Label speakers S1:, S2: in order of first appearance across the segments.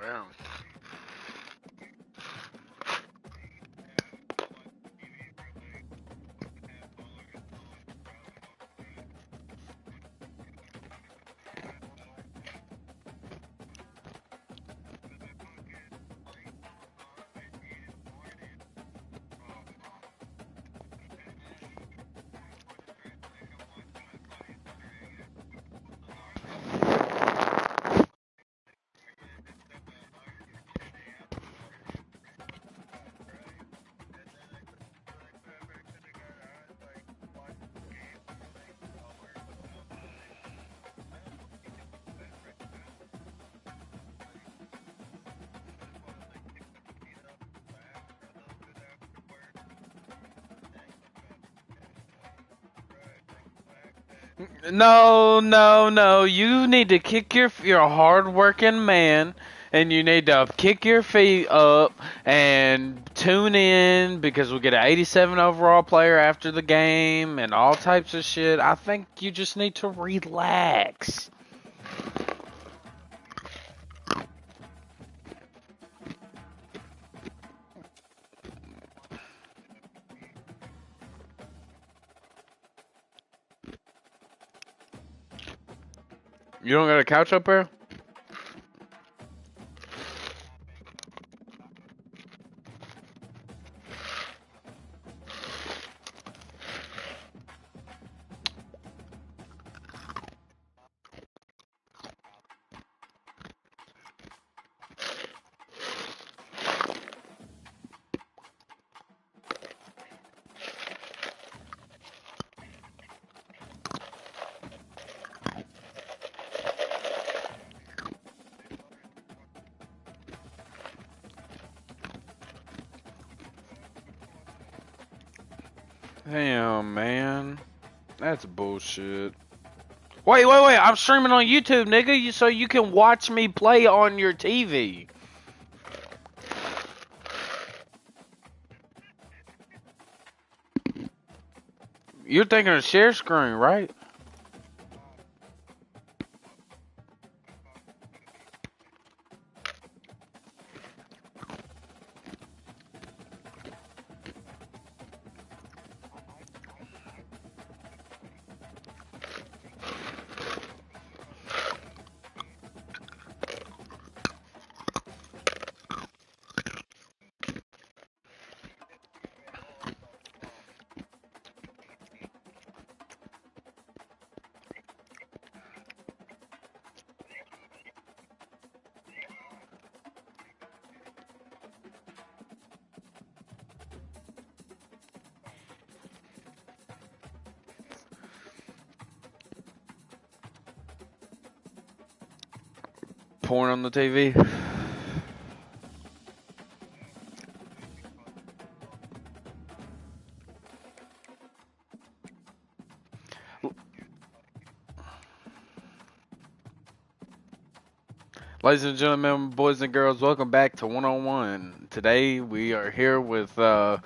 S1: Well, no, no, no. You need to kick you're a hard-working man, and you need to kick your feet up and tune in because we'll get an 87 overall player after the game and all types of shit. I think you just need to relax. You don't got a couch up there? Damn, man. That's bullshit. Wait. I'm streaming on YouTube, nigga, so you can watch me play on your TV. You're thinking of share screen, right? Porn on the TV. Ladies and gentlemen, boys and girls, welcome back to One on One. Today we are here with our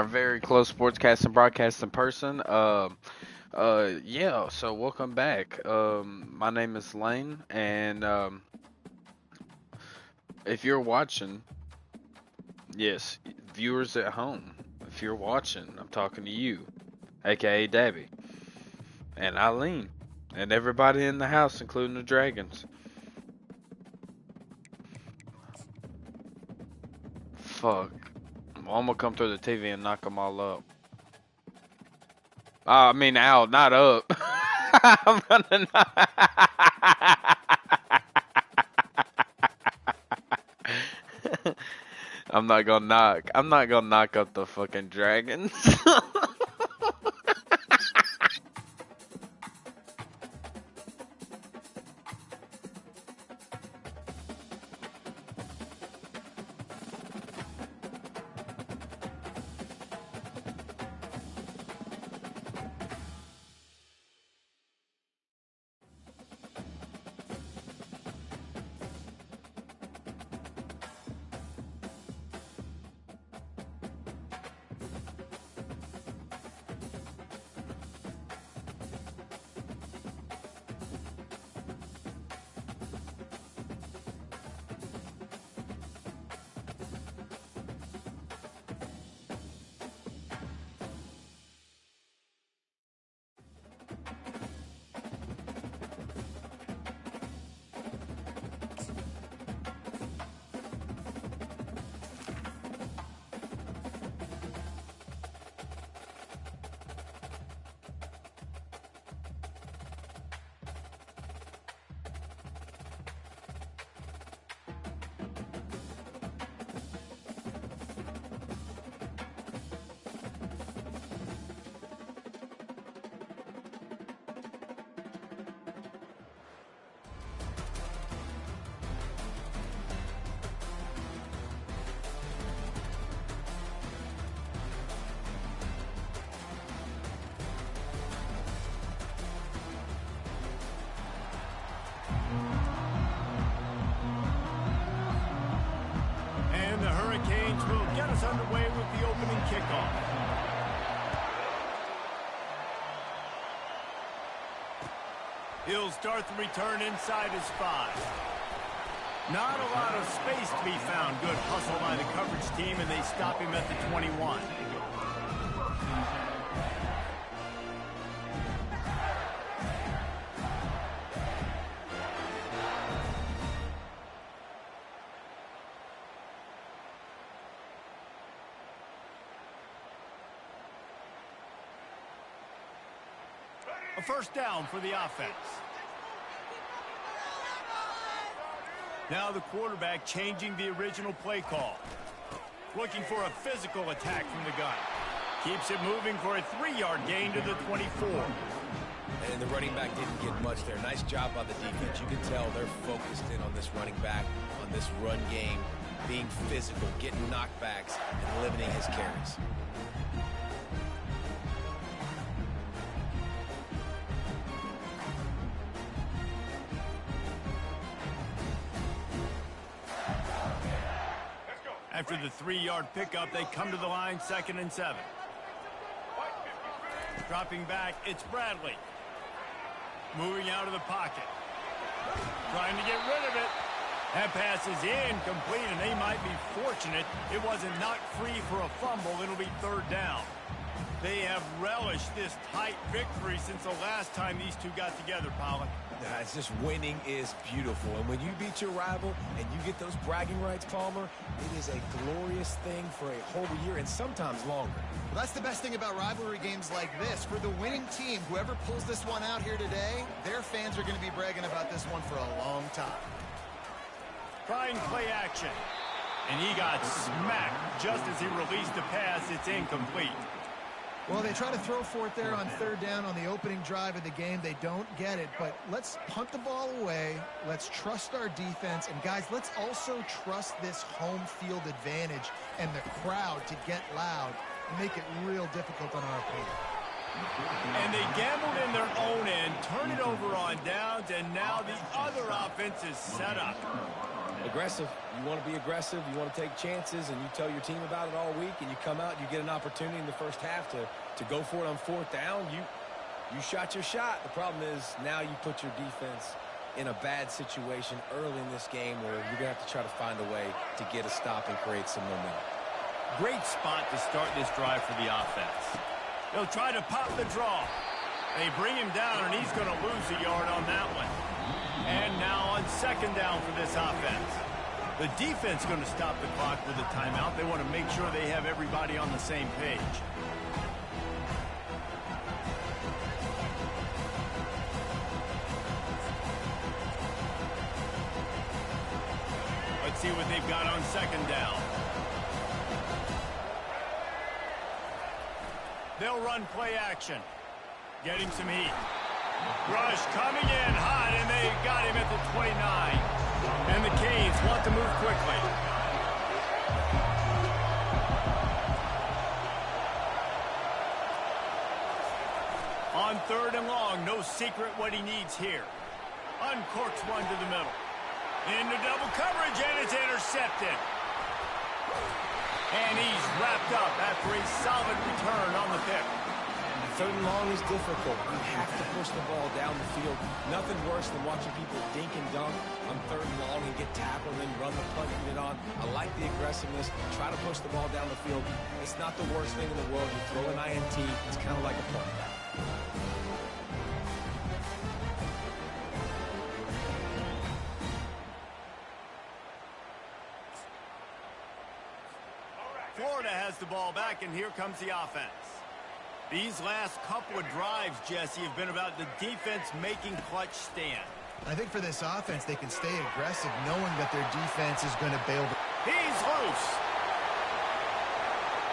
S1: very close sportscast and broadcast in person. Yeah, so welcome back. My name is Lane, and if you're watching, yes, viewers at home, if you're watching, I'm talking to you, aka Dabby. And Eileen. And everybody in the house, including the dragons. Fuck. Well, I'm gonna come through the TV and knock them all up. I mean out, not up. I'm gonna I'm not gonna knock. I'm not gonna knock up the fucking dragons.
S2: Will get us underway with the opening kickoff. He'll start the return inside his 5. Not a lot of space to be found. Good hustle by the coverage team, and they stop him at the 21. A first down for the offense. Now the quarterback changing the original play call. Looking for a physical attack from the gun. Keeps it moving for a 3-yard gain to the 24.
S3: And the running back didn't get much there. Nice job by the defense. You can tell they're focused in on this running back, on this run game, being physical, getting knockbacks, and limiting his carries.
S2: After the 3-yard pickup, they come to the line, 2nd and 7. Dropping back, it's Bradley. Moving out of the pocket. Trying to get rid of it. That pass is incomplete, and they might be fortunate it wasn't knocked free for a fumble. It'll be 3rd down. They have relished this tight victory since the last time these two got together, Pollock.
S3: It's just winning is beautiful. And when you beat your rival and you get those bragging rights, Palmer, it is a glorious thing for a whole year and sometimes longer.
S4: Well, that's the best thing about rivalry games like this. For the winning team, whoever pulls this one out here today, their fans are going to be bragging about this one for a long time.
S2: Trying play action. And he got smacked just as he released the pass. It's incomplete.
S4: Well, they try to throw for it there on 3rd down on the opening drive of the game. They don't get it, but let's punt the ball away. Let's trust our defense. And, guys, let's also trust this home field advantage and the crowd to get loud and make it real difficult on our opponent.
S2: And they gambled in their own end, turn it over on downs, and now the other offense is set up.
S3: Aggressive. You want to be aggressive. You want to take chances, and you tell your team about it all week, and you come out and you get an opportunity in the first half to go for it on 4th down. You shot your shot. The problem is now you put your defense in a bad situation early in this game where you're going to have to try to find a way to get a stop and create some momentum.
S2: Great spot to start this drive for the offense. They'll try to pop the draw. They bring him down, and he's going to lose a yard on that one. And now on second down for this offense. The defense going to stop the clock with a timeout. They want to make sure they have everybody on the same page. Let's see what they've got on second down. They'll run play action. Getting some heat. Rush coming in hot, and they got him at the 29. And the Canes want to move quickly. On third and long, no secret what he needs here. Uncorks one to the middle. Into double coverage, and it's intercepted. And he's wrapped up after a solid return on the pick.
S3: Third and long is difficult. You have to push the ball down the field. Nothing worse than watching people dink and dunk on third and long and get tackled and then run the punt unit on. I like the aggressiveness. Try to push the ball down the field. It's not the worst thing in the world. You throw an INT. It's kind of like a punt back.
S2: Florida has the ball back, and here comes the offense. These last couple of drives, Jesse, have been about the defense making clutch stand.
S4: I think for this offense, they can stay aggressive knowing that their defense is going to bail.
S2: He's loose.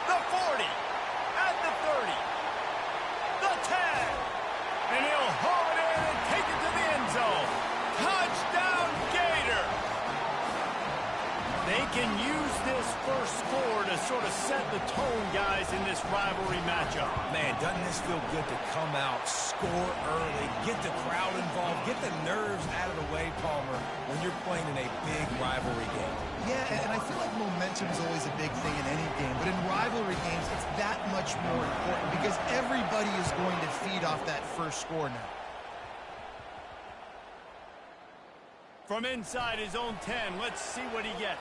S2: The 40. At the 30. The 10. And he'll haul it in and take it to the end zone. Touchdown, Gator. They can use this first score to sort of set the tone, guys, in this rivalry matchup.
S3: Man, doesn't this feel good to come out, score early, get the crowd involved, get the nerves out of the way, Palmer, when you're playing in a big rivalry game.
S4: Yeah, and I feel like momentum is always a big thing in any game, but in rivalry games, it's that much more important because everybody is going to feed off that first score now.
S2: From inside his own 10, let's see what he gets.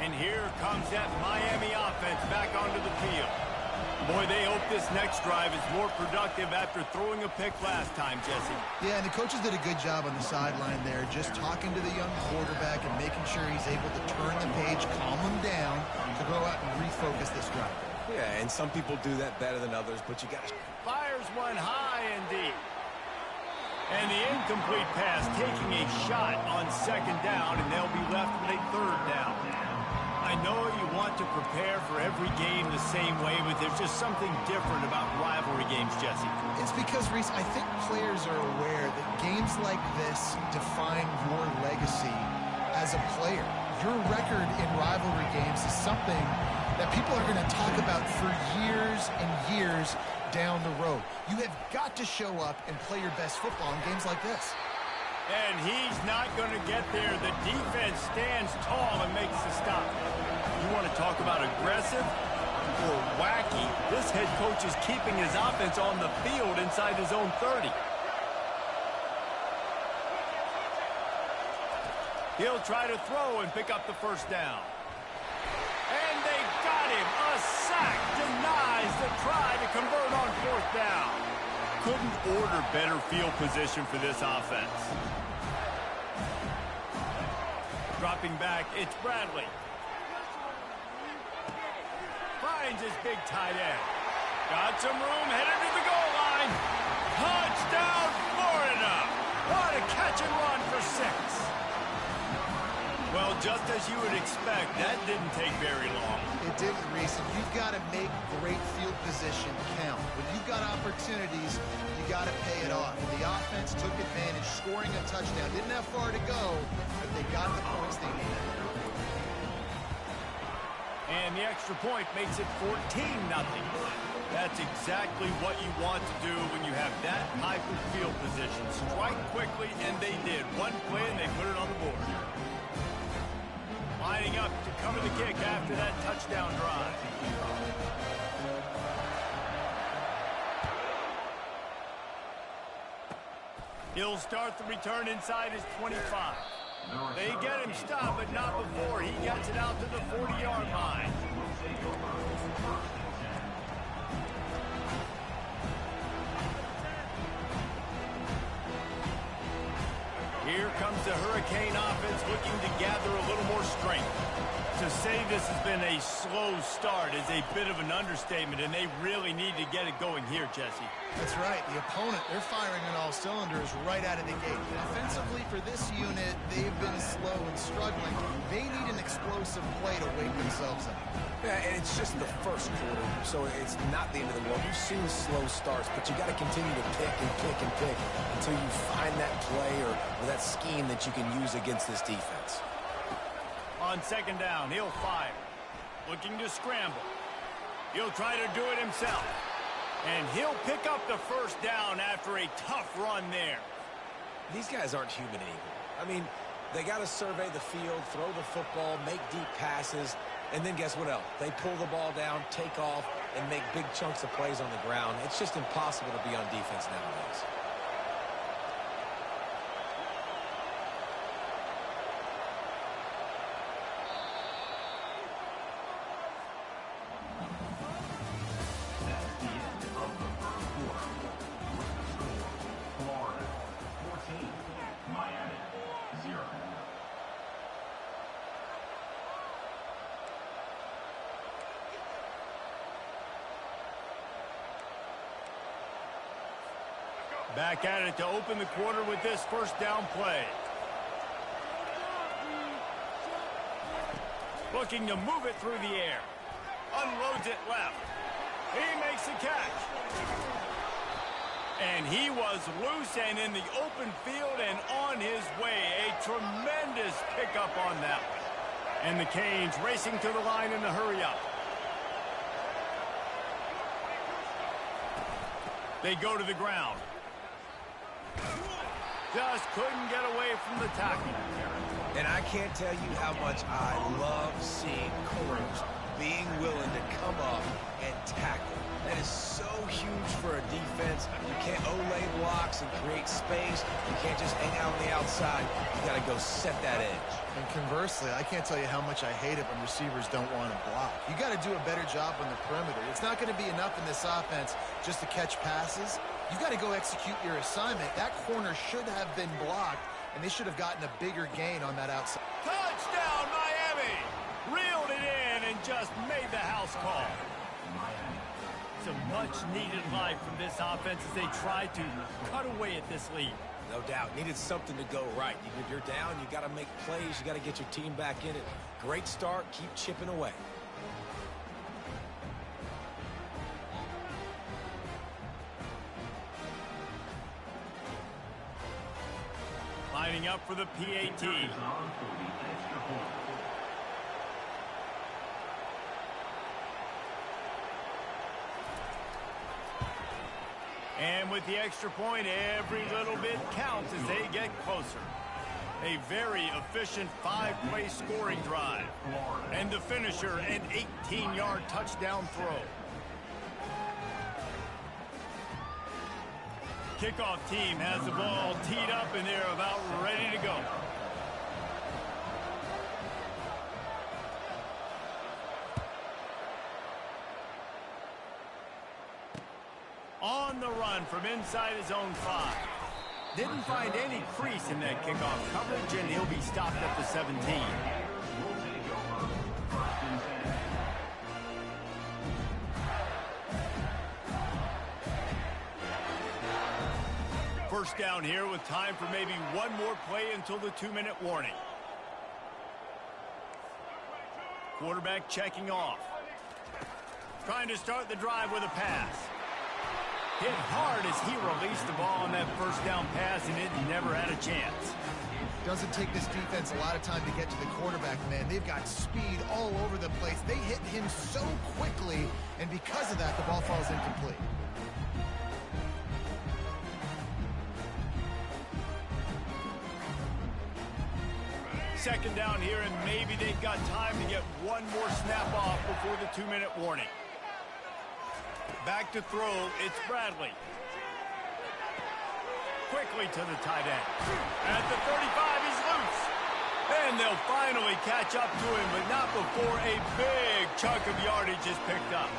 S2: And here comes that Miami offense back onto the field. Boy, they hope this next drive is more productive after throwing a pick last time, Jesse.
S4: Yeah, and the coaches did a good job on the sideline there, just talking to the young quarterback and making sure he's able to turn the page, calm him down, to go out and refocus this drive.
S3: Yeah, and some people do that better than others, but you got to...
S2: Fires one high and deep. And the incomplete pass taking a shot on second down, and they'll be left with a third down. I know you want to prepare for every game the same way, but there's just something different about rivalry games, Jesse.
S4: It's because, Reese, I think players are aware that games like this define your legacy as a player. Your record in rivalry games is something that people are going to talk about for years and years down the road. You have got to show up and play your best football in games like this.
S2: And he's not going to get there. The defense stands tall and makes the stop. You want to talk about aggressive or wacky? This head coach is keeping his offense on the field inside his own 30. He'll try to throw and pick up the first down. And they got him. A sack denies the try to convert on fourth down. Couldn't order better field position for this offense. Dropping back, it's Bradley. Finds his big tight end. Got some room, headed to the goal line. Touchdown, Florida. What a catch and run for 6. Well, just as you would expect, that didn't take very long.
S4: It didn't, Reese. You've got to make great field position count. When you've got opportunities, you got to pay it off. And the offense took advantage, scoring a touchdown. Didn't have far to go, but they got the points they needed.
S2: And the extra point makes it 14-0. That's exactly what you want to do when you have that type of field position. Strike quickly, and they did. One play, and they put it on the board. Lining up to cover the kick after that touchdown drive. He'll start the return inside his 25. They get him stopped, but not before he gets it out to the 40-yard line. Here comes the Hurricane offense looking to gather a little more strength. To say this has been a slow start is a bit of an understatement, and they really need to get it going here, Jesse.
S4: That's right. The opponent, they're firing on all cylinders right out of the gate. Offensively for this unit, they've been slow and struggling. They need an explosive play to wake themselves up.
S3: Yeah, and it's just the first quarter, so it's not the end of the world. You've seen slow starts, but you got to continue to pick and pick and pick until you find that play or that scheme that you can use against this defense.
S2: On second down, he'll fire. Looking to scramble. He'll try to do it himself. And he'll pick up the first down after a tough run there.
S3: These guys aren't human anymore. I mean, they got to survey the field, throw the football, make deep passes, and then guess what else? They pull the ball down, take off, and make big chunks of plays on the ground. It's just impossible to be on defense nowadays.
S2: Back at it to open the quarter with this first down play. Looking to move it through the air. Unloads it left. He makes the catch. And he was loose and in the open field and on his way. A tremendous pickup on that one. And the Canes racing to the line in the hurry-up. They go to the ground. Just couldn't get away from the tackle.
S3: And I can't tell you how much I love seeing corners being willing to come up and tackle. That is so huge for a defense. You can't olay blocks and create space. You can't just hang out on the outside. You got to go set that edge.
S4: And conversely, I can't tell you how much I hate it when receivers don't want to block. You got to do a better job on the perimeter. It's not going to be enough in this offense just to catch passes. You've got to go execute your assignment. That corner should have been blocked, and they should have gotten a bigger gain on that outside.
S2: Touchdown, Miami! Reeled it in and just made the house call. Some much-needed life from this offense as they try to cut away at this lead.
S3: No doubt. Needed something to go right. If you're down, you got to make plays. You got to get your team back in it. Great start. Keep chipping away.
S2: Lining up for the PAT. And with the extra point, every little bit counts as they get closer. A very efficient 5-play scoring drive. And the finisher, an 18-yard touchdown throw. Kickoff team has the ball teed up and they're about ready to go. On the run from inside his own 5. Didn't find any crease in that kickoff coverage, and he'll be stopped at the 17. First down here with time for maybe one more play until the 2-minute warning. Quarterback checking off. Trying to start the drive with a pass. Hit hard as he released the ball on that first down pass, and it never had a chance.
S4: Doesn't take this defense a lot of time to get to the quarterback, man. They've got speed all over the place. They hit him so quickly, and because of that, the ball falls incomplete.
S2: Second down here, and maybe they've got time to get one more snap off before the 2-minute warning. Back to throw, it's Bradley. Quickly to the tight end. At the 35, he's loose. And they'll finally catch up to him, but not before a big chunk of yardage is picked up.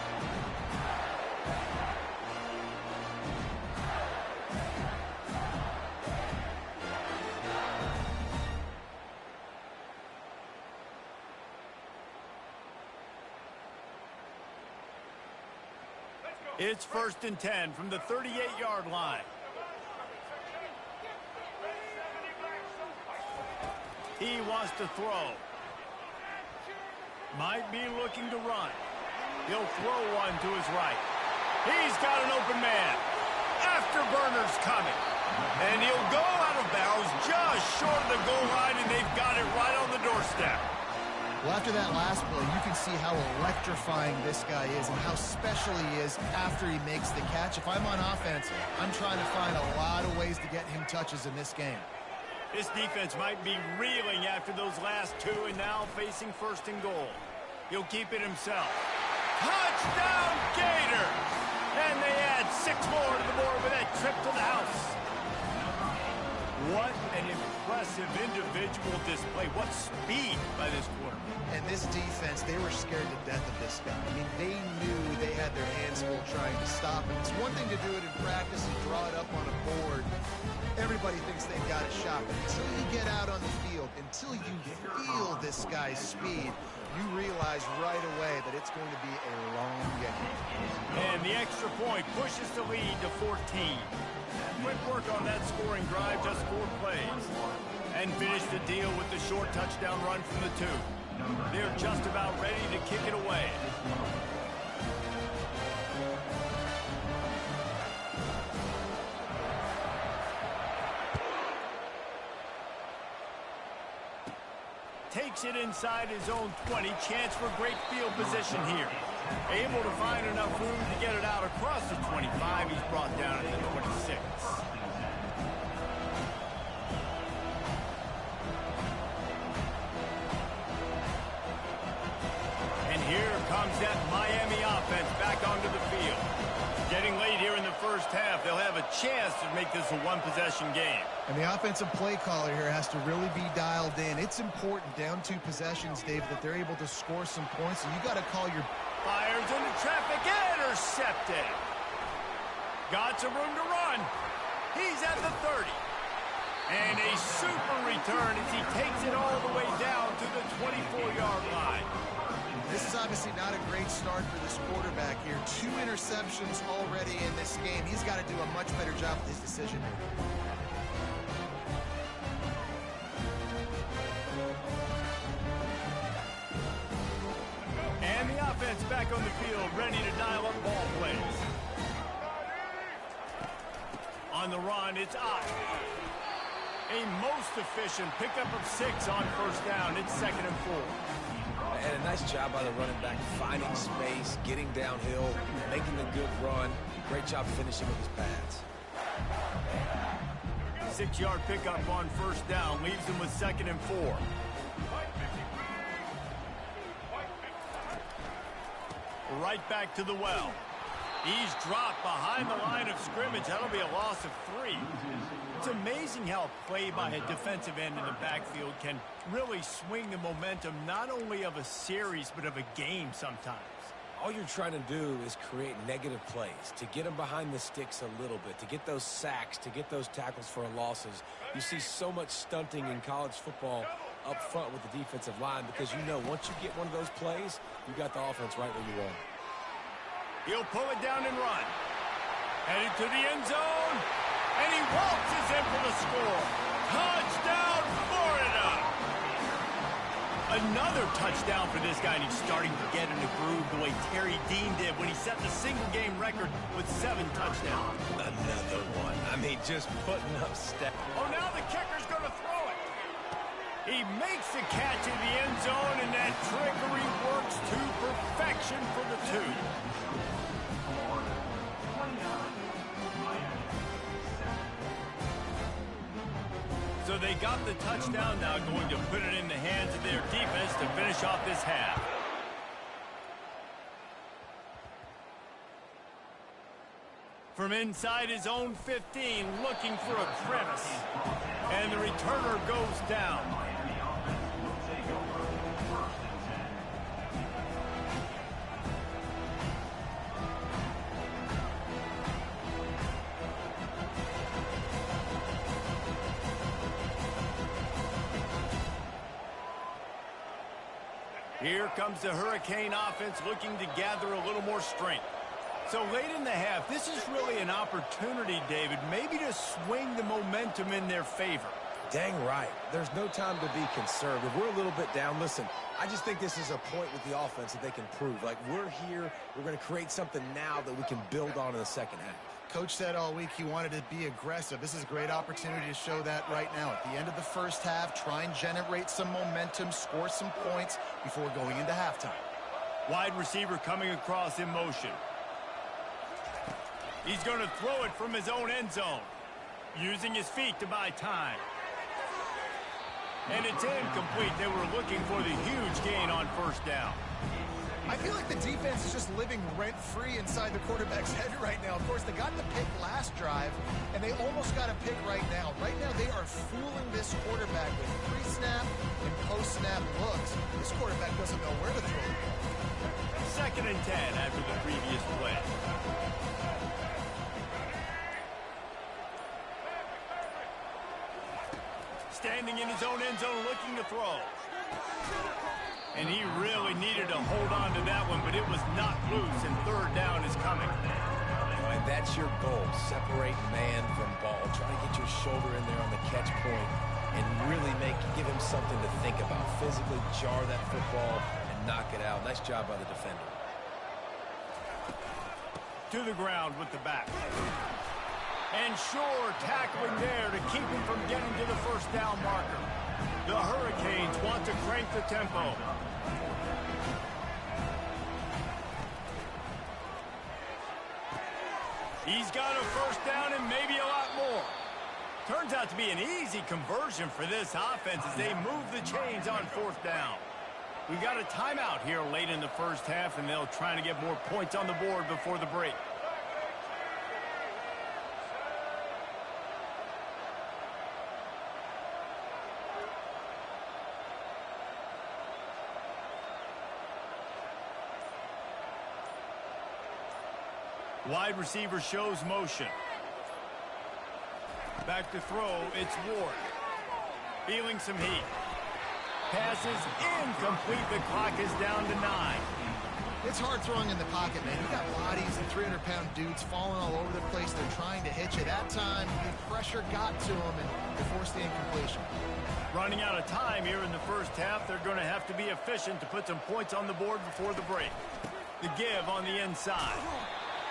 S2: It's 1st and 10 from the 38-yard line. He wants to throw. Might be looking to run. He'll throw one to his right. He's got an open man. Afterburner's coming. And he'll go out of bounds just short of the goal line, and they've got it right on the doorstep.
S4: Well, after that last play, you can see how electrifying this guy is and how special he is after he makes the catch. If I'm on offense, I'm trying to find a lot of ways to get him touches in this game.
S2: This defense might be reeling after those last two and now facing 1st and goal. He'll keep it himself. Touchdown, Gators! And they add 6 more to the board with that trip to the house. What an impressive individual display. What speed by this quarterback.
S4: And this defense, they were scared to death of this guy. I mean, they knew they had their hands full trying to stop him. It's one thing to do it in practice and draw it up on a board. Everybody thinks they've got a shot, but until you get out on the field, until you feel this guy's speed, you realize right away that it's going to be a long game.
S2: And the extra point pushes the lead to 14. Quick work on that scoring drive, just 4 plays. And finish the deal with the short touchdown run from the 2. They're just about ready to kick it away. Takes it inside his own 20. Chance for great field position here. Able to find enough room to get it out across the 25. He's brought down at the 26. And here comes that Miami offense back onto the field. Getting late here in the first half, they'll have a chance to make this a one-possession game.
S4: And the offensive play caller here has to really be dialed in. It's important down 2 possessions, Dave, that they're able to score some points. And you got to call your...
S2: Fires into traffic, intercepted. Got some room to run. He's at the 30. And a super return as he takes it all the way down to the 24-yard line.
S4: This is obviously not a great start for this quarterback here. 2 interceptions already in this game. He's got to do a much better job with his decision making.
S2: And the offense back on the field, ready to dial up ball plays. On the run, it's Ott. A most efficient pickup of 6 on 1st down. It's 2nd and 4.
S3: And a nice job by the running back, finding space, getting downhill, making a good run. Great job finishing with his pads.
S2: 6-yard pickup on 1st down leaves him with 2nd and 4. Right back to the well. He's dropped behind the line of scrimmage. That'll be a loss of 3. It's amazing how play by a defensive end in the backfield can really swing the momentum not only of a series but of a game sometimes.
S3: All you're trying to do is create negative plays, to get them behind the sticks a little bit, to get those sacks, to get those tackles for losses. You see so much stunting in college football up front with the defensive line because you know once you get one of those plays, you got the offense right where you want it.
S2: He'll pull it down and run. Headed to the end zone. And he waltzes in for the score. Touchdown, Florida! Another touchdown for this guy, and he's starting to get in the groove the way Terry Dean did when he set the single-game record with 7 touchdowns.
S3: Another one. I mean, just putting up steps.
S2: Oh, now the kicker's going to throw it. He makes the catch in the end zone, and that trickery works to perfection for the 2. So they got the touchdown, now going to put it in the hands of their defense to finish off this half. From inside his own 15, looking for a crevice. And the returner goes down. Here comes the Hurricane offense looking to gather a little more strength. So late in the half, this is really an opportunity, David, maybe to swing the momentum in their favor.
S3: Dang right. There's no time to be conservative. We're a little bit down. Listen, I just think this is a point with the offense that they can prove. Like, we're here, we're going to create something now that we can build on in the second half.
S4: Coach said all week he wanted to be aggressive. This is a great opportunity to show that right now. At the end of the first half, try and generate some momentum, score some points before going into halftime.
S2: Wide receiver coming across in motion. He's going to throw it from his own end zone, using his feet to buy time. And it's incomplete. They were looking for the huge gain on first down.
S4: I feel like the defense is just living rent-free inside the quarterback's head right now. Of course, they got the pick last drive, and they almost got a pick right now. Right now, they are fooling this quarterback with pre-snap and post-snap looks. This quarterback doesn't know where to throw the ball.
S2: 2nd and 10 after the previous play. Standing in his own end zone looking to throw. And he really needed to hold on to that one, but it was not loose, and 3rd down is coming.
S3: All right, that's your goal. Separate man from ball. Try to get your shoulder in there on the catch point and really give him something to think about. Physically jar that football and knock it out. Nice job by the defender.
S2: To the ground with the back. And sure, tackling there to keep him from getting to the first down marker. The Hurricanes want to crank the tempo. He's got a first down and maybe a lot more. Turns out to be an easy conversion for this offense as they move the chains on 4th down. We got a timeout here late in the first half, and they'll try to get more points on the board before the break. Wide receiver shows motion. Back to throw, it's Ward. Feeling some heat. Passes incomplete. The clock is down to 9.
S4: It's hard throwing in the pocket, man. You got bodies and 300-pound dudes falling all over the place. They're trying to hit you. That time, the pressure got to them, and they forced the incompletion.
S2: Running out of time here in the first half. They're going to have to be efficient to put some points on the board before the break. The give on the inside.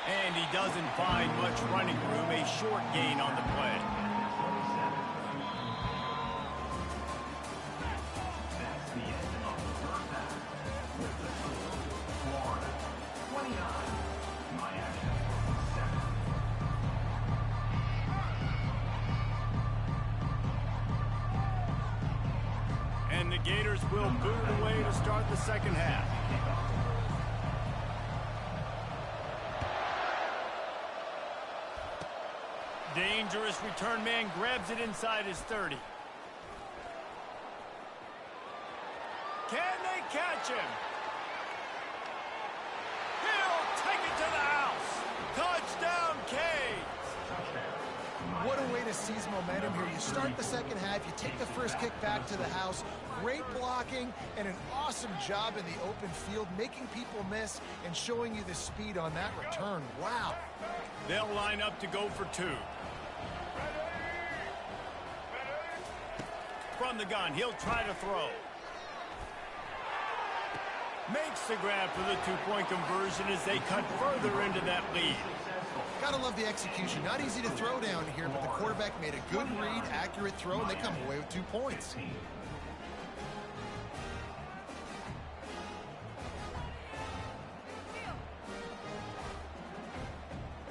S2: And he doesn't find much running room. A short gain on the play. And the Gators will boot it away to start the second half. Dangerous return man grabs it inside his 30. Can they catch him? He'll take it to the house. Touchdown, Canes.
S4: What a way to seize momentum here. You start the second half, you take the first kick back to the house. Great blocking and an awesome job in the open field, making people miss and showing you the speed on that return. Wow.
S2: They'll line up to go for 2. From the gun, he'll try to throw. Makes the grab for the 2-point conversion as they cut further into that lead.
S4: Gotta love the execution. Not easy to throw down here, but the quarterback made a good read, accurate throw, and they come away with 2 points.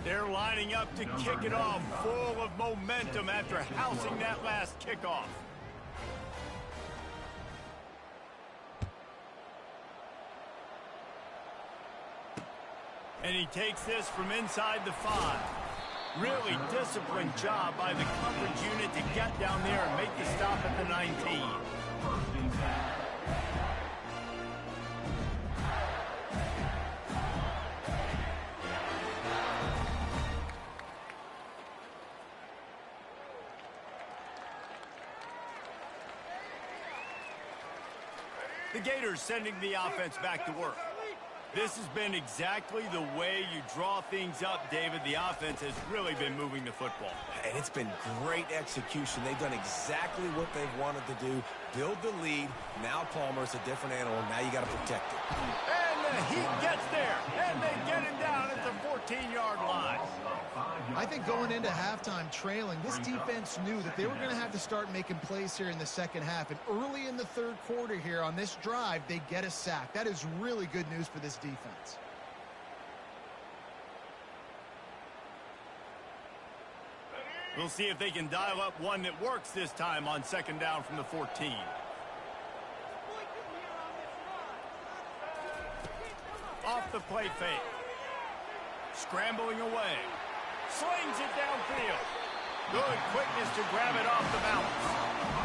S2: They're lining up to kick it off, full of momentum after housing that last kickoff. And he takes this from inside the 5. Really disciplined job by the coverage unit to get down there and make the stop at the 19. The Gators sending the offense back to work. This has been exactly the way you draw things up, David. The offense has really been moving the football.
S3: And it's been great execution. They've done exactly what they've wanted to do. Build the lead. Now Palmer's a different animal. Now you got to protect it.
S2: And the Heat gets there. And they get him down at the 14-yard line.
S4: I think going into halftime trailing, this defense knew that they were going to have to start making plays here in the second half. And early in the third quarter here on this drive, they get a sack. That is really good news for this defense.
S2: We'll see if they can dial up one that works this time on second down from the 14. Off the play fake. Scrambling away. Slings it downfield. Good quickness to grab it off the balance.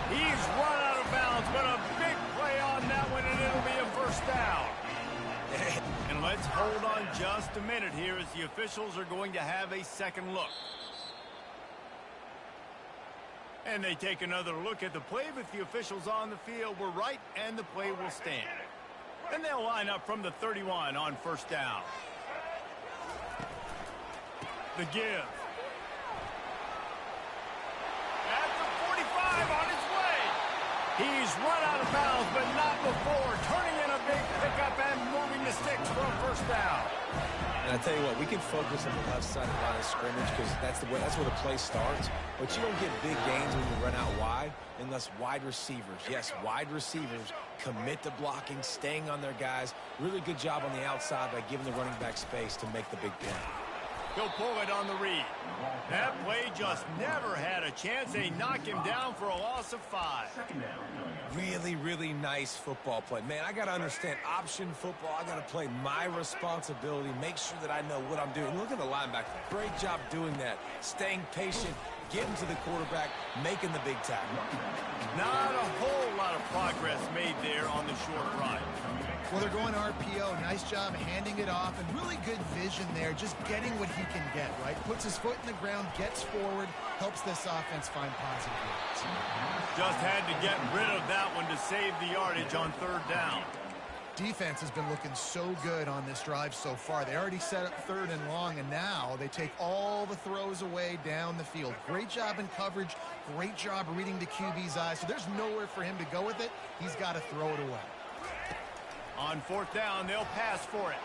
S2: He's run out of bounds, but a big play on that one, and it'll be a first down. And let's hold on just a minute here as the officials are going to have a second look. And they take another look at the play, but the officials on the field were right, and the play will stand. And they'll line up from the 31 on first down. The give. At the 45 on his way. He's run out of bounds, but not before. Turning in a big pickup and moving the sticks for a first down.
S3: And I tell you what, we can focus on the left side of the line of scrimmage because that's where the play starts. But you don't get big gains when you run out wide unless wide receivers, yes, wide receivers, commit to blocking, staying on their guys. Really good job on the outside by giving the running back space to make the big play.
S2: He'll pull it on the read. That play just never had a chance. They knock him down for a loss of 5.
S3: Really, really nice football play. Man, I got to understand option football. I got to play my responsibility, make sure that I know what I'm doing. Look at the linebacker. Great job doing that. Staying patient, getting to the quarterback, making the big tackle.
S2: Not a whole lot of progress made there on the short run.
S4: Well, they're going RPO. Nice job handing it off, and really good vision there, just getting what he can get, right? Puts his foot in the ground, gets forward, helps this offense find positive yards.
S2: Just had to get rid of that one to save the yardage on third down.
S4: Defense has been looking so good on this drive so far. They already set up third and long, and now they take all the throws away down the field. Great job in coverage, great job reading the QB's eyes, so there's nowhere for him to go with it. He's got to throw it away.
S2: On fourth down, they'll pass for it.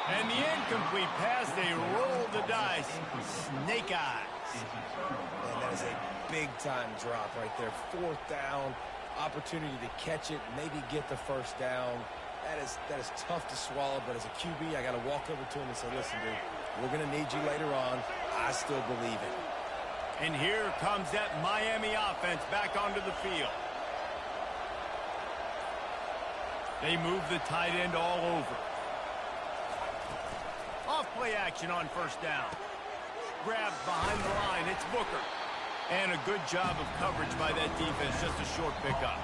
S2: And the incomplete pass, they roll the dice. Snake eyes.
S3: And that is a big-time drop right there. Fourth down, opportunity to catch it, maybe get the first down. That is tough to swallow, but as a QB, I got to walk over to him and say, listen, dude, we're going to need you later on. I still believe it.
S2: And here comes that Miami offense back onto the field. They move the tight end all over. Off play action on first down. Grabbed behind the line. It's Booker. And a good job of coverage by that defense. Just a short pickup.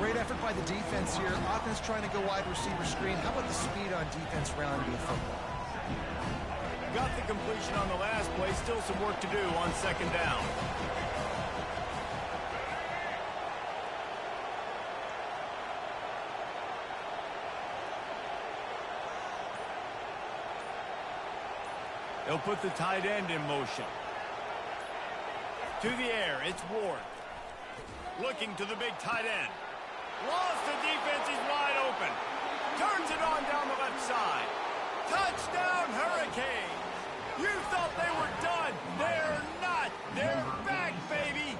S4: Great effort by the defense here. Offense trying to go wide receiver screen. How about the speed on defense rounding the football?
S2: Got the completion on the last play. Still some work to do on second down. They'll put the tight end in motion. To the air, it's Ward. Looking to the big tight end. Lost the defense, he's wide open. Turns it on down the left side. Touchdown, Hurricane. You thought they were done. They're not. They're back, baby.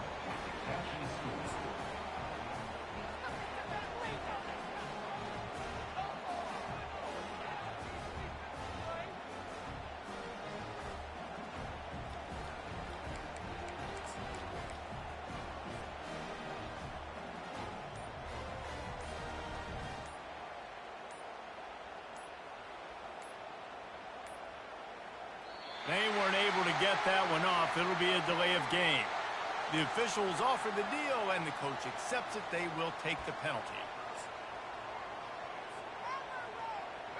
S2: They weren't able to get that one off. It'll be a delay of game. The officials offer the deal, and the coach accepts it. They will take the penalty.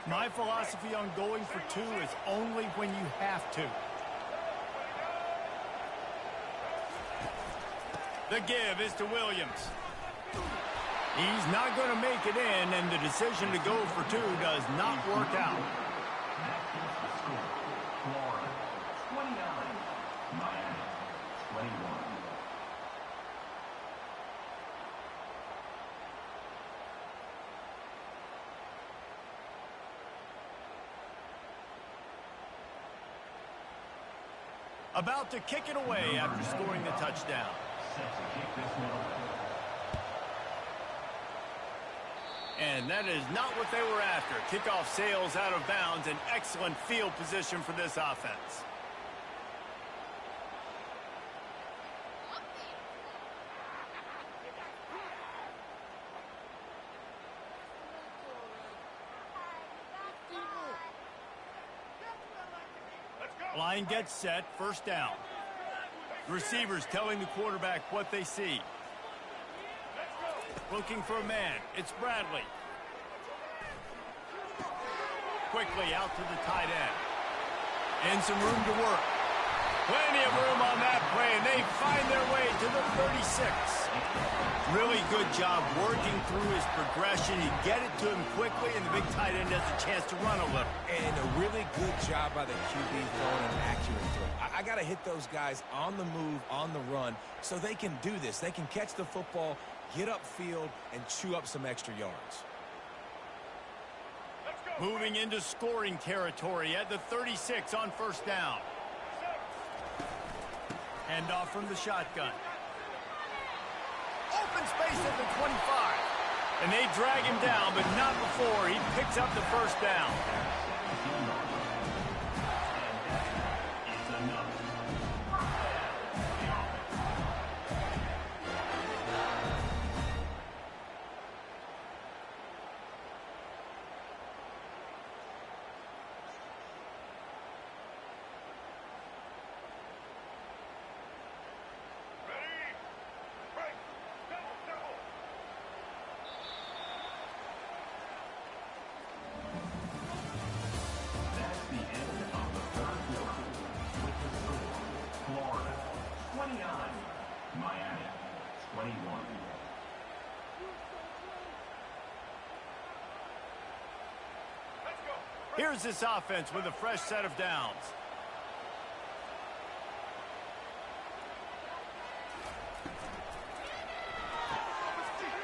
S2: My philosophy on going for two is only when you have to. The give is to Williams. He's not going to make it in, and the decision to go for two does not work out.
S5: That is the score. Florida 29, Miami 21.
S2: About to kick it away after scoring the touchdown.
S5: Set to kick this one away.
S2: And that is not what they were after. Kickoff sails out of bounds. An excellent field position for this offense. Line gets set, first down. The receivers telling the quarterback what they see. Looking for a man, it's Bradley. Quickly out to the tight end. And some room to work. Plenty of room on that play, and they find their way to the 36. Really good job working through his progression. You get it to him quickly, and the big tight end has a chance to run a little.
S3: And a really good job by the QB throwing an accurate throw. I got to hit those guys on the move, on the run, so they can do this. They can catch the football, get upfield, and chew up some extra yards.
S2: Moving into scoring territory at the 36 on first down. Handoff from the shotgun. Open space at the 25. And they drag him down, but not before he picks up the first down.
S5: Miami 21.
S2: Here's this offense with a fresh set of downs.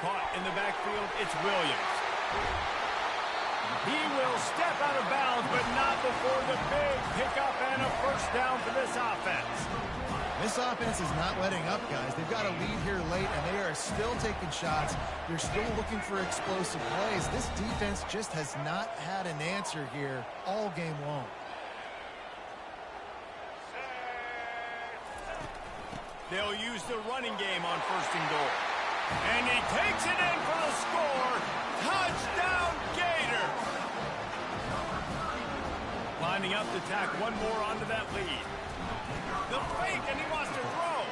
S2: Caught in the backfield, it's Williams. He will step out of bounds, but not before the big pickup and a first down for this offense.
S4: This offense is not letting up, guys. They've got a lead here late, and they are still taking shots. They're still looking for explosive plays. This defense just has not had an answer here all game long.
S2: They'll use the running game on first and goal. And he takes it in for the score. Touchdown, Gators! Lining up to tack one more onto that lead. The fake, and he wants to throw.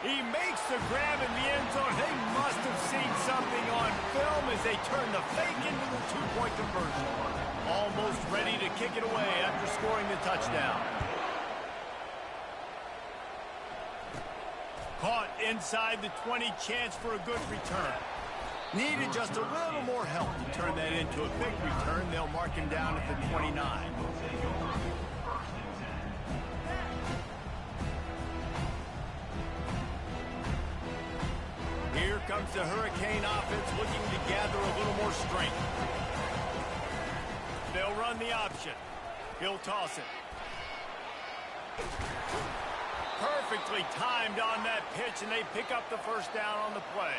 S2: He makes the grab in the end zone. They must have seen something on film as they turn the fake into the two-point conversion. Almost ready to kick it away after scoring the touchdown. Caught inside the 20, chance for a good return. Needed just a little more help to turn that into a big return. They'll mark him down at the 29. Here comes the Hurricane offense looking to gather a little more strength. They'll run the option. He'll toss it. Perfectly timed on that pitch, and they pick up the first down on the play.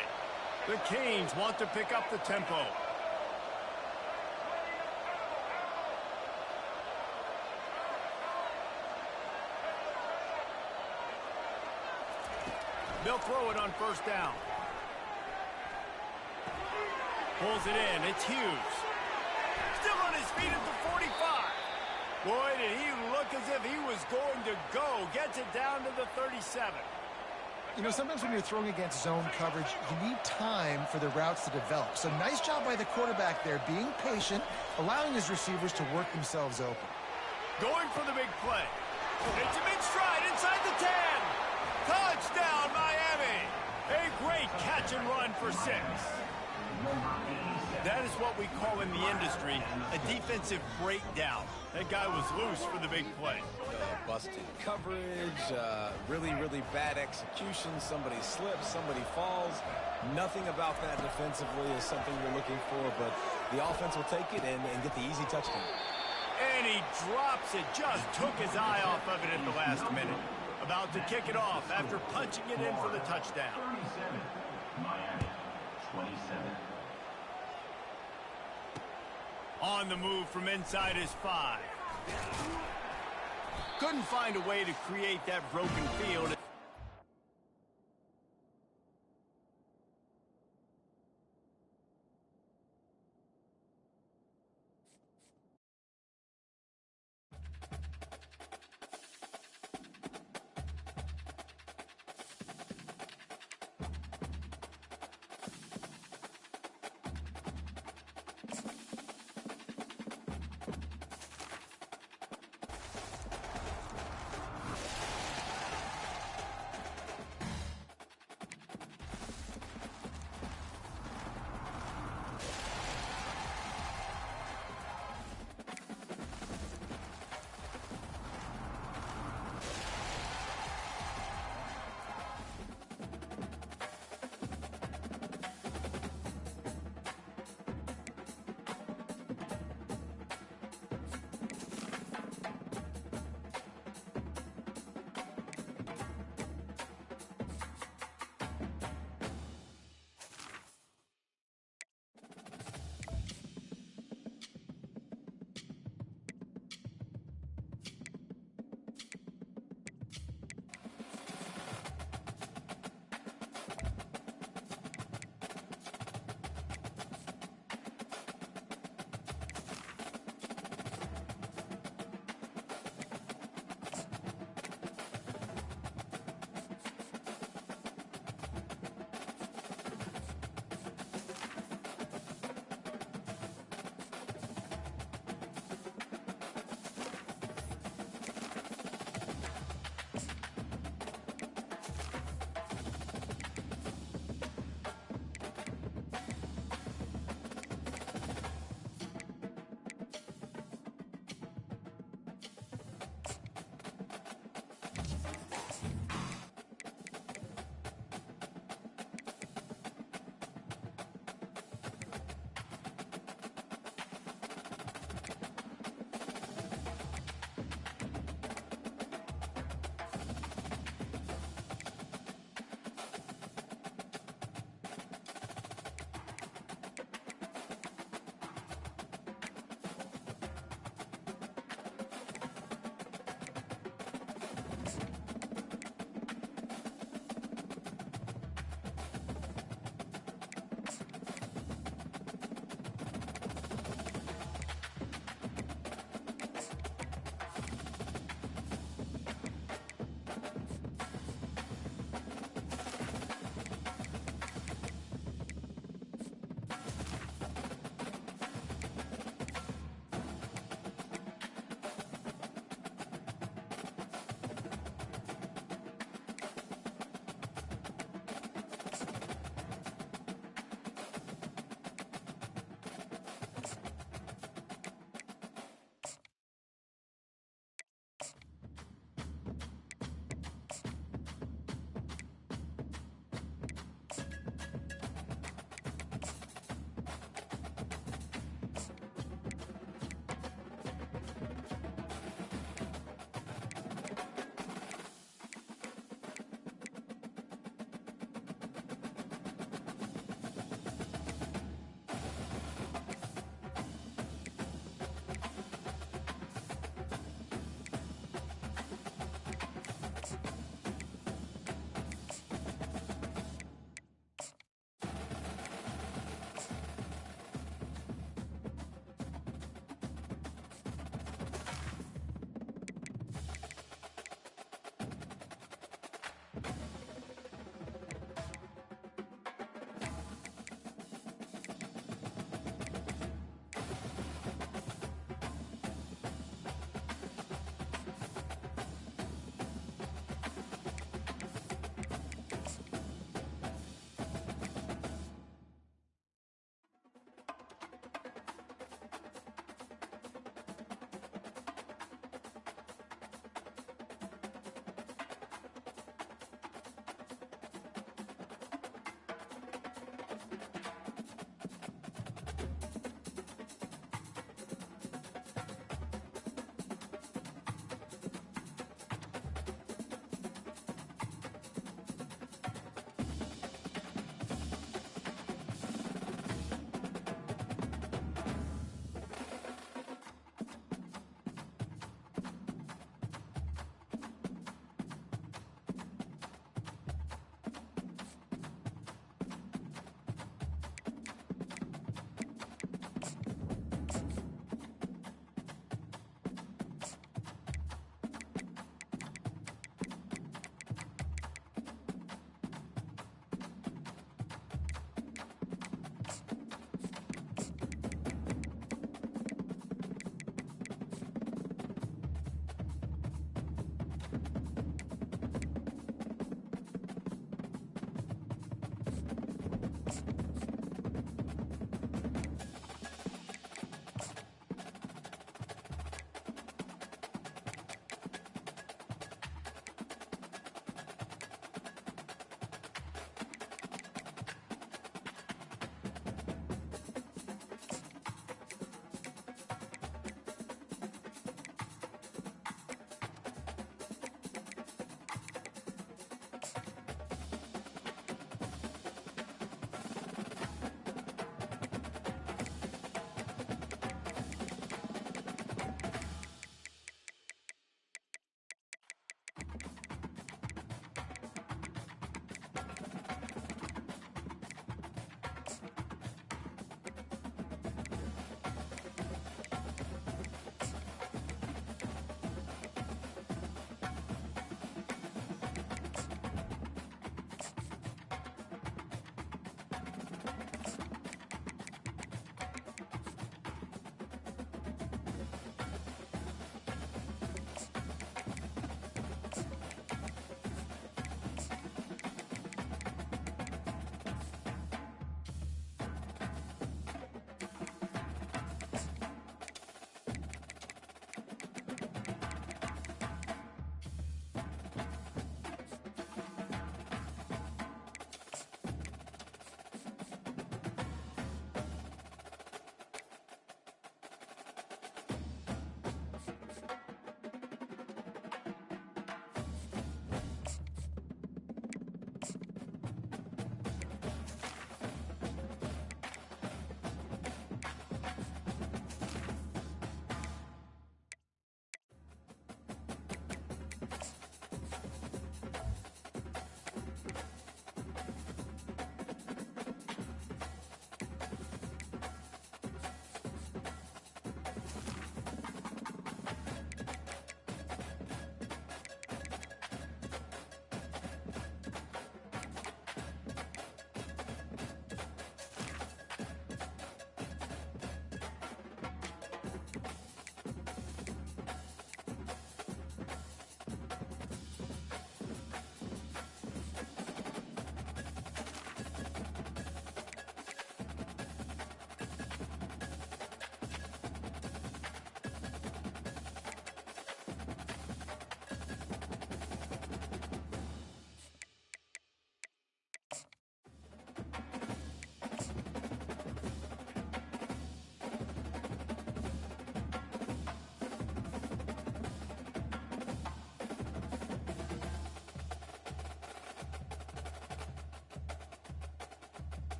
S2: The Canes want to pick up the tempo. They'll throw it on first down. Pulls it in. It's Hughes. Still on his feet at the 45. Boy, did he look as if he was going to go. Gets it down to the 37.
S4: You know, sometimes when you're throwing against zone coverage, you need time for the routes to develop. So nice job by the quarterback there, being patient, allowing his receivers to work themselves open.
S2: Going for the big play. It's a big stride inside the 10. Touchdown, Miami. A great catch and run for what we call in the industry a defensive breakdown. That guy was loose for the big play.
S3: Busted coverage, really, really bad execution. Somebody slips, somebody falls. Nothing about that defensively is something you're looking for, but the offense will take it and get the easy touchdown.
S2: And he drops it, just took his eye off of it at the last minute. About to kick it off after punching it in for the touchdown.
S5: 37, Miami, 27.
S2: On the move from inside his 5. Couldn't find a way to create that broken field.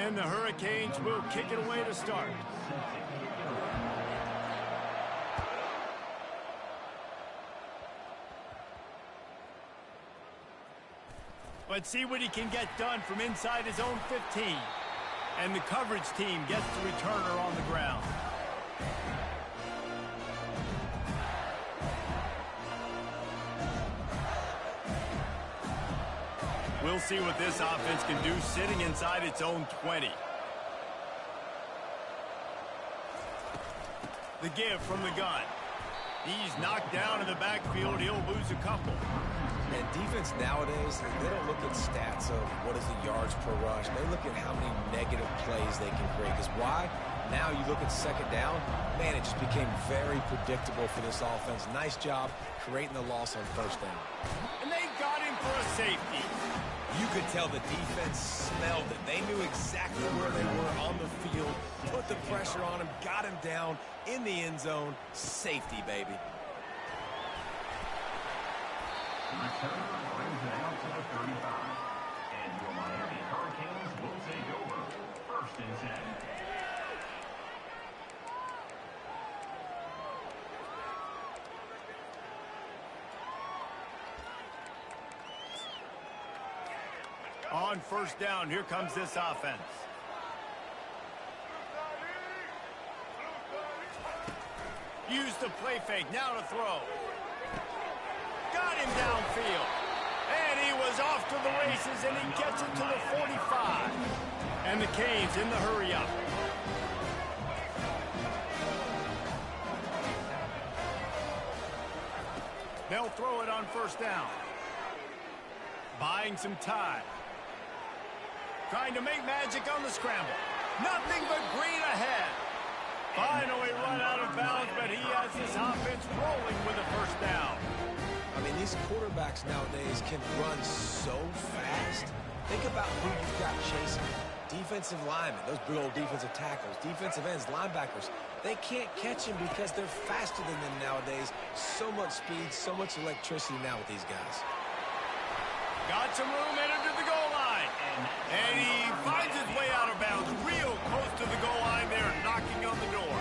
S2: And the Hurricanes will kick it away to start. Let's see what he can get done from inside his own 15. And the coverage team gets the returner on the ground. We'll see what this offense can do sitting inside its own 20. The give from the gun. He's knocked down in the backfield. He'll lose a couple.
S3: And defense nowadays, they don't look at stats of what is the yards per rush. They look at how many negative plays they can create. Because why? Now you look at second down, man, it just became very predictable for this offense. Nice job creating the loss on first down.
S2: And they got him for a safety.
S3: You could tell the defense smelled it. They knew exactly where they were on the field, put the pressure on him, got him down in the end zone. Safety, baby.
S5: Return brings it out to the 35. And your Miami Hurricanes will take over. 1st and 10.
S2: On first down, here comes this offense. Use the play fake. Now to throw. Got him downfield. And he was off to the races, and he gets it to the 45. And the Canes in the hurry-up. They'll throw it on first down. Buying some time. Trying to make magic on the scramble. Nothing but green ahead. Finally run out of bounds, but he has his offense rolling with a first down.
S3: I mean, these quarterbacks nowadays can run so fast. Think about who you've got chasing. Defensive linemen, those big old defensive tackles, defensive ends, linebackers. They can't catch him because they're faster than them nowadays. So much speed, so much electricity now with these guys.
S2: Got some room headed to the goal line. And he finds his way out of bounds real close to the goal line there, knocking on the door.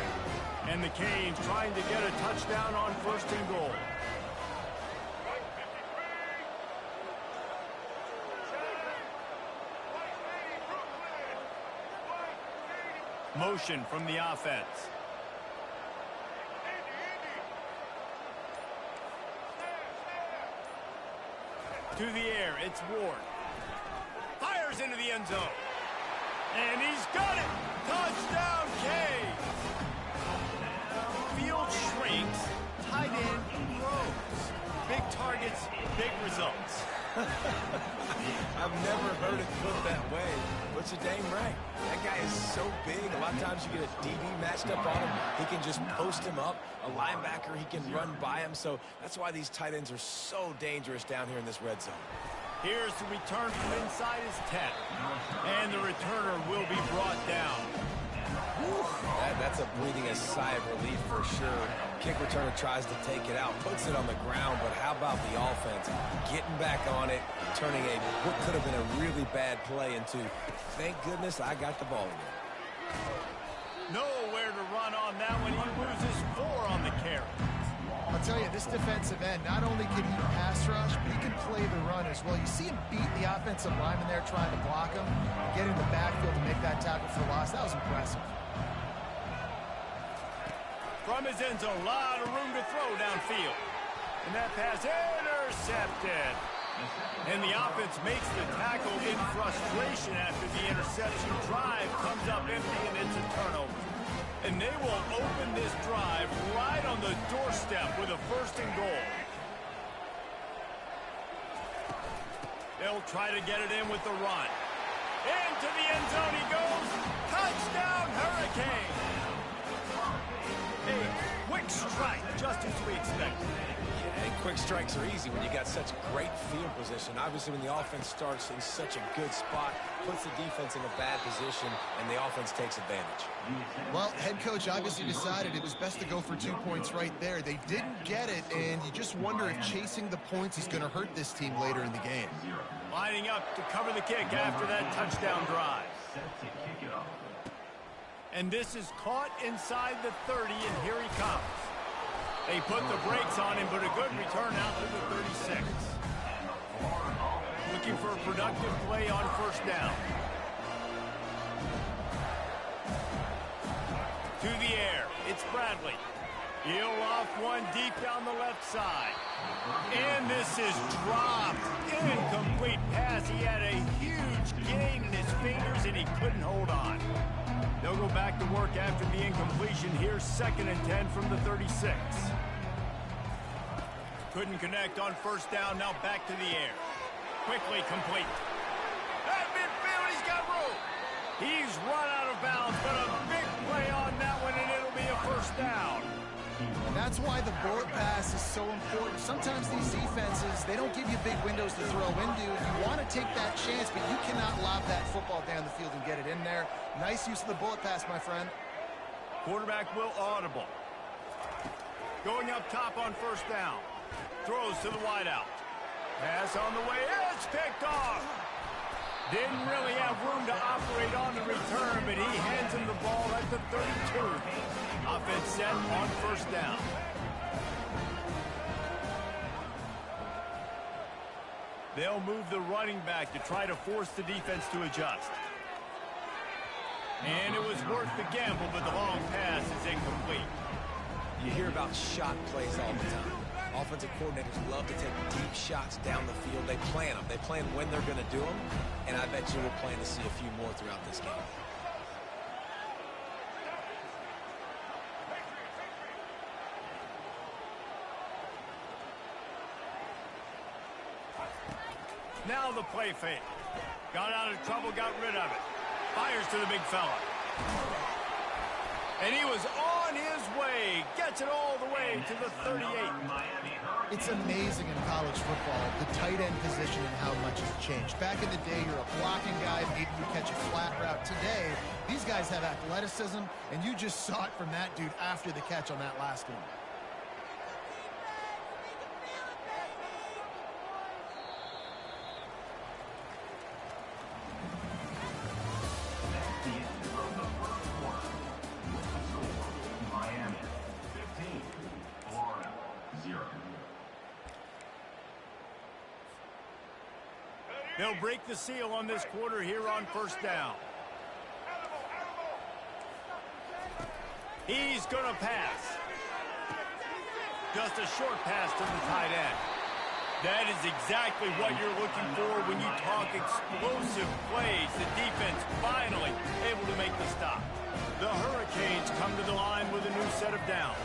S2: And the Canes trying to get a touchdown on first and goal. Motion from the offense. To the air, it's Ward. Fires into the end zone. And he's got it! Touchdown, Canes! Field shrinks, tight end grows. Big targets, big results.
S3: I've never heard it put that way, but you're dang right. That guy is so big. A lot of times you get a DB matched up on him. He can just post him up. A linebacker, he can run by him. So that's why these tight ends are so dangerous down here in this red zone.
S2: Here's the return from inside his 10. And the returner will be brought down.
S3: That's a breathing a sigh of relief for sure. Kick returner tries to take it out, puts it on the ground, but how about the offense getting back on it, turning what could have been a really bad play into, thank goodness I got the ball again.
S2: Nowhere to run on that one. He loses 4 on the carry.
S4: I'll tell you, this defensive end, not only can he pass rush, but he can play the run as well. You see him beat the offensive lineman there trying to block him, get in the backfield to make that tackle for loss. That was impressive.
S2: From his end zone, a lot of room to throw downfield. And that pass intercepted. And the offense makes the tackle in frustration after the interception. Drive comes up empty, and it's a turnover. And they will open this drive right on the doorstep with a first and goal. They'll try to get it in with the run. Into the end zone he goes. Touchdown, Hurricane. A quick strike, just as we expected.
S3: Yeah, and quick strikes are easy when you got such great field position. Obviously, when the offense starts in such a good spot, puts the defense in a bad position, and the offense takes advantage.
S4: Well, head coach obviously decided it was best to go for 2 points right there. They didn't get it, and you just wonder if chasing the points is going to hurt this team later in the game.
S2: Lining up to cover the kick after that touchdown drive. And this is caught inside the 30, and here he comes. They put the brakes on him, but a good return out to the 36. Looking for a productive play on first down. To the air, it's Bradley. He'll off one deep down the left side. And this is dropped. Incomplete pass. He had a huge gain in his fingers, and he couldn't hold on. They'll go back to work after the incompletion. Here's 2nd and 10 from the 36. Couldn't connect on first down. Now back to the air. Quickly complete. At midfield, he's got room. He's run out of bounds, but a big play on that one, and it'll be a first down.
S4: And that's why the bullet pass is so important. Sometimes these defenses, they don't give you big windows to throw into. You want to take that chance, but you cannot lob that football down the field and get it in there. Nice use of the bullet pass, my friend.
S2: Quarterback will audible. Going up top on first down. Throws to the wideout. Pass on the way. It's picked off. Didn't really have room to operate on the return, but he hands him the ball at the 32. Offense set on first down. They'll move the running back to try to force the defense to adjust. And it was worth the gamble, but the long pass is incomplete.
S3: You hear about shot plays all the time. Offensive coordinators love to take deep shots down the field. They plan them. They plan when they're going to do them, and I bet you we'll plan to see a few more throughout this game.
S2: Now the play fake. Got out of trouble, got rid of it. Fires to the big fella. And he was on his way. Gets it all the way to the 38.
S4: It's amazing in college football, the tight end position and how much has changed. Back in the day, you're a blocking guy, maybe you catch a flat route. Today, these guys have athleticism, and you just saw it from that dude after the catch on that last one.
S2: They'll break the seal on this quarter here on first down. He's going to pass. Just a short pass to the tight end. That is exactly what you're looking for when you talk explosive plays. The defense finally able to make the stop. The Hurricanes come to the line with a new set of downs.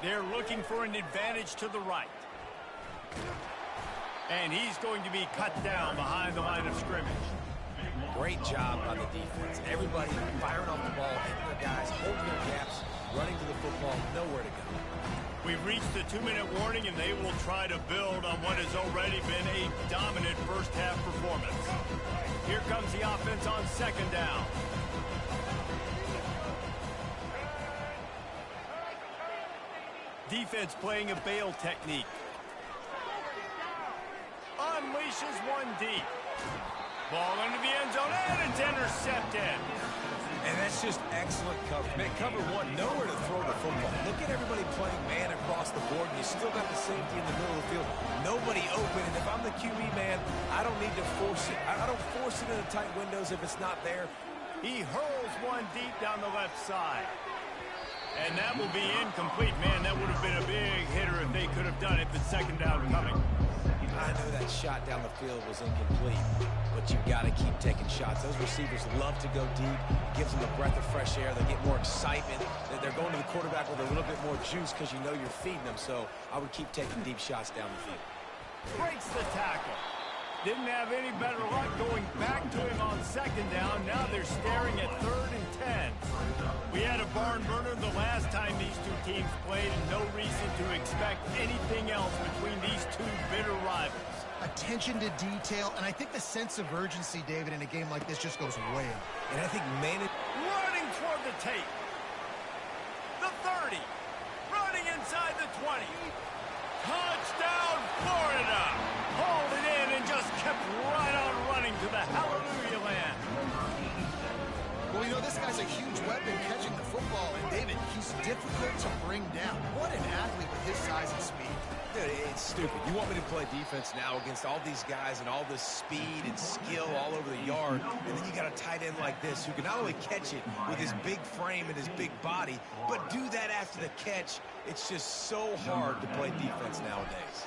S2: They're looking for an advantage to the right. And he's going to be cut down behind the line of scrimmage.
S3: Great job by the defense. Everybody firing off the ball, hitting their guys, holding their gaps, running to the football, nowhere to go.
S2: We've reached the 2-minute warning, and they will try to build on what has already been a dominant first-half performance. Here comes the offense on second down. Defense playing a bail technique. Unleashes one deep. Ball into the end zone, and it's intercepted.
S3: And that's just excellent coverage. Man, cover one, nowhere to throw the football. Look at everybody playing man across the board, and you still got the safety in the middle of the field. Nobody open, and if I'm the QB man, I don't need to force it. I don't force it into tight windows if it's not there.
S2: He hurls one deep down the left side. And that will be incomplete. Man, that would have been a big hitter if they could have done it, but second down coming.
S3: I know that shot down the field was incomplete, but you've got to keep taking shots. Those receivers love to go deep. It gives them a breath of fresh air. They get more excitement. They're going to the quarterback with a little bit more juice because you know you're feeding them. So I would keep taking deep shots down the field.
S2: Breaks the tackle. Didn't have any better luck going back to him on second down. Now they're staring at 3rd and 10. We had a barn burner the last time these two teams played, and no reason to expect anything else between these two bitter rivals.
S4: Attention to detail, and I think the sense of urgency, David, in a game like this just goes way up.
S3: And I think
S2: running toward the tape. The 30. Running inside the 20. Touchdown, Florida! Hauled it in and just kept right on running to the hallelujah land.
S4: Well, you know, this guy's a huge weapon catching the football, and David, he's difficult to bring down. What an athlete with his size and speed.
S3: Dude, it's stupid. You want me to play defense now against all these guys and all this speed and skill all over the yard, and then you got a tight end like this who can not only catch it with his big frame and his big body, but do that after the catch. It's just so hard to play defense nowadays.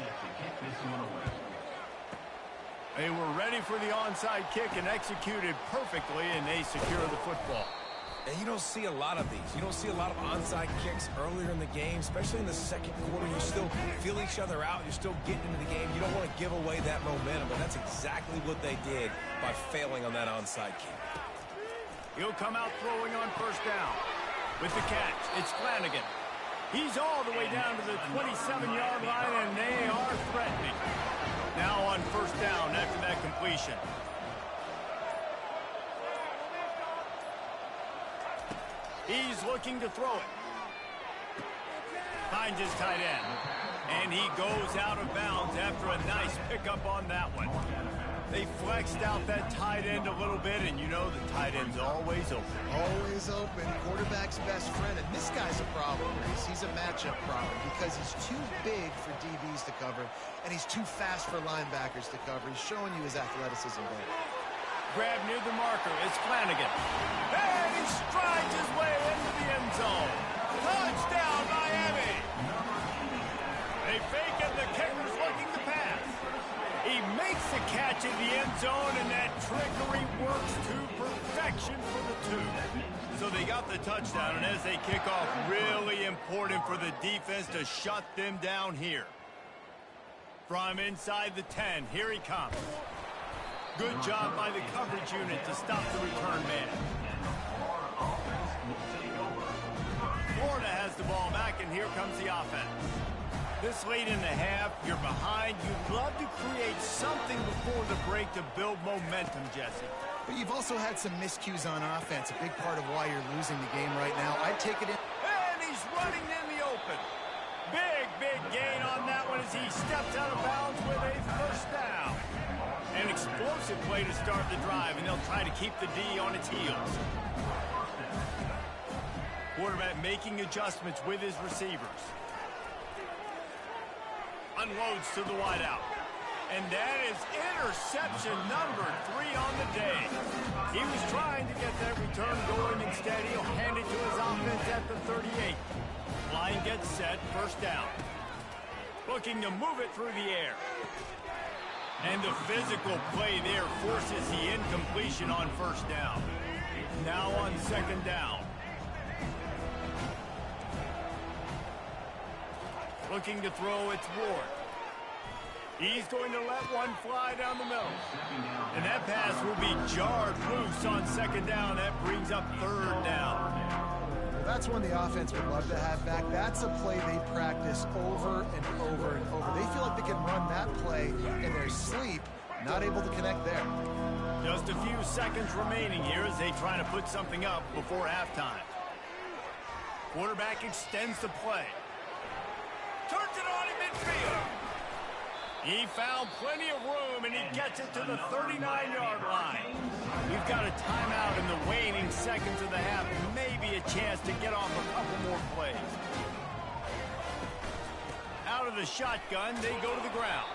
S2: They were ready for the onside kick and executed perfectly, and they secure the football.
S3: And you don't see a lot of these. You don't see a lot of onside kicks earlier in the game, especially in the second quarter. You still feel each other out. You're still getting into the game. You don't want to give away that momentum, but that's exactly what they did by failing on that onside kick.
S2: He'll come out throwing on first down. With the catch, it's Flanagan. He's all the way down to the 27-yard line, and they are threatening. Now on first down after that completion. He's looking to throw it. Finds his tight end. And he goes out of bounds after a nice pickup on that one. They flexed out that tight end a little bit, and you know the tight end's always open.
S4: Always open. Quarterback's best friend. And this guy's a problem, Reese. He's a matchup problem because he's too big for DBs to cover, and he's too fast for linebackers to cover. He's showing you his athleticism there.
S2: grab near the marker. It's Flanagan. And he strides his way into the end zone. Touchdown, Miami. They fake it. The kicker's looking to pass. He makes the catch in the end zone, and that trickery works to perfection for the two. So they got the touchdown, and as they kick off, really important for the defense to shut them down here. From inside the 10, here he comes. Good job by the coverage unit to stop the return man. Florida has the ball back, and here comes the offense. This late in the half, you're behind. You'd love to create something before the break to build momentum, Jesse.
S4: But you've also had some miscues on offense, a big part of why you're losing the game right now. I'd take it in.
S2: And he's running in the open. Big gain on that one as he steps out of bounds with a first down. An explosive play to start the drive, and they'll try to keep the D on its heels. Quarterback making adjustments with his receivers. Unloads to the wideout. And that is interception number 3 on the day. He was trying to get that return going. Instead, he'll hand it to his offense at the 38. Line gets set, first down. Looking to move it through the air. And the physical play there forces the incompletion on first down. Now on second down. Looking to throw, it's Ward. He's going to let one fly down the middle. And that pass will be jarred loose on second down. That brings up third down.
S4: That's one the offense would love to have back. That's a play they practice over and over and over. They feel like they can run that play in their sleep, not able to connect there.
S2: Just a few seconds remaining here as they try to put something up before halftime. Quarterback extends the play. Turns it on in midfield. He found plenty of room, and he gets it to the 39-yard line. We've got a timeout in the waning seconds of the half. Maybe a chance to get off a couple more plays. Out of the shotgun, they go to the ground.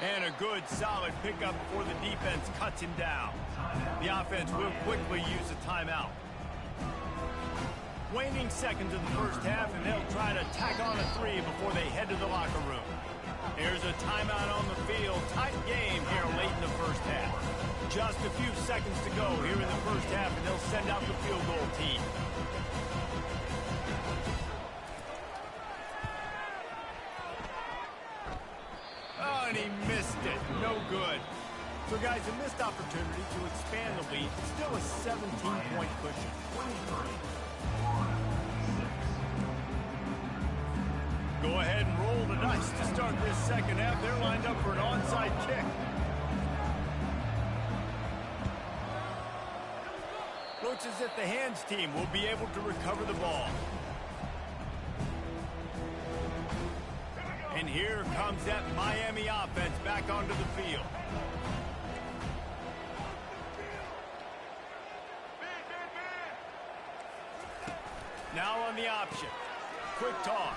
S2: And a good, solid pickup before the defense cuts him down. The offense will quickly use a timeout. Waning seconds of the first half, and they'll try to tack on a 3 before they head to the locker room. Here's a timeout on the field. Tight game here late in the first half. Just a few seconds to go here in the first half, and they'll send out the field goal team. Oh, and he missed it. No good. So, guys, a missed opportunity to expand the lead. Still a 17-point cushion. Go ahead and roll the dice to start this second half. They're lined up for an onside kick. Looks as if the hands team will be able to recover the ball. And here comes that Miami offense back onto the field. Now on the option. Quick toss.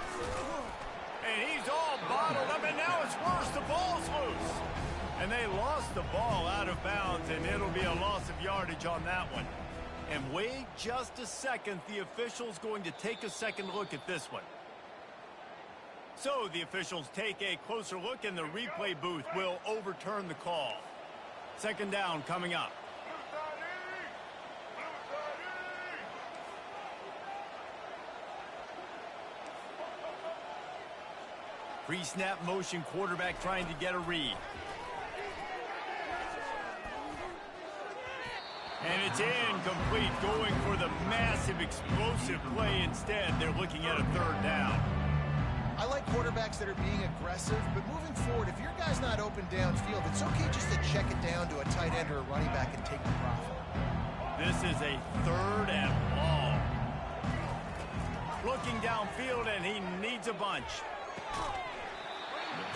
S2: And he's all bottled up, and now it's worse. The ball's loose. And they lost the ball out of bounds, and it'll be a loss of yardage on that one. And wait just a second. The official's going to take a second look at this one. So the officials take a closer look, and the replay booth will overturn the call. Second down coming up. Pre-snap motion, quarterback trying to get a read. And it's incomplete, going for the massive explosive play instead. They're looking at a third down.
S4: I like quarterbacks that are being aggressive, but moving forward, if your guy's not open downfield, it's okay just to check it down to a tight end or a running back and take the profit.
S2: This is a third and long. Looking downfield, and he needs a bunch.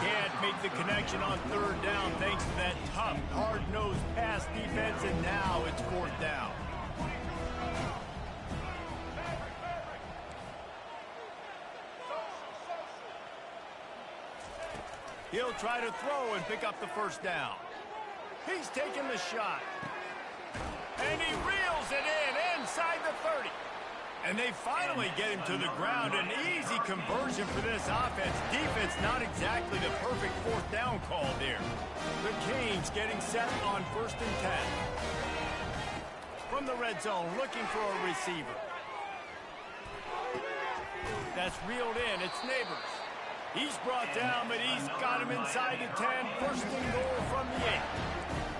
S2: Can't make the connection on third down thanks to that tough, hard-nosed pass defense, and now it's fourth down. He'll try to throw and pick up the first down. He's taking the shot. And he reels it in inside the 30. And they finally get him to the ground. An easy conversion for this offense. Defense not exactly the perfect fourth down call there. The Canes getting set on 1st and 10. From the red zone, looking for a receiver. That's reeled in. It's Neighbors. He's brought down, but he's got him inside the 10. 1st and goal from the 8.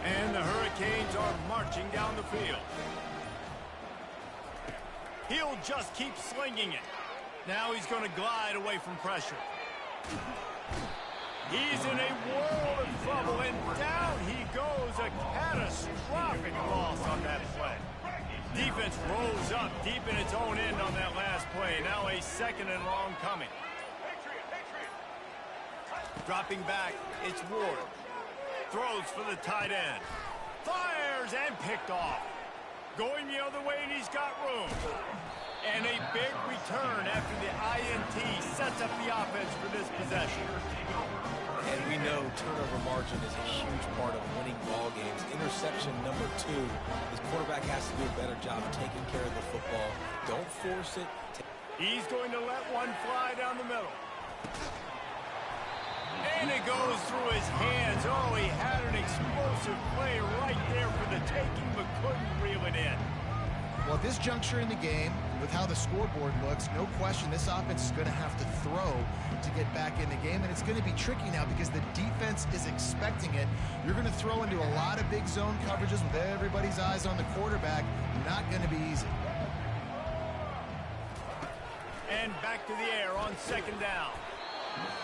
S2: And the Hurricanes are marching down the field. He'll just keep slinging it. Now he's going to glide away from pressure. He's in a world of trouble, and down he goes. A catastrophic loss on that play. Defense rolls up deep in its own end on that last play. Now a 2nd and long coming. Dropping back, it's Ward. Throws for the tight end. Fires and picked off. Going the other way, and he's got room. And a big return after the INT sets up the offense for this possession.
S3: And we know turnover margin is a huge part of winning ball games. Interception number 2. His quarterback has to do a better job of taking care of the football. Don't force it.
S2: He's going to let one fly down the middle. And it goes through his hands. Oh, he had an explosive play right there for the taking, but couldn't reel it in.
S4: Well, at this juncture in the game, with how the scoreboard looks, no question this offense is going to have to throw to get back in the game, and it's going to be tricky now because the defense is expecting it. You're going to throw into a lot of big zone coverages with everybody's eyes on the quarterback. Not going to be easy.
S2: And back to the air on 2nd down.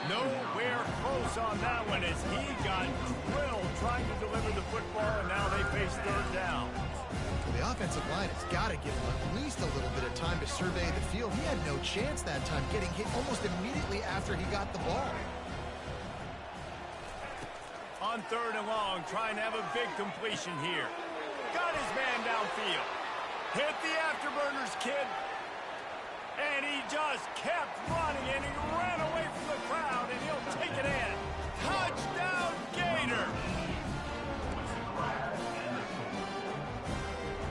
S2: Nowhere close on that one as he got drilled trying to deliver the football, and now they face 3rd down.
S4: The offensive line has got to give him at least a little bit of time to survey the field. He had no chance that time, getting hit almost immediately after he got the ball.
S2: On 3rd and long, trying to have a big completion here. Got his man downfield. Hit the afterburners, kid. And he just kept running, and he ran away from the crowd, and he'll take it in. Touchdown, Gator!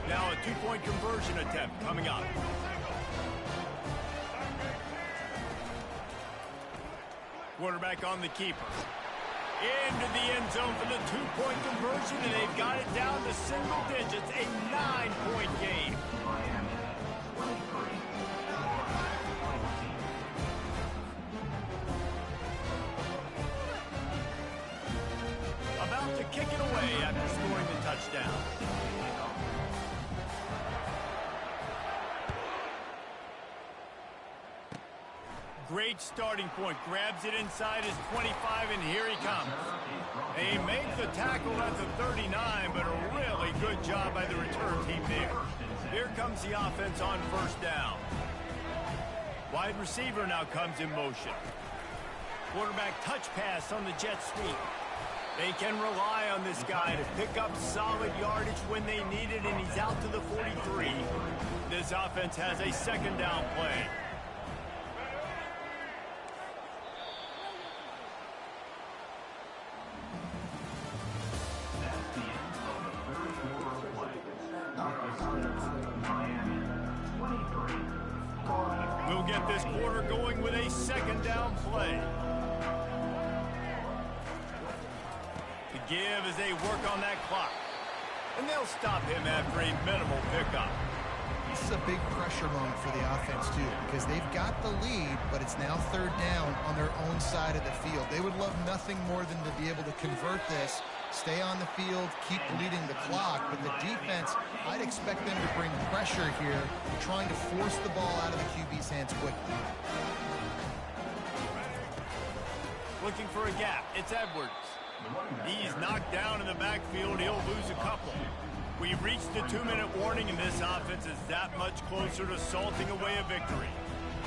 S2: Now a 2-point conversion attempt coming up. Quarterback on the keeper. Into the end zone for the 2-point conversion, and they've got it down to single digits, a 9-point game. About to kick it away after scoring the touchdown. Great starting point. Grabs it inside his 25, and here he comes. They make the tackle at the 39, but a really good job by the return team there. Here comes the offense on 1st down. Wide receiver now comes in motion. Quarterback touch pass on the jet sweep. They can rely on this guy to pick up solid yardage when they need it, and he's out to the 43. This offense has a 2nd down play. We'll get this quarter going with a 2nd down play. To give as they work on that clock. And they'll stop him after a minimal pickup.
S4: This is a big pressure moment for the offense, too, because they've got the lead, but it's now 3rd down on their own side of the field. They would love nothing more than to be able to convert this, stay on the field, keep bleeding the clock, but the defense, I'd expect them to bring pressure here, trying to force the ball out of the QB's hands quickly.
S2: Looking for a gap. It's Edwards. He's knocked down in the backfield. He'll lose a couple. We've reached the 2-minute warning, and this offense is that much closer to salting away a victory.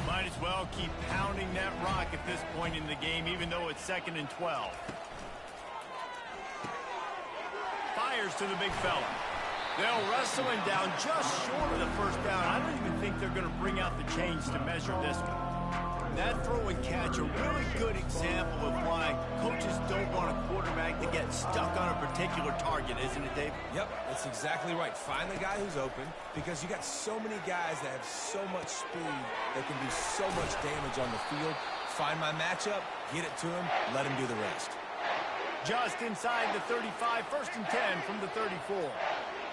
S2: Might as well keep pounding that rock at this point in the game, even though it's 2nd and 12. Fires to the big fella. They'll wrestle him down just short of the 1st down. I don't even think they're going to bring out the chains to measure this one. That throw and catch, a really good example of why coaches don't want a quarterback to get stuck on a particular target, isn't it, Dave?
S3: Yep, that's exactly right. Find the guy who's open, because you got so many guys that have so much speed that can do so much damage on the field. Find my matchup, get it to him, let him do the rest.
S2: Just inside the 35, 1st and 10 from the 34.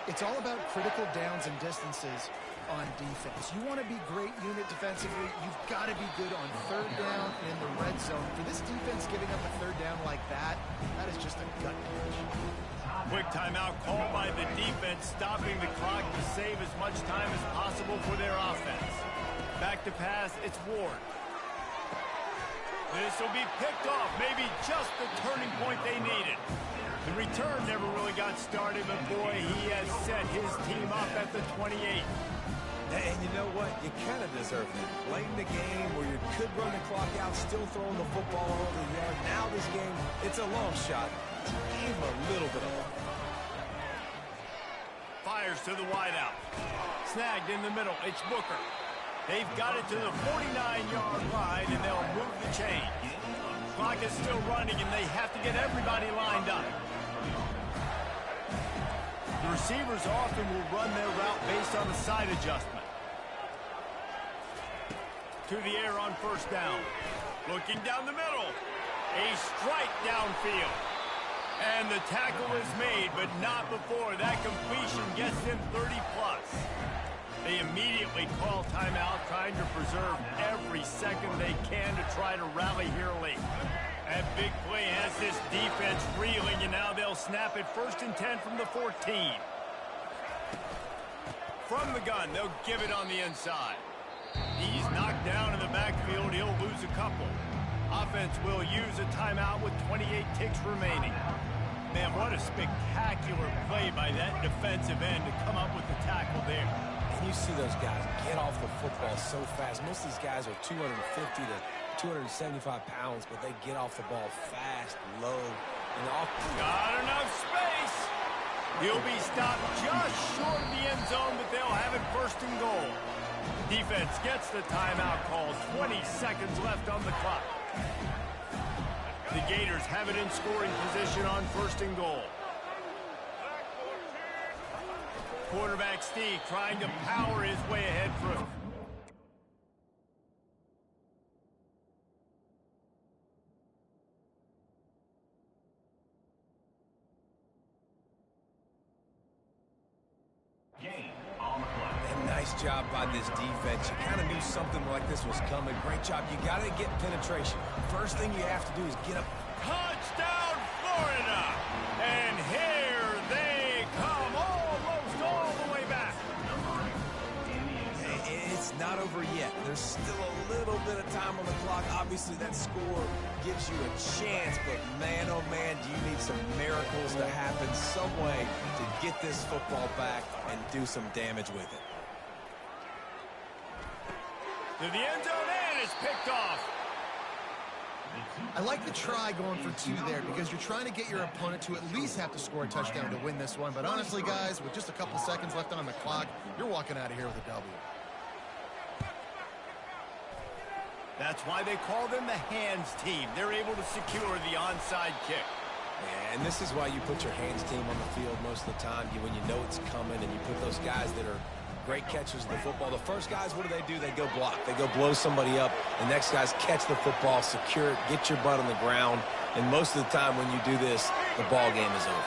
S4: It's all about critical downs and distances on defense. You want to be great unit defensively, you've got to be good on 3rd down and in the red zone. For this defense giving up a 3rd down like that, that is just a gut punch.
S2: Quick timeout called by the defense, stopping the clock to save as much time as possible for their offense. Back to pass, it's Ward. This will be picked off, maybe just the turning point they needed. The return never really got started, but boy, he has set his team up at the 28.
S3: And you know what? You kind of deserve it. Late in the game where you could run the clock out, still throwing the football over the yard. Now this game, it's a long shot. Give him a little bit of luck.
S2: Fires to the wideout. Snagged in the middle. It's Booker. They've got it to the 49-yard line, and they'll move the chain. Clock is still running, and they have to get everybody lined up. The receivers often will run their route based on a side adjustment. To the air on 1st down. Looking down the middle. A strike downfield. And the tackle is made, but not before that completion gets them 30-plus. They immediately call timeout, trying to preserve every second they can to try to rally here late. That big play has this defense reeling, and now they'll snap it 1st and 10 from the 14. From the gun, they'll give it on the inside. He's knocked down in the backfield. He'll lose a couple. Offense will use a timeout with 28 ticks remaining. Man, what a spectacular play by that defensive end to come up with the tackle there.
S3: And you see those guys get off the football so fast. Most of these guys are 250 to 275 pounds, but they get off the ball fast, low, and off.
S2: Got enough space. He'll be stopped just short of the end zone, but they'll have it 1st and goal. Defense gets the timeout call. 20 seconds left on the clock. The Gators have it in scoring position on 1st and goal. Quarterback Steve trying to power his way ahead through.
S5: Game on the clock.
S3: And nice job by this defense. You kind of knew something like this was coming. Great job. You got to get penetration. First thing you have to do is get up.
S2: Touchdown, Florida! And here they come, almost all the way back.
S3: It's not over yet. There's still a little bit of time on the clock. Obviously, that score gives you a chance, but man, oh man, do you need some miracles to happen some way to get this football back and do some damage with it.
S2: To the end zone, and it's picked off.
S4: I like the try going for 2 there because you're trying to get your opponent to at least have to score a touchdown to win this one. But honestly, guys, with just a couple seconds left on the clock, you're walking out of here with a W.
S2: That's why they call them the hands team. They're able to secure the onside kick.
S3: And this is why you put your hands team on the field most of the time, when you know it's coming, and you put those guys that are great catchers of the football. The first guys, what do? They go block. They go blow somebody up. The next guys catch the football, secure it, get your butt on the ground. And most of the time when you do this, the ball game is over.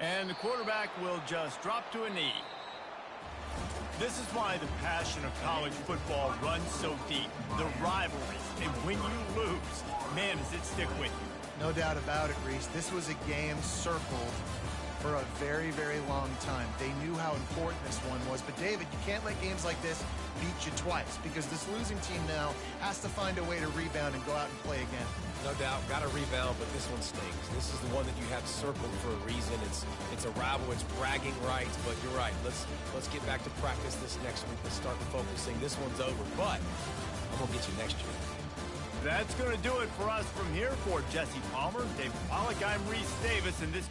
S2: And the quarterback will just drop to a knee. This is why the passion of college football runs so deep. The rivalries, and when you lose, man, does it stick with you.
S4: No doubt about it, Reese. This was a game circled for a very, very long time. They knew how important this one was. But, David, you can't let games like this beat you twice because this losing team now has to find a way to rebound and go out and play again.
S3: No doubt, got to rebound, but this one stings. This is the one that you have circled for a reason. It's a rival, it's bragging rights, but you're right. Let's get back to practice this next week. Let's start focusing. This one's over, but I'm going to get you next year.
S2: That's going to do it for us from here. For Jesse Palmer, David Pollack, I'm Reese Davis, and this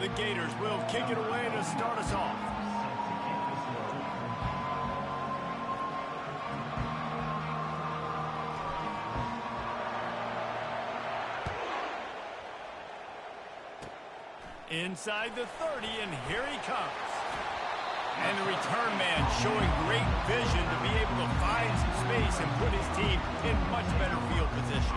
S2: The Gators will kick it away to start us off. Inside the 30, and here he comes. And the return man showing great vision to be able to find some space and put his team in much better field position.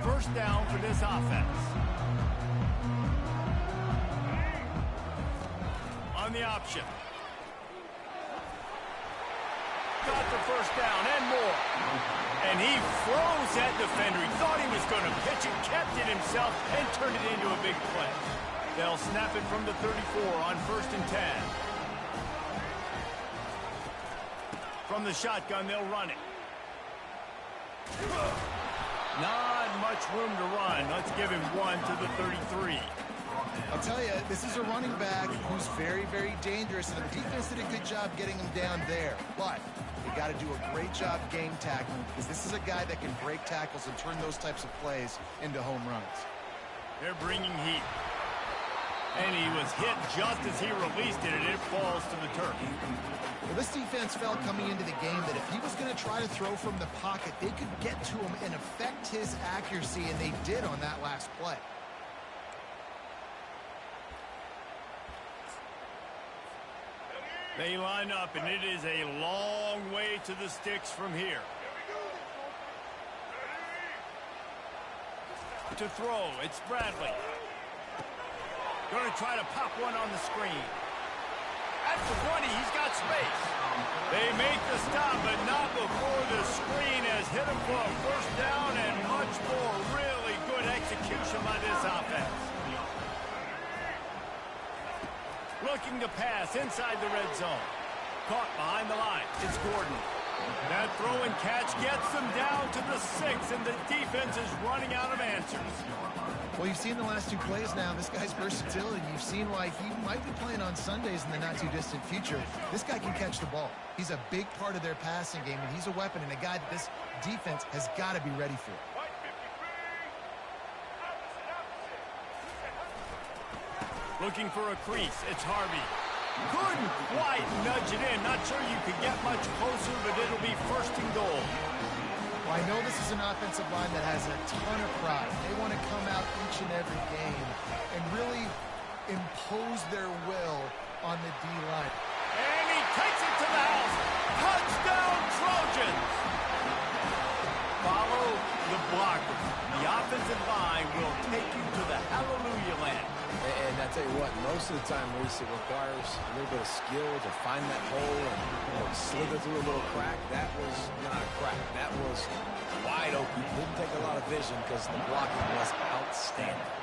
S2: First down for this offense. On the option. Got the first down and more. And he froze that defender. He thought he was going to pitch it, kept it himself, and turned it into a big play. They'll snap it from the 34 on 1st and 10. From the shotgun, they'll run it. Not much room to run. Let's give him one to the 33.
S4: I'll tell you, this is a running back who's very, very dangerous, and the defense did a good job getting him down there. But you got to do a great job game tackling, because this is a guy that can break tackles and turn those types of plays into home runs.
S2: They're bringing heat. And he was hit just as he released it, and it falls to the turf.
S4: Well, this defense felt coming into the game that if he was going to try to throw from the pocket, they could get to him and affect his accuracy, and they did on that last play.
S2: They line up, and it is a long way to the sticks from here. To throw, it's Bradley. Going to try to pop one on the screen. At the 20, he's got space. They make the stop, but not before the screen has hit him for a first down and much more. Really good execution by this offense. Looking to pass inside the red zone. Caught behind the line. It's Gordon. That throw and catch gets them down to the 6, and the defense is running out of answers.
S4: Well, you've seen the last two plays now. This guy's versatility. You've seen why he might be playing on Sundays in the not-too-distant future. This guy can catch the ball. He's a big part of their passing game, and he's a weapon and a guy that this defense has got to be ready for.
S2: Looking for a crease. It's Harvey. Couldn't quite nudge it in. Not sure you could get much closer, but it'll be 1st and goal.
S4: Well, I know this is an offensive line that has a ton of pride. They want to come out each and every game and really impose their will on the D-line.
S2: And he takes it to the house. Touchdown, Trojans! Follow the blocker. The offensive line will take you to the hallelujah land.
S3: And I tell you what, most of the time, Reese, it requires a little bit of skill to find that hole and slither through a little crack. That was not a crack. That was wide open. Didn't take a lot of vision because the blocking was outstanding.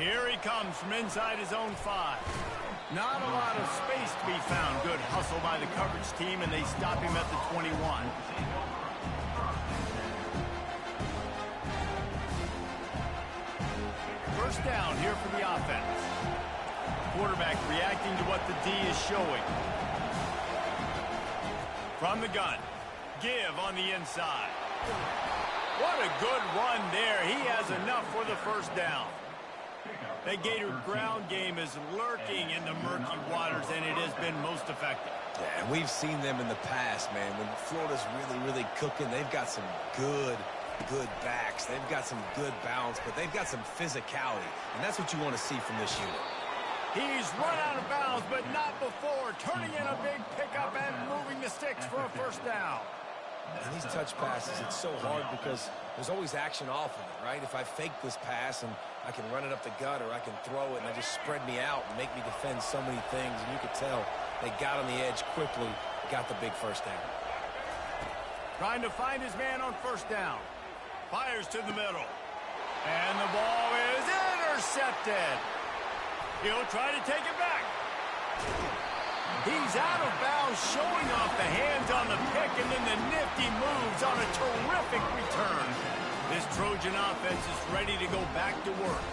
S2: Here he comes from inside his own 5. Not a lot of space to be found. Good hustle by the coverage team, and they stop him at the 21. First down here for the offense. Quarterback reacting to what the D is showing. From the gun. Give on the inside. What a good run there. He has enough for the first down. The Gator ground game is lurking in the murky waters, and it has been most effective.
S3: Yeah, and we've seen them in the past, man. When Florida's really, really cooking, they've got some good backs. They've got some good balance, but they've got some physicality, and that's what you want to see from this unit.
S2: He's run out of bounds, but not before. Turning in a big pickup and moving the sticks for a first down.
S3: And these touch passes, it's so hard because there's always action off of it, right? If I fake this pass and I can run it up the gut or I can throw it and they just spread me out and make me defend so many things, and you could tell they got on the edge quickly, got the big first down.
S2: Trying to find his man on first down. Fires to the middle. And the ball is intercepted. He'll try to take it back. He's out of bounds, showing off the hands on the pick, and then the nifty moves on a terrific return. This Trojan offense is ready to go back to work.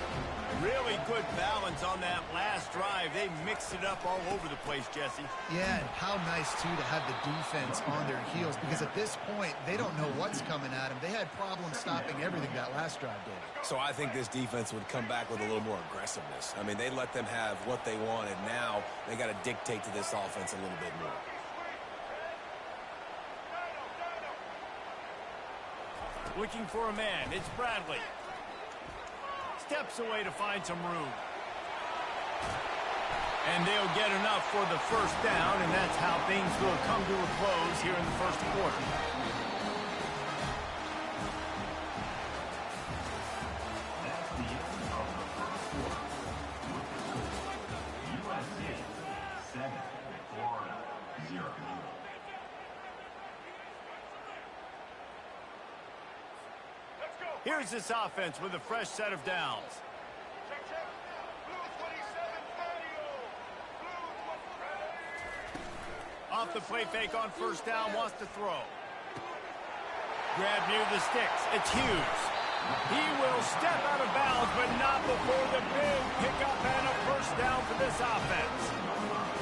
S2: Really good balance on that last drive. They mixed it up all over the place, Jesse.
S4: Yeah, and how nice, too, to have the defense on their heels, because at this point, they don't know what's coming at them. They had problems stopping everything that last drive did.
S3: So I think this defense would come back with a little more aggressiveness. I mean, they let them have what they wanted. Now they got to dictate to this offense a little bit more.
S2: Looking for a man. It's Bradley. Steps away to find some room. And they'll get enough for the first down, and that's how things will come to a close here in the first quarter.
S5: That's the end of the first quarter. With the score, USC 7, Florida 0.
S2: Here's this offense with a fresh set of downs. Off the play fake on first down, wants to throw. Grab near the sticks. It's Hughes. He will step out of bounds, but not before the big pickup and a first down for this offense.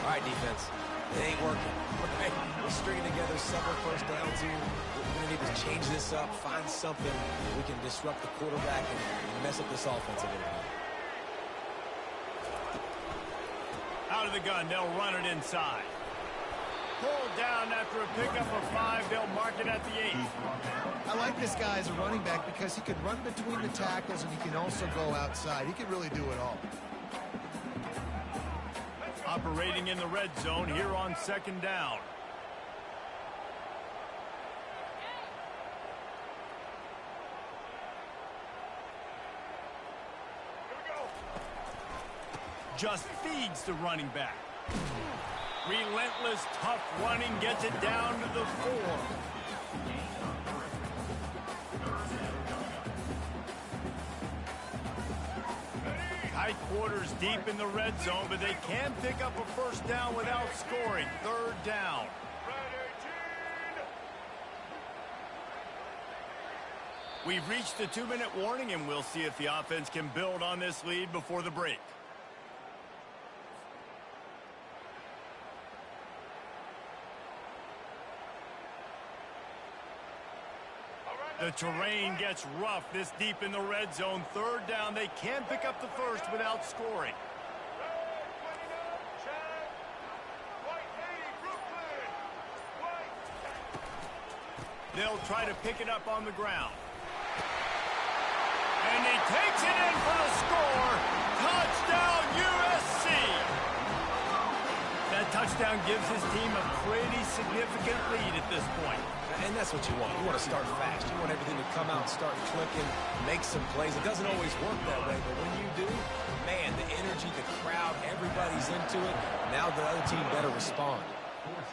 S3: All right, defense. It ain't working. Right? We're stringing together several first downs here. We're going to need to change this up, find something we can disrupt the quarterback and mess up this offense a little bit.
S2: Out of the gun, they'll run it inside. Pulled down after a pickup of 5. They'll mark it at the 8.
S4: I like this guy as a running back because he can run between the tackles and he can also go outside. He can really do it all.
S2: Operating in the red zone here on second down. Just feeds the running back. Relentless, tough running gets it down to the 4. High quarters deep in the red zone, but they can pick up a first down without scoring. Third down. We've reached the 2-minute warning, and we'll see if the offense can build on this lead before the break. The terrain gets rough this deep in the red zone. Third down, they can pick up the first without scoring. They'll try to pick it up on the ground. And he takes it in for the score. Touchdown, USC! That touchdown gives his team a pretty significant lead at this point.
S3: And that's what you want. You want to start fast. You want everything to come out, start clicking, make some plays. It doesn't always work that way, but when you do, man, the energy, the crowd, everybody's into it. Now the other team better respond.
S5: 14,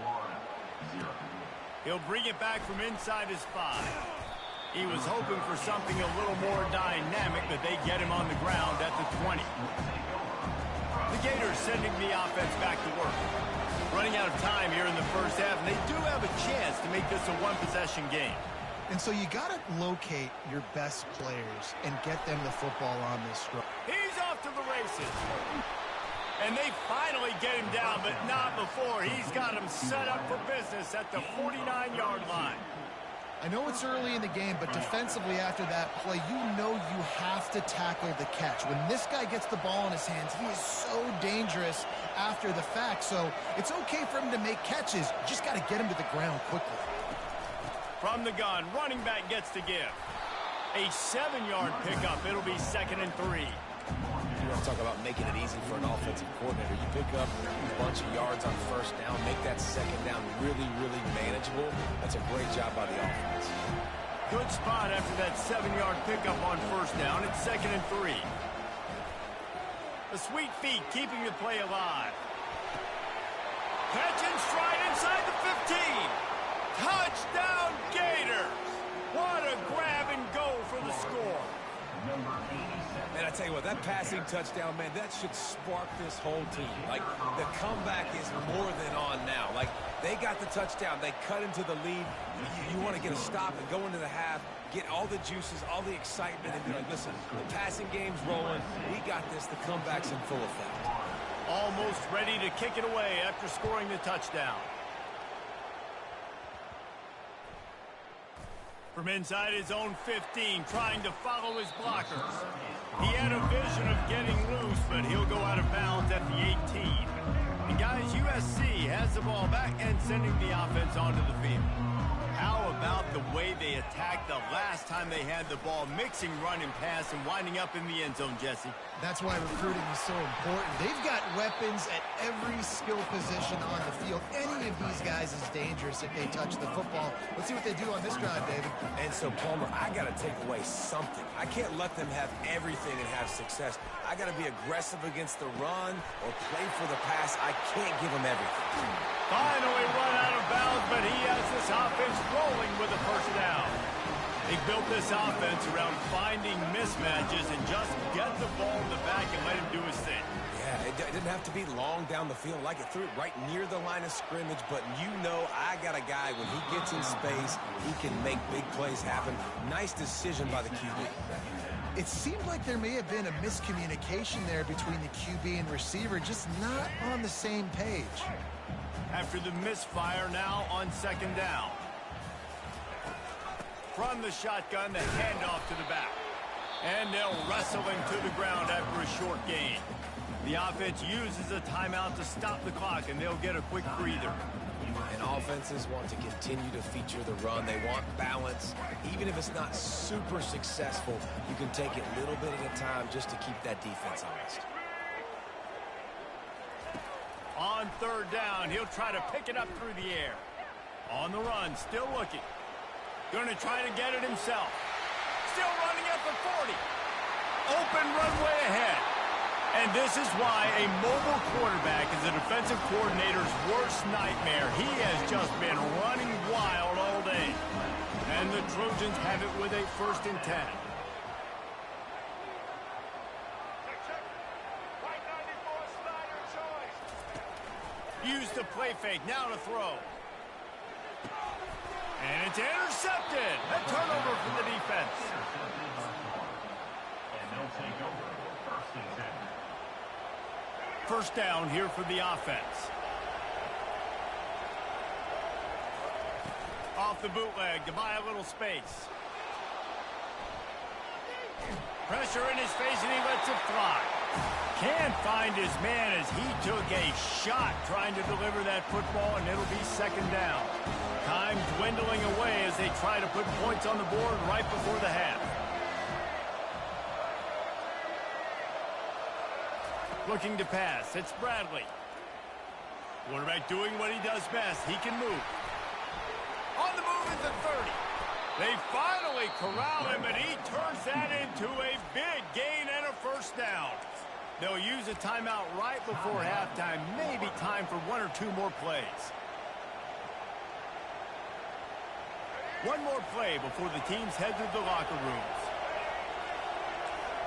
S5: Florida 0.
S2: He'll bring it back from inside his 5. He was hoping for something a little more dynamic, but they get him on the ground at the 20. The Gators sending the offense back to work. Running out of time here in the first half, and they do have a chance to make this a one-possession game.
S4: And so you got to locate your best players and get them the football on this drive.
S2: He's off to the races. And they finally get him down, but not before. He's got him set up for business at the 49-yard line.
S4: I know it's early in the game, but defensively after that play, you know you have to tackle the catch. When this guy gets the ball in his hands, he is so dangerous after the fact. So it's okay for him to make catches. You just got to get him to the ground quickly.
S2: From the gun, running back gets to give. A 7-yard pickup. It'll be 2nd and 3.
S3: You want to talk about making it easy for an offensive coordinator. You pick up a bunch of yards on first down, make that second down really, really manageable. That's a great job by the offense.
S2: Good spot after that 7-yard pickup on first down. It's 2nd and 3. The sweet feet keeping the play alive. Catch and stride inside the 15. Touchdown Gators. What a grab and go for the score.
S3: Man, I tell you what, That passing touchdown, man, that should spark this whole team. Like, the comeback is more than on now. Like, they got the touchdown. They cut into the lead. You want to get a stop and go into the half, get all the juices, all the excitement, and be like, listen, the passing game's rolling. We got this. The comeback's in full effect.
S2: Almost ready to kick it away after scoring the touchdown. From inside his own 15, trying to follow his blockers. He had a vision of getting loose, but he'll go out of bounds at the 18. And guys, USC has the ball back and sending the offense onto the field. How about the way they attacked the last time they had the ball, mixing run and pass and winding up in the end zone, Jesse?
S4: That's why recruiting is so important. They've got weapons at every skill position on the field. Any of these guys is dangerous if they touch the football. Let's see what they do on this drive, David.
S3: And so, Palmer, I got to take away something. I can't let them have everything and have success. I got to be aggressive against the run or play for the pass. I can't give them everything.
S2: Finally run out of bounds, but he has this offense rolling with a first down. They built this offense around finding mismatches and just get the ball in the back and let him do his thing.
S3: Yeah, it didn't have to be long down the field. Like, it threw it right near the line of scrimmage, but you know I got a guy, when he gets in space, he can make big plays happen. Nice decision by the QB.
S4: It seemed like there may have been a miscommunication there between the QB and receiver, just not on the same page.
S2: After the misfire, now on second down. From the shotgun, the handoff to the back. And they'll wrestle him to the ground after a short gain. The offense uses a timeout to stop the clock, and they'll get a quick breather.
S3: And offenses want to continue to feature the run. They want balance. Even if it's not super successful, you can take it a little bit at a time just to keep that defense honest.
S2: On third down, he'll try to pick it up through the air. On the run, still looking. Going to try to get it himself. Still running at the 40. Open runway ahead. And this is why a mobile quarterback is a defensive coordinator's worst nightmare. He has just been running wild all day. And the Trojans have it with a 1st and 10. Use the play fake, now to throw. And it's intercepted. A turnover for the defense.
S5: And they'll take over 1st and 10.
S2: First down here for the offense. Off the bootleg to buy a little space. Pressure in his face, and he lets it fly. Can't find his man as he took a shot trying to deliver that football, and it'll be second down. Time dwindling away as they try to put points on the board right before the half. Looking to pass. It's Bradley. Quarterback doing what he does best. He can move. On the move at the 30. They finally corral him, and he turns that into a big gain and a first down. They'll use a timeout right before halftime. Maybe time for 1 or 2 more plays. One more play before the teams head to the locker rooms.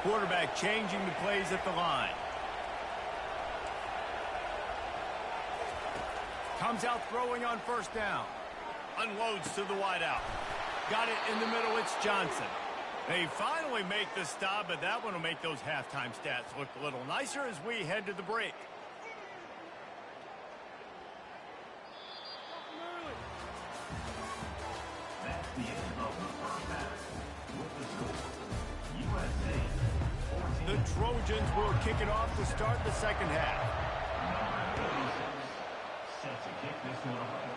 S2: Quarterback changing the plays at the line. Comes out throwing on first down. Unloads to the wideout. Got it in the middle. It's Johnson. They finally make the stop, but that one will make those halftime stats look a little nicer as we head to the break.
S5: That's the end of the first half. With the score, USA 14.
S2: The Trojans will kick it off to start the second half.
S5: Number 36 set to kick this one away.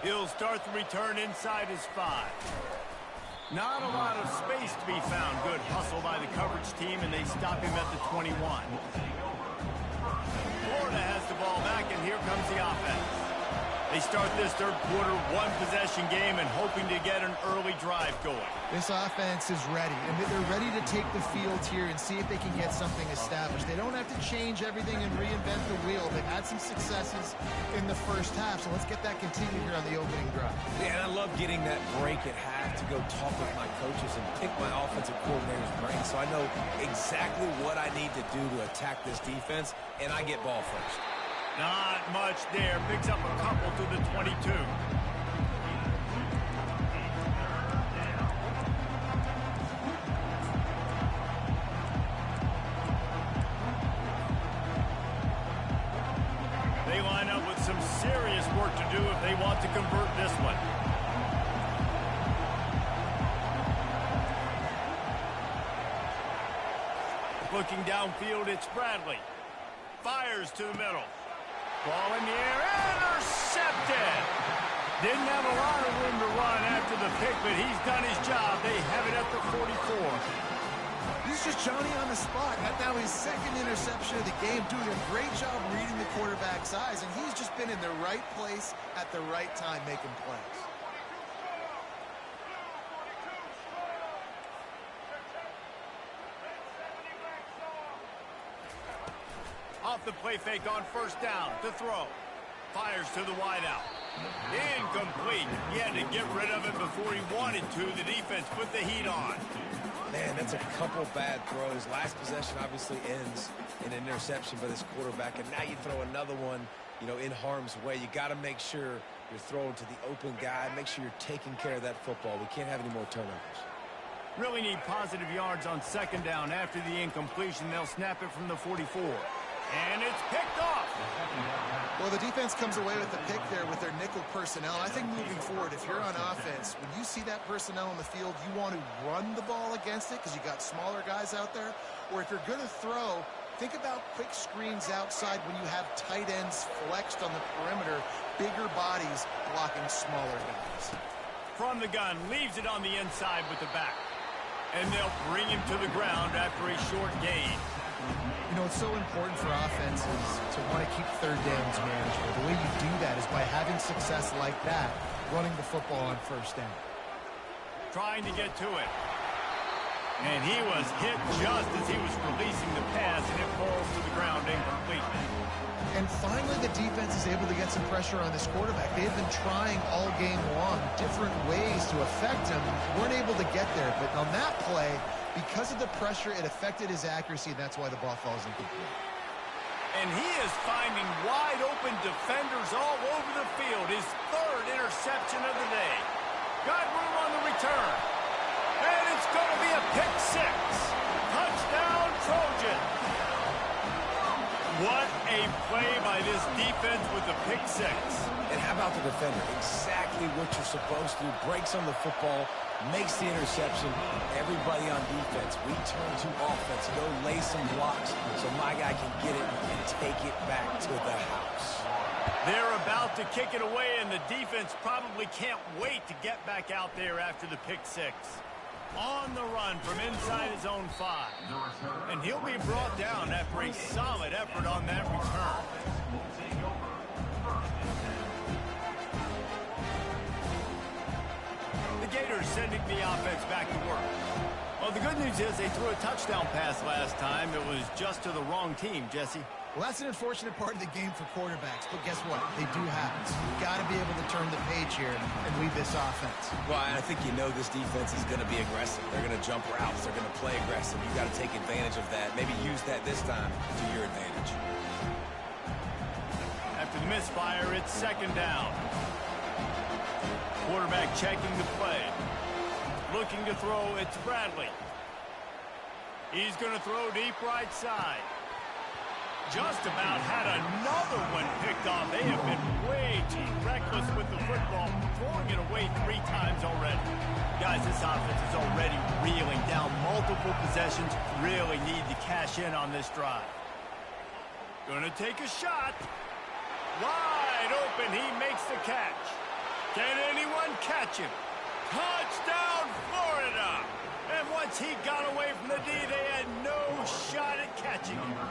S2: He'll start the return inside his 5. Not a lot of space to be found. Good hustle by the coverage team, and they stop him at the 21. Florida has the ball back, and here comes the offense. They start this third quarter one-possession game and hoping to get an early drive going.
S4: This offense is ready, and they're ready to take the field here and see if they can get something established. They don't have to change everything and reinvent the wheel. They've had some successes in the first half, so let's get that continued here on the opening drive.
S3: Yeah, and I love getting that break at half to go talk with my coaches and pick my offensive coordinator's brain so I know exactly what I need to do to attack this defense, and I get ball first.
S2: Not much there. Picks up a couple to the 22. They line up with some serious work to do if they want to convert this one. Looking downfield, it's Bradley. Fires to the middle. Ball in the air, intercepted! Didn't have a lot of room to run after the pick, but he's done his job. They have it at the 44.
S4: This is just Johnny on the spot. Now his second interception of the game, doing a great job reading the quarterback's eyes, and he's just been in the right place at the right time making plays.
S2: Off the play fake on first down to throw. Fires to the wideout. Incomplete. He had to get rid of it before he wanted to. The defense put the heat on.
S3: Man, that's a couple bad throws. Last possession obviously ends in an interception by this quarterback, and now you throw another one, in harm's way. You got to make sure you're throwing to the open guy. Make sure you're taking care of that football. We can't have any more turnovers.
S2: Really need positive yards on second down. After the incompletion, they'll snap it from the 44. And it's picked off.
S4: Well, the defense comes away with the pick there with their nickel personnel. I think moving forward, if you're on offense, when you see that personnel on the field, you want to run the ball against it because you got smaller guys out there. Or if you're going to throw, think about quick screens outside when you have tight ends flexed on the perimeter, bigger bodies blocking smaller guys.
S2: From the gun, leaves it on the inside with the back. And they'll bring him to the ground after a short gain.
S4: It's so important for offenses to want to keep third downs manageable. The way you do that is by having success like that, running the football on first down.
S2: Trying to get to it. And he was hit just as he was releasing the pass, and it falls to the ground incomplete.
S4: And finally, the defense is able to get some pressure on this quarterback. They've been trying all game long different ways to affect him. Weren't able to get there, but on that play, because of the pressure, it affected his accuracy, and that's why the ball falls incomplete.
S2: And he is finding wide-open defenders all over the field. His third interception of the day. Got room on the return. And it's going to be a pick six. Touchdown, Trojans. What a play by this defense with the pick six.
S3: And how about the defender? Exactly what you're supposed to do. Breaks on the football, makes the interception. Everybody on defense, we turn to offense. Go lay some blocks so my guy can get it and take it back to the house.
S2: They're about to kick it away, and the defense probably can't wait to get back out there after the pick six. On the run from inside his own 5. And he'll be brought down after a solid effort on that return. The Gators sending the offense back to work. Well, the good news is they threw a touchdown pass last time. It was just to the wrong team, Jesse.
S4: Well, that's an unfortunate part of the game for quarterbacks, but guess what? They do happen. So you've got to be able to turn the page here and lead this offense.
S3: Well, I think this defense is going to be aggressive. They're going to jump routes. They're going to play aggressive. You've got to take advantage of that. Maybe use that this time to your advantage.
S2: After the misfire, it's second down. Quarterback checking the play. Looking to throw, it's Bradley. He's going to throw deep right side. Just about had another one picked off. They have been way too reckless with the football, throwing it away 3 times already. Guys, this offense is already reeling down multiple possessions. Really need to cash in on this drive. Gonna take a shot. Wide open, he makes the catch. Can anyone catch him? Touchdown, Florida! And once he got away from the D, they had no shot at catching him.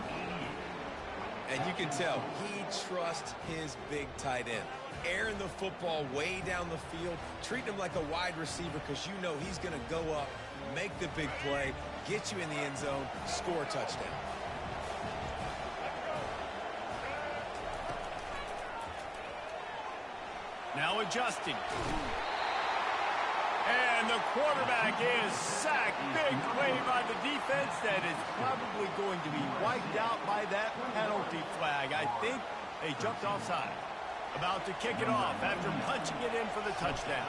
S3: And you can tell he trusts his big tight end. Airing the football way down the field, treating him like a wide receiver because you know he's going to go up, make the big play, get you in the end zone, score a touchdown.
S2: Now adjusting. And the quarterback is sacked. Big play by the defense that is probably going to be wiped out by that penalty flag. I think they jumped offside. About to kick it off after punching it in for the touchdown.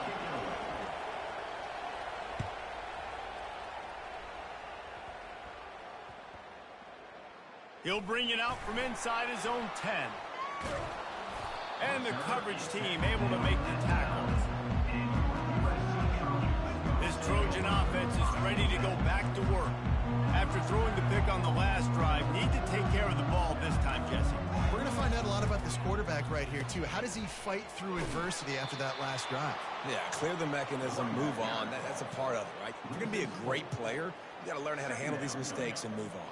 S2: He'll bring it out from inside his own 10. And the coverage team able to make the tackle. This Trojan offense is ready to go back to work. After throwing the pick on the last drive, need to take care of the ball this time, Jesse.
S4: We're going to find out a lot about this quarterback right here, too. How does he fight through adversity after that last drive?
S3: Yeah, clear the mechanism, move on. That's a part of it, right? If you're going to be a great player, you got to learn how to handle these mistakes and move on.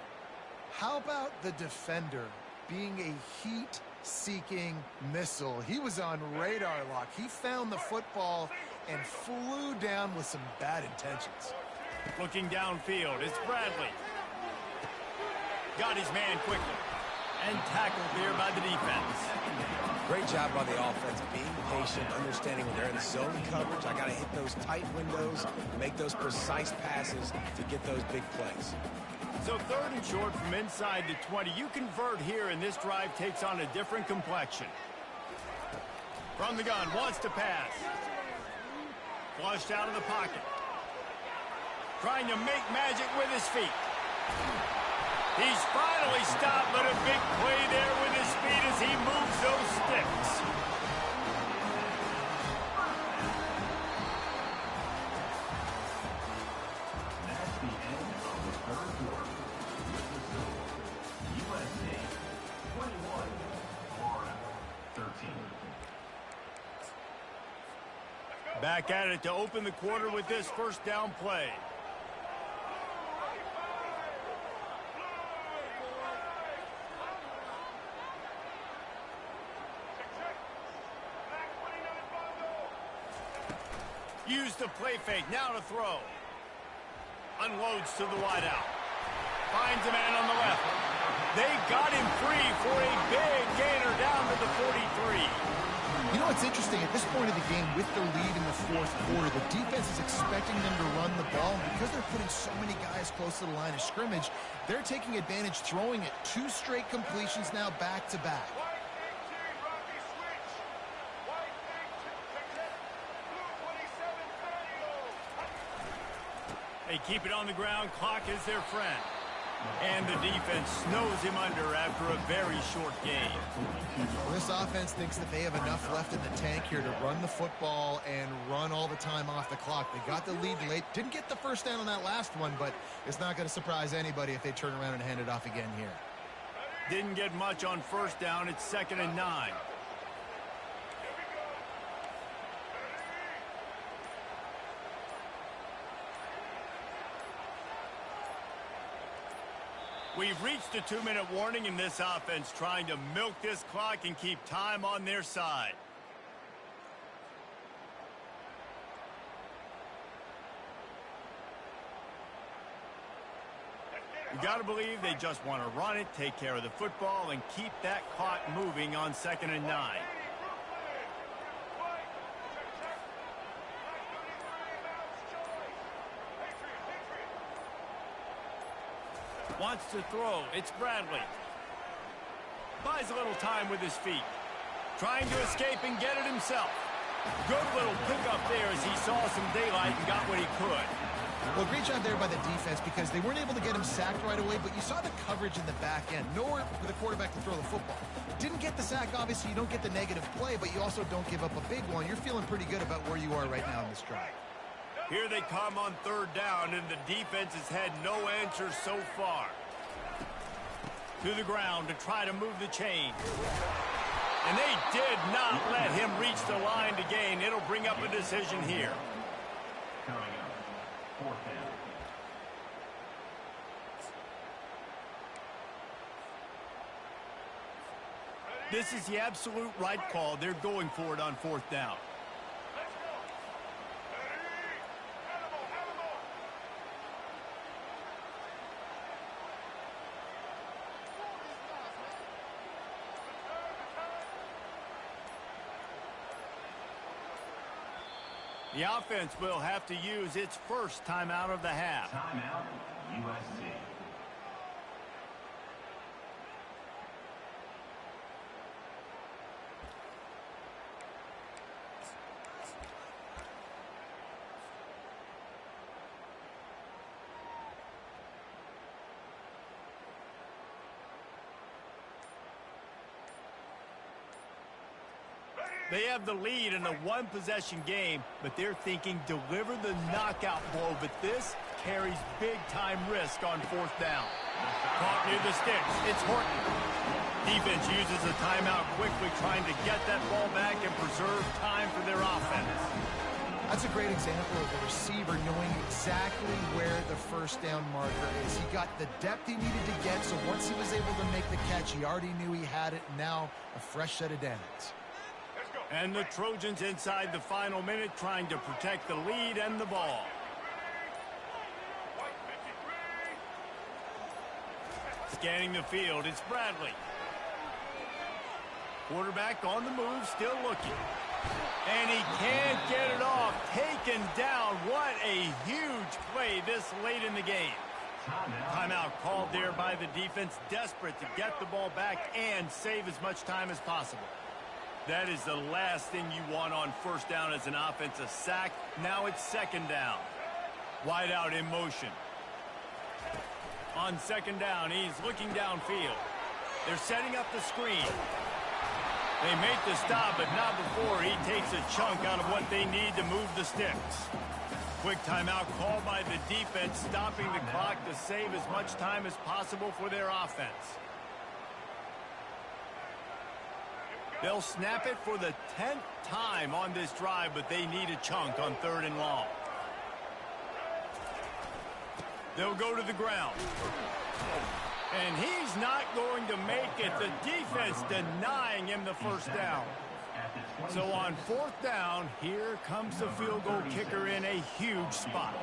S4: How about the defender being a heat-seeking missile? He was on radar lock. He found the football and flew down with some bad intentions.
S2: Looking downfield, it's Bradley. Got his man quickly. And tackled there by the defense.
S3: Great job by the offense, being patient, understanding when they're in zone coverage. I got to hit those tight windows, make those precise passes to get those big plays.
S2: So 3rd and short from inside the 20. You convert here, and this drive takes on a different complexion. From the gun, wants to pass. Flushed out of the pocket. Trying to make magic with his feet. He's finally stopped, but a big play there with his feet as he moves those sticks.
S5: That's the end of the third quarter. USA 21, Florida 13.
S2: Back at it to open the quarter with this first down play. Use the play fake, now to throw. Unloads to the wideout. Finds a man on the left. They got him free for a big gainer down to the 43.
S4: You know what's interesting? At this point of the game, with the lead in the 4th quarter, the defense is expecting them to run the ball. And because they're putting so many guys close to the line of scrimmage, they're taking advantage, throwing it 2 straight completions now back-to-back.
S2: They keep it on the ground. Clock is their friend. And the defense snows him under after a very short game.
S4: Well, this offense thinks that they have enough left in the tank here to run the football and run all the time off the clock. They got the lead late. Didn't get the first down on that last one, but it's not going to surprise anybody if they turn around and hand it off again here.
S2: Didn't get much on first down. It's 2nd and 9. We've reached a 2-minute warning in this offense, trying to milk this clock and keep time on their side. You got to believe they just want to run it, take care of the football, and keep that clock moving on 2nd and 9. Wants to throw. It's Bradley. Buys a little time with his feet. Trying to escape and get it himself. Good little pickup there as he saw some daylight and got what he could.
S4: Well, great job there by the defense because they weren't able to get him sacked right away, but you saw the coverage in the back end. Nowhere for the quarterback to throw the football. Didn't get the sack, obviously. You don't get the negative play, but you also don't give up a big one. You're feeling pretty good about where you are right now in this drive.
S2: Here they come on 3rd down, and the defense has had no answers so far. To the ground to try to move the chain. And they did not let him reach the line to gain. It'll bring up a decision here.
S5: Coming up, 4th down.
S2: This is the absolute right call. They're going for it on 4th down. The offense will have to use its first timeout of the half.
S5: Timeout, USC.
S2: They have the lead in a one-possession game, but they're thinking deliver the knockout blow, but this carries big-time risk on 4th down. Caught near the sticks. It's Horton. Defense uses a timeout quickly, trying to get that ball back and preserve time for their offense.
S4: That's a great example of the receiver knowing exactly where the first down marker is. He got the depth he needed to get, so once he was able to make the catch, he already knew he had it. Now a fresh set of downs.
S2: And the Trojans inside the final minute trying to protect the lead and the ball. Scanning the field, it's Bradley. Quarterback on the move, still looking. And he can't get it off. Taken down. What a huge play this late in the game. Timeout called there by the defense, desperate to get the ball back and save as much time as possible. That is the last thing you want on 1st down as an offense, a sack. Now it's 2nd down. Wide out in motion. On 2nd down, he's looking downfield. They're setting up the screen. They make the stop, but not before he takes a chunk out of what they need to move the sticks. Quick timeout called by the defense, stopping the clock to save as much time as possible for their offense. They'll snap it for the 10th time on this drive, but they need a chunk on 3rd and long. They'll go to the ground. And he's not going to make it. The defense denying him the 1st down. So on 4th down, here comes the field goal kicker in a huge spot.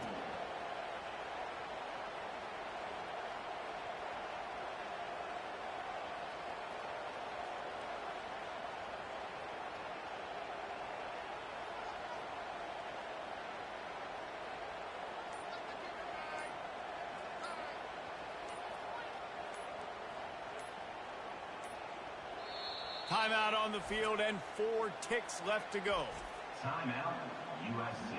S2: Timeout on the field and 4 ticks left to go.
S5: Timeout, USC.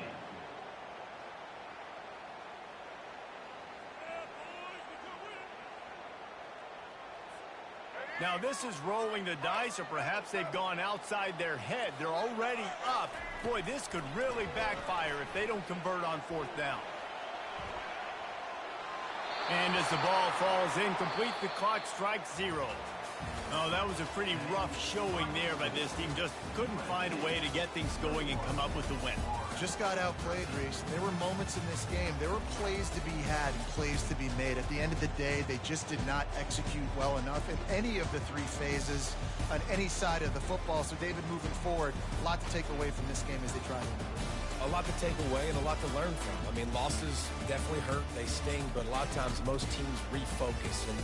S2: Now this is rolling the dice, or perhaps they've gone outside their head. They're already up. Boy, this could really backfire if they don't convert on 4th down. And as the ball falls incomplete, the clock strikes 0. Oh, that was a pretty rough showing there by this team. Just couldn't find a way to get things going and come up with the win.
S4: Just got outplayed, Reese. There were moments in this game. There were plays to be had and plays to be made. At the end of the day, they just did not execute well enough in any of the 3 phases on any side of the football. So, David, moving forward, a lot to take away from this game as they try to.
S3: A lot to take away and a lot to learn from. I mean, losses definitely hurt. They sting, but a lot of times most teams refocus. And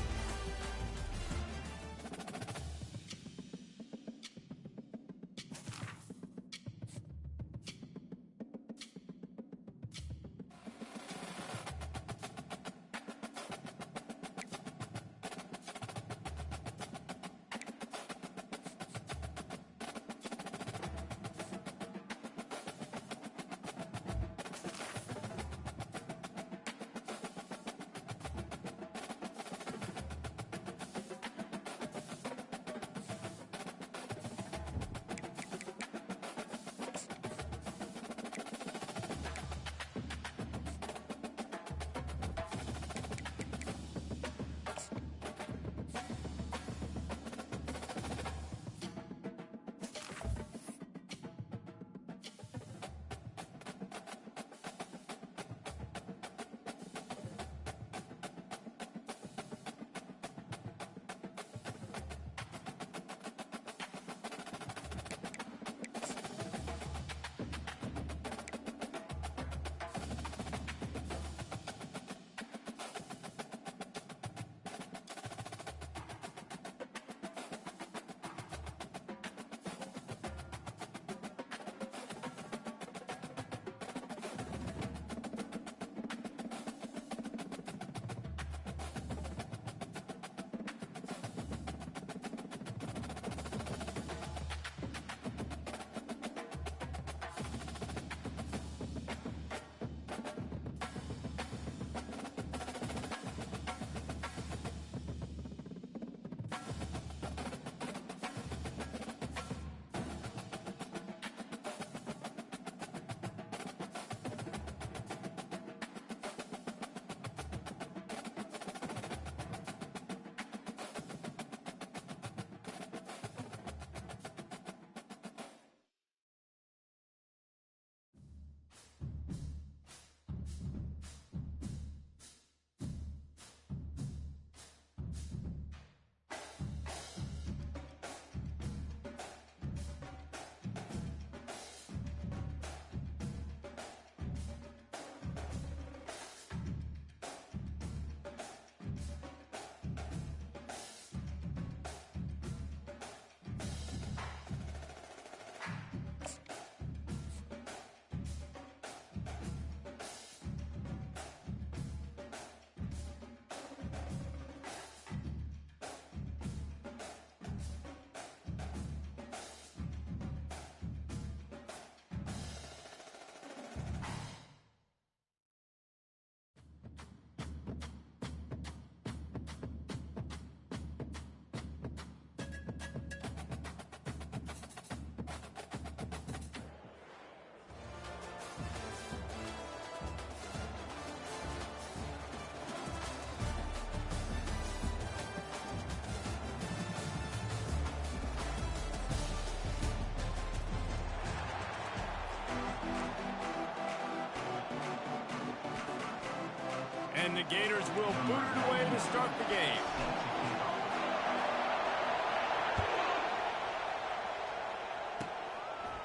S2: And the Gators will boot it away to start the game.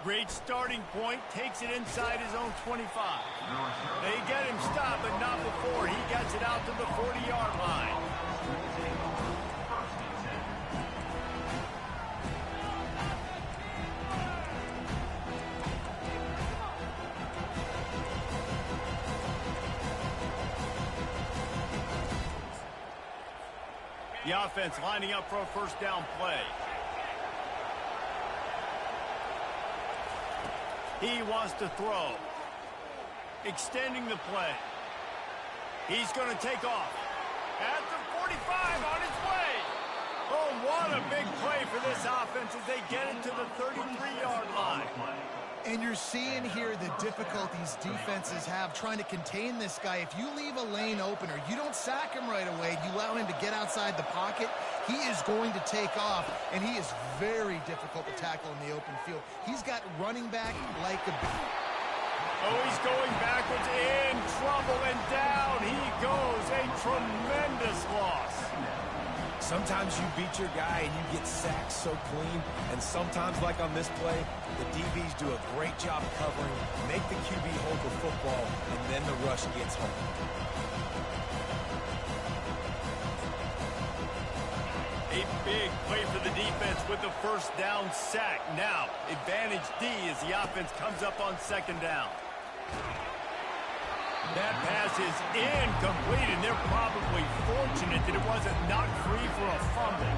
S2: Great starting point, takes it inside his own 25. They get him stopped, but not before he gets it out to the 40-yard line. The offense lining up for a first down play. He wants to throw. Extending the play. He's going to take off. At the 45 on his way. Oh, what a big play for this offense as they get it to the 33-yard line.
S4: And you're seeing here the difficulties defenses have trying to contain this guy. If you leave a lane open or you don't sack him right away, you allow him to get outside the pocket, he is going to take off, and he is very difficult to tackle in the open field. He's got running back like a beat.
S2: Oh, he's going backwards, in trouble, and down he goes. A tremendous loss.
S3: Sometimes you beat your guy and you get sacked so clean, and sometimes, like on this play, the DBs do a great job covering, make the QB hold the football, and then the rush gets home.
S2: A big play for the defense with the first down sack. Now, advantage D as the offense comes up on second down. That pass is incomplete, and they're probably fortunate that it wasn't knocked free for a fumble.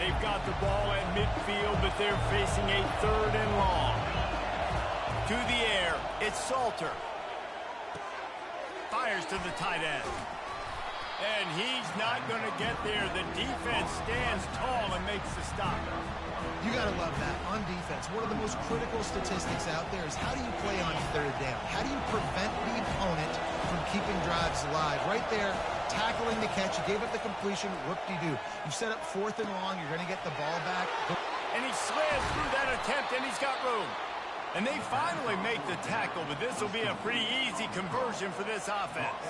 S2: They've got the ball at midfield, but they're facing a third and long. To the air, it's Salter. Fires to the tight end. And he's not going to get there. The defense stands tall and makes the stop.
S4: You got to love that. On defense, one of the most critical statistics out there is how do you play on third down? How do you prevent the opponent from keeping drives alive? Right there, tackling the catch. You gave up the completion. Whoop-de-doo. You set up fourth and long. You're going to get the ball back.
S2: And he slid through that attempt, and he's got room. And they finally make the tackle, but this will be a pretty easy conversion for this offense.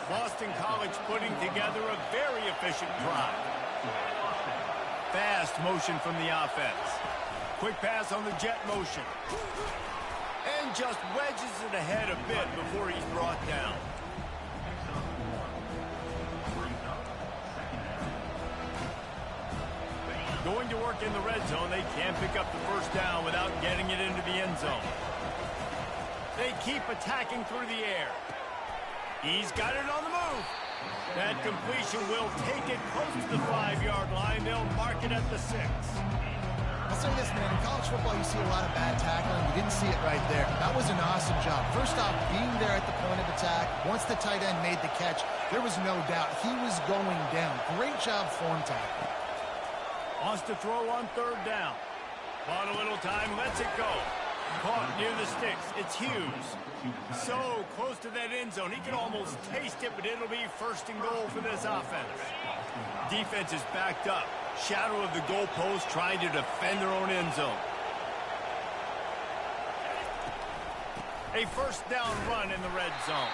S2: Boston College putting together a very efficient drive. Fast motion from the offense. Quick pass on the jet motion. And just wedges it ahead a bit before he's brought down. Going to work in the red zone. They can't pick up the first down without getting it into the end zone. They keep attacking through the air. He's got it on the move. That completion will take it close to the 5-yard line. They'll mark it at the 6.
S4: I'll say this, man. In college football, you see a lot of bad tackling. You didn't see it right there. That was an awesome job. First off, being there at the point of attack. Once the tight end made the catch, there was no doubt he was going down. Great job form tackling.
S2: Wants to throw on third down. Bought a little time, lets it go. Caught near the sticks. It's Hughes. So close to that end zone. He can almost taste it, but it'll be first and goal for this offense. Defense is backed up. Shadow of the goalpost trying to defend their own end zone. A first down run in the red zone.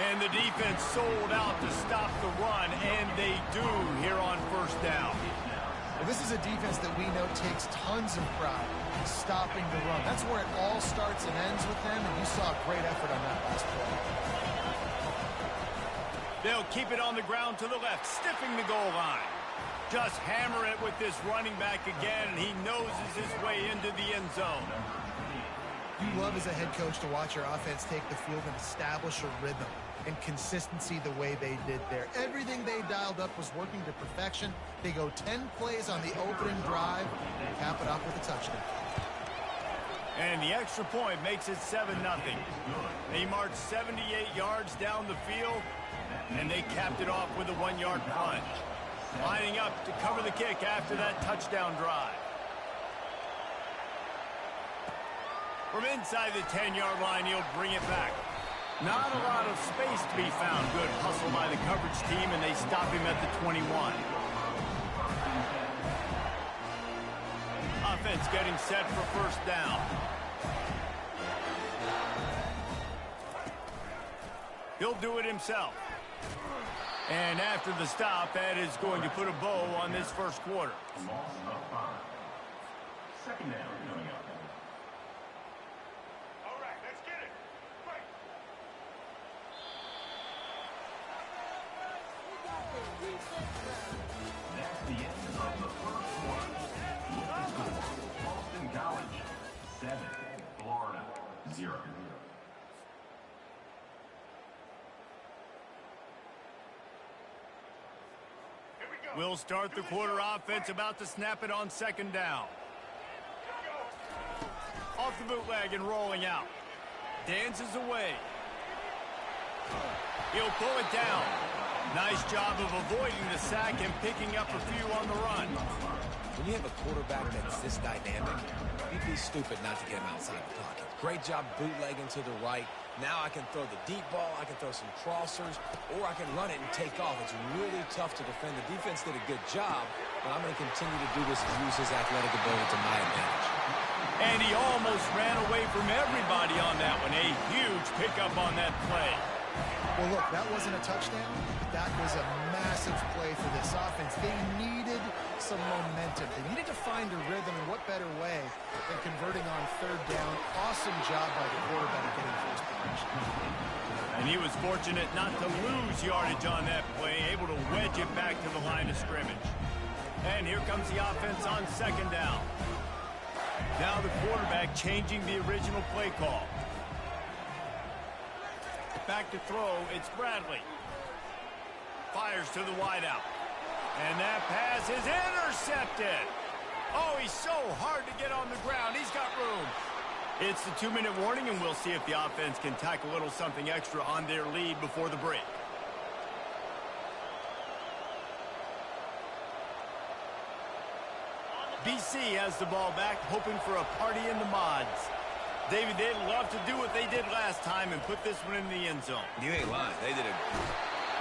S2: And the defense sold out to stop the run, and they do here on first down.
S4: Well, this is a defense that we know takes tons of pride in stopping the run. That's where it all starts and ends with them, and you saw a great effort on that last play.
S2: They'll keep it on the ground to the left, stiffing the goal line. Just hammer it with this running back again, and he noses his way into the end zone.
S4: You love as a head coach to watch your offense take the field and establish a rhythm and consistency the way they did there. Everything they dialed up was working to perfection. They go 10 plays on the opening drive and cap it off with a touchdown.
S2: And the extra point makes it 7-0. They marched 78 yards down the field, and they capped it off with a 1-yard punt. Lining up to cover the kick after that touchdown drive. From inside the 10-yard line, he'll bring it back. Not a lot of space to be found. Good hustle by the coverage team, and they stop him at the 21. Offense getting set for first down. He'll do it himself. And after the stop, that is going to put a bow on this first quarter.
S5: Loss of 5. Second down coming up.
S6: All right, let's get it. Right.
S5: That's the end of the first quarter. Look score. Boston College 7, Florida 0.
S6: Here we go.
S2: We'll start the quarter offense, about to snap it on second down. Off the bootleg and rolling out. Dances away. He'll pull it down. Nice job of avoiding the sack and picking up a few on the run.
S3: When you have a quarterback that's this dynamic, you'd be stupid not to get him outside the pocket. Great job bootlegging to the right. Now I can throw the deep ball, I can throw some crossers, or I can run it and take off. It's really tough to defend. The defense did a good job, but I'm going to continue to do this and use his athletic ability to my advantage.
S2: And he almost ran away from everybody on that one. A huge pickup on that play.
S4: Well, look, that wasn't a touchdown. That was a massive play for this offense. They needed some momentum. They needed to find a rhythm, and what better way than converting on third down. Awesome job by the quarterback getting first position.
S2: And he was fortunate not to lose yardage on that play, able to wedge it back to the line of scrimmage. And here comes the offense on second down. Now the quarterback changing the original play call. Back to throw, it's Bradley. Fires to the wideout. And that pass is intercepted. Oh, he's so hard to get on the ground. He's got room. It's the 2-minute warning, and we'll see if the offense can tack a little something extra on their lead before the break. BC has the ball back, hoping for a party in the mods. David, they'd love to do what they did last time and put this one in the end zone.
S3: You ain't lying. They did it.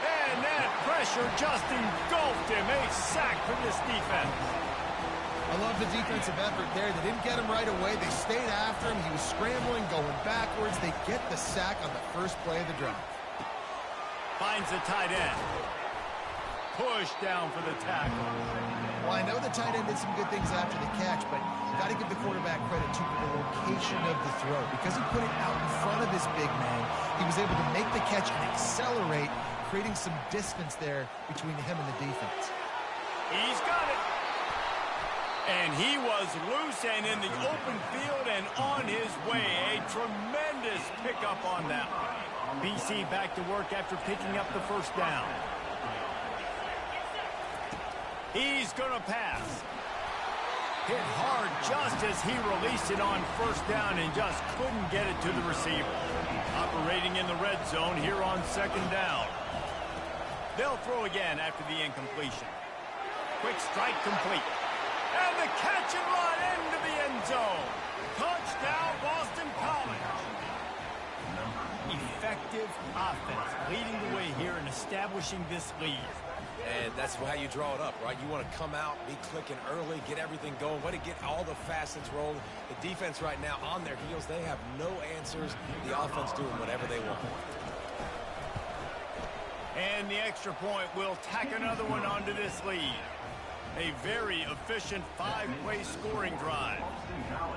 S2: And that pressure just engulfed him. A sack for this defense.
S4: I love the defensive effort there. They didn't get him right away. They stayed after him. He was scrambling, going backwards. They get the sack on the first play of the drive.
S2: Finds the tight end. Push down for the tackle.
S4: Well, I know the tight end did some good things after the catch, but you got to give the quarterback credit too for the location of the throw. Because he put it out in front of his big man, he was able to make the catch and accelerate, creating some distance there between him and the defense.
S2: He's got it. And he was loose and in the open field and on his way. A tremendous pickup on that one. BC back to work after picking up the first down. He's going to pass. Hit hard just as he released it on first down and just couldn't get it to the receiver. Operating in the red zone here on second down. They'll throw again after the incompletion. Quick strike complete. And the catch and run into the end zone. Touchdown, Boston College. Effective offense leading the way here and establishing this lead.
S3: And that's how you draw it up, right? You want to come out, be clicking early, get everything going, want to get all the facets rolling. The defense right now on their heels, they have no answers. The offense doing whatever they want.
S2: And the extra point will tack another one onto this lead. A very efficient 5-play scoring drive.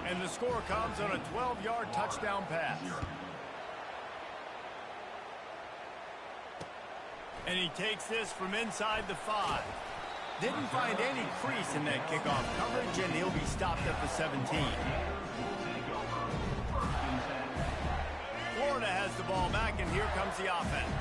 S2: And the score comes on a 12-yard touchdown pass. And he takes this from inside the 5. Didn't find any crease in that kickoff coverage, and he'll be stopped at the 17. Florida has the ball back, and here comes the offense.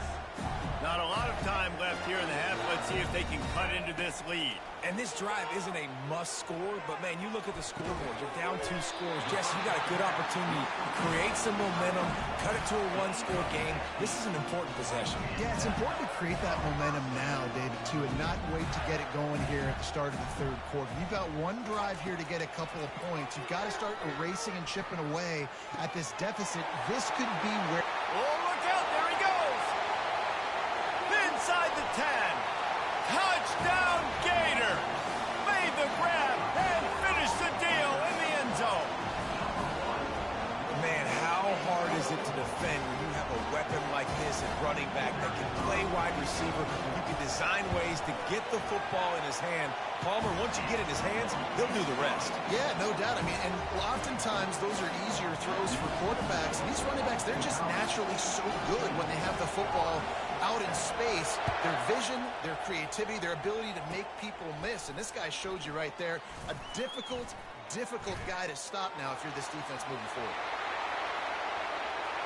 S2: Not a lot of time left here in the half. Let's see if they can cut into this lead.
S3: And this drive isn't a must score, but man, you look at the scoreboard. You're down 2 scores. Jesse, you got a good opportunity to create some momentum, cut it to a 1-score game. This is an important possession.
S4: Yeah, it's important to create that momentum now, David, too, and not wait to get it going here at the start of the third quarter. You've got one drive here to get a couple of points. You've got to start erasing and chipping away at this deficit. This could be where...
S2: Oh, look out. There he goes. Inside the 10. Touchdown, Gator. Made the grab and finished the deal in the end zone.
S3: Man, how hard is it to defend when you have a weapon like this at running back that can play wide receiver. You can design ways to get the football in his hand. Palmer, once you get it in his hands, he'll do the rest.
S4: Yeah, no doubt. I mean, and oftentimes those are easier throws for quarterbacks. And these running backs, they're just naturally so good when they have the football out in space. Their vision, their creativity, their ability to make people miss. And this guy showed you right there, a difficult guy to stop now if you're this defense moving forward.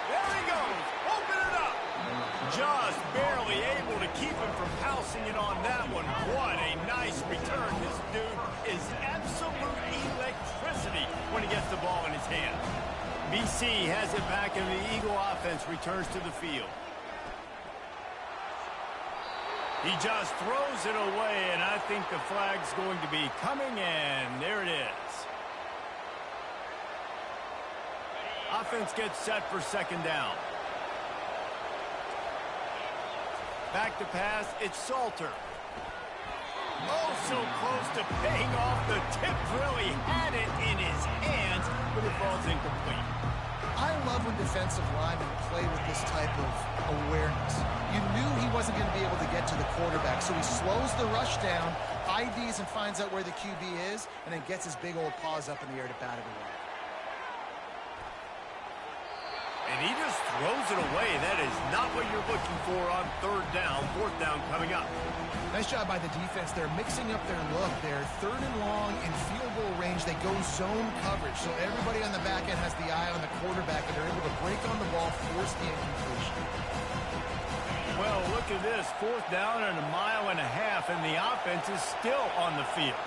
S2: There he goes. Open it up. Just barely able to keep him from pouncing it on that one. What a nice return. This dude is absolute electricity when he gets the ball in his hand. BC has it back, and the Eagle offense returns to the field. He just throws it away, and I think the flag's going to be coming in. There it is. Offense gets set for second down. Back to pass, it's Salter. Oh, so close to paying off. The tip really had it in his hands, but it falls incomplete.
S4: I love when defensive linemen play with this type of awareness. You knew he wasn't going to be able to get to the quarterback, so he slows the rush down, IDs and finds out where the QB is, and then gets his big old paws up in the air to bat it away.
S2: And he just throws it away. That is not what you're looking for on third down. Fourth down coming up.
S4: Nice job by the defense. They're mixing up their look. They're third and long in field goal range. They go zone coverage. So everybody on the back end has the eye on the quarterback, and they're able to break on the ball, force the incompletion.
S2: Well, look at this. Fourth down and 1.5 miles, and the offense is still on the field.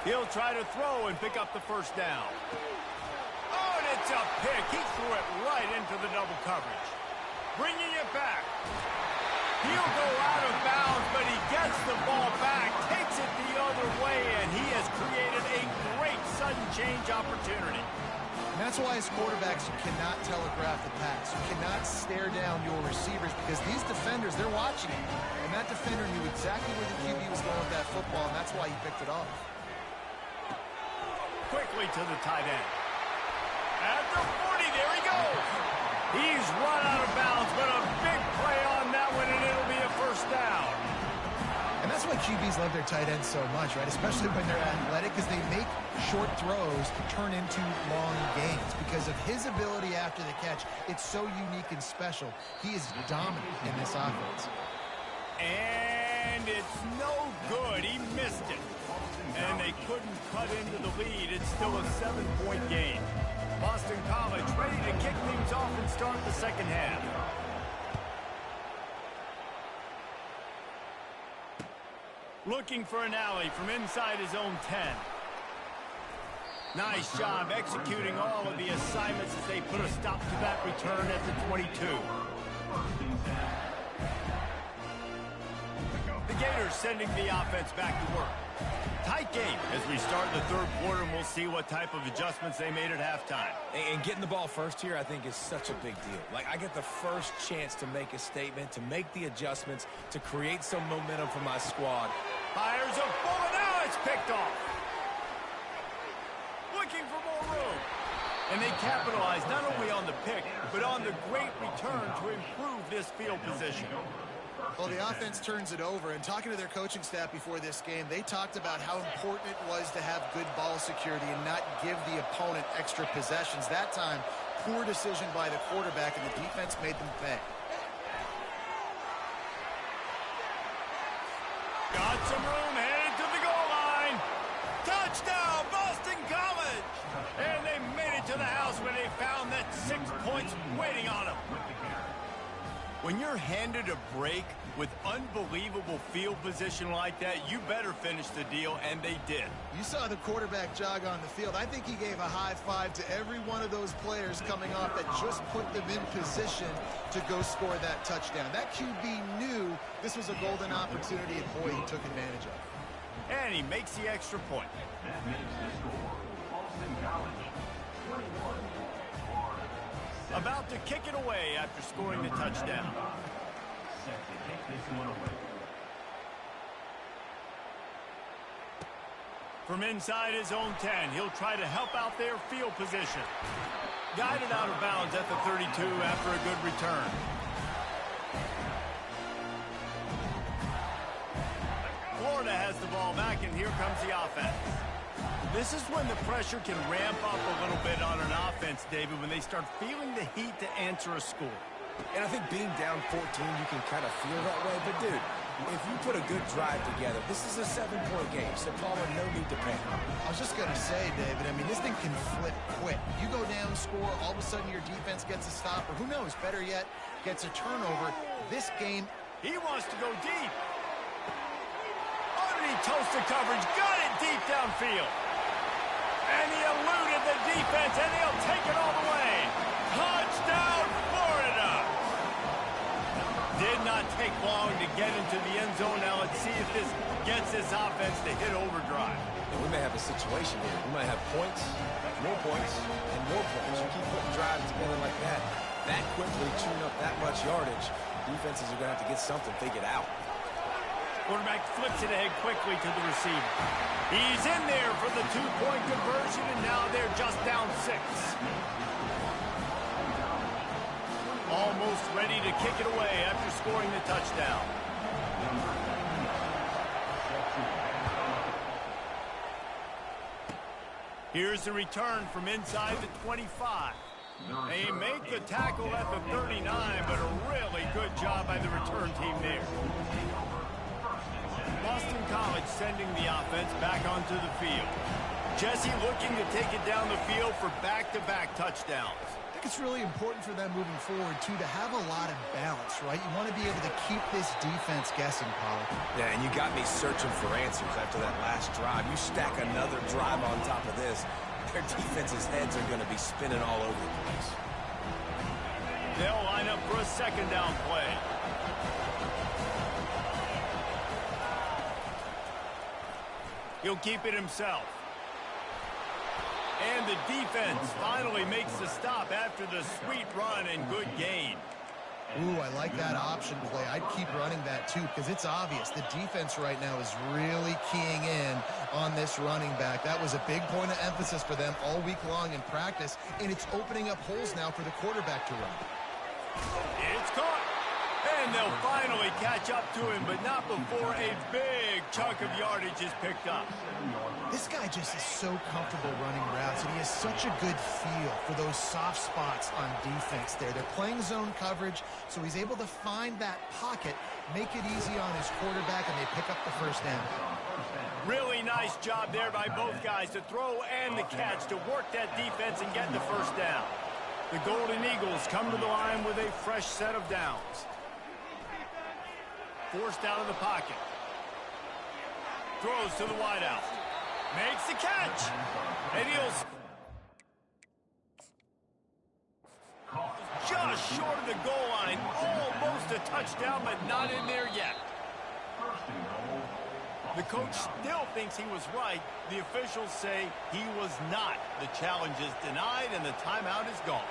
S2: He'll try to throw and pick up the first down. Oh, and it's a pick. He threw it right into the double coverage. Bringing it back. He'll go out of bounds, but he gets the ball back, takes it the other way, and he has created a great sudden change opportunity.
S4: And that's why as quarterbacks, you cannot telegraph the pass. You cannot stare down your receivers because these defenders, they're watching you. And that defender knew exactly where the QB was going with that football, and that's why he picked it off.
S2: Quickly to the tight end. At the 40, there he goes. He's run out of bounds, but a big play on that one, and it'll be a first down.
S4: And that's why QBs love their tight ends so much, right? Especially when they're athletic, because they make short throws turn into long gains. Because of his ability after the catch, it's so unique and special. He is dominant in this offense.
S2: And it's no good. He missed it. And they couldn't cut into the lead. It's still a 7-point game. Boston College ready to kick things off and start the second half. Looking for an alley from inside his own 10. Nice job executing all of the assignments as they put a stop to that return at the 22. The Gators sending the offense back to work. Tight game as we start the third quarter, and we'll see what type of adjustments they made at halftime.
S3: And getting the ball first here, I think, is such a big deal. Like, I get the first chance to make a statement, to make the adjustments, to create some momentum for my squad.
S2: Fires a bullet. Now it's picked off. Looking for more room. And they capitalize not only on the pick, but on the great return to improve this field position.
S4: Well, the offense turns it over, and talking to their coaching staff before this game, they talked about how important it was to have good ball security and not give the opponent extra possessions. That time, poor decision by the quarterback, and the defense made them pay.
S2: Got some room, headed to the goal line. Touchdown, Boston College! And they made it to the house where they found that 6 points waiting on them. When you're handed a break with unbelievable field position like that, you better finish the deal, and they did.
S4: You saw the quarterback jog on the field. I think he gave a high five to every one of those players coming off that just put them in position to go score that touchdown. That QB knew this was a golden opportunity, and boy, he took advantage of it.
S2: And he makes the extra point.
S5: That makes the score. Boston College, 21.
S2: About to kick it away after scoring the touchdown.
S5: Set to kick this one away.
S2: From inside his own 10, he'll try to help out their field position. Guided out of bounds at the 32 after a good return. Florida has the ball back, and here comes the offense. This is when the pressure can ramp up a little bit on an offense, David, when they start feeling the heat to answer a score.
S3: And I think being down 14, you can kind of feel that way. But, dude, if you put a good drive together, this is a 7-point game, so Palmer, no need to panic.
S4: I was just going to say, David, I mean, this thing can flip quick. You go down, score, all of a sudden your defense gets a stop, or who knows, better yet, gets a turnover. This game...
S2: He wants to go deep. Underneath toasted coverage, got it deep downfield. And he eluded the defense, and he'll take it all the way. Touchdown, Florida! Did not take long to get into the end zone. Now let's see if this gets this offense to hit overdrive.
S3: And we may have a situation here. We might have points, more points, and more points. You keep putting drives together like that quickly, chewing up that much yardage, defenses are going to have to get something figured out.
S2: Quarterback flips it ahead quickly to the receiver. He's in there for the 2-point conversion, and now they're just down 6. Almost ready to kick it away after scoring the touchdown. Here's the return from inside the 25. They make the tackle at the 39, but a really good job by the return team there. Boston College sending the offense back onto the field. Jesse looking to take it down the field for back-to-back touchdowns.
S4: I think it's really important for them moving forward, too, to have a lot of balance, right? You want to be able to keep this defense guessing, Pollard.
S3: Yeah, and you got me searching for answers after that last drive. You stack another drive on top of this, their defense's heads are going to be spinning all over the place.
S2: They'll line up for a second down play. He'll keep it himself. And the defense finally makes the stop after the sweet run and good gain.
S4: Ooh, I like that option play. I'd keep running that, too, because it's obvious. The defense right now is really keying in on this running back. That was a big point of emphasis for them all week long in practice, and it's opening up holes now for the quarterback to run.
S2: It's caught. And they'll finally catch up to him, but not before a big chunk of yardage is picked up.
S4: This guy just is so comfortable running routes, and he has such a good feel for those soft spots on defense there. They're playing zone coverage, so he's able to find that pocket, make it easy on his quarterback, and they pick up the first down.
S2: Really nice job there by both guys to throw and the catch to work that defense and get the first down. The Golden Eagles come to the line with a fresh set of downs. Forced out of the pocket. Throws to the wideout. Makes the catch. And he'll... Just short of the goal line. Almost a touchdown, but not in there yet. The coach still thinks he was right. The officials say he was not. The challenge is denied, and the timeout is gone.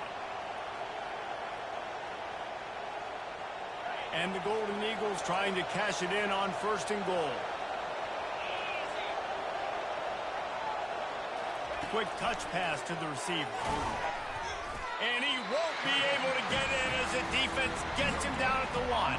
S2: And the Golden Eagles trying to cash it in on 1st and goal. Quick touch pass to the receiver. And he won't be able to get in as the defense gets him down at the 1.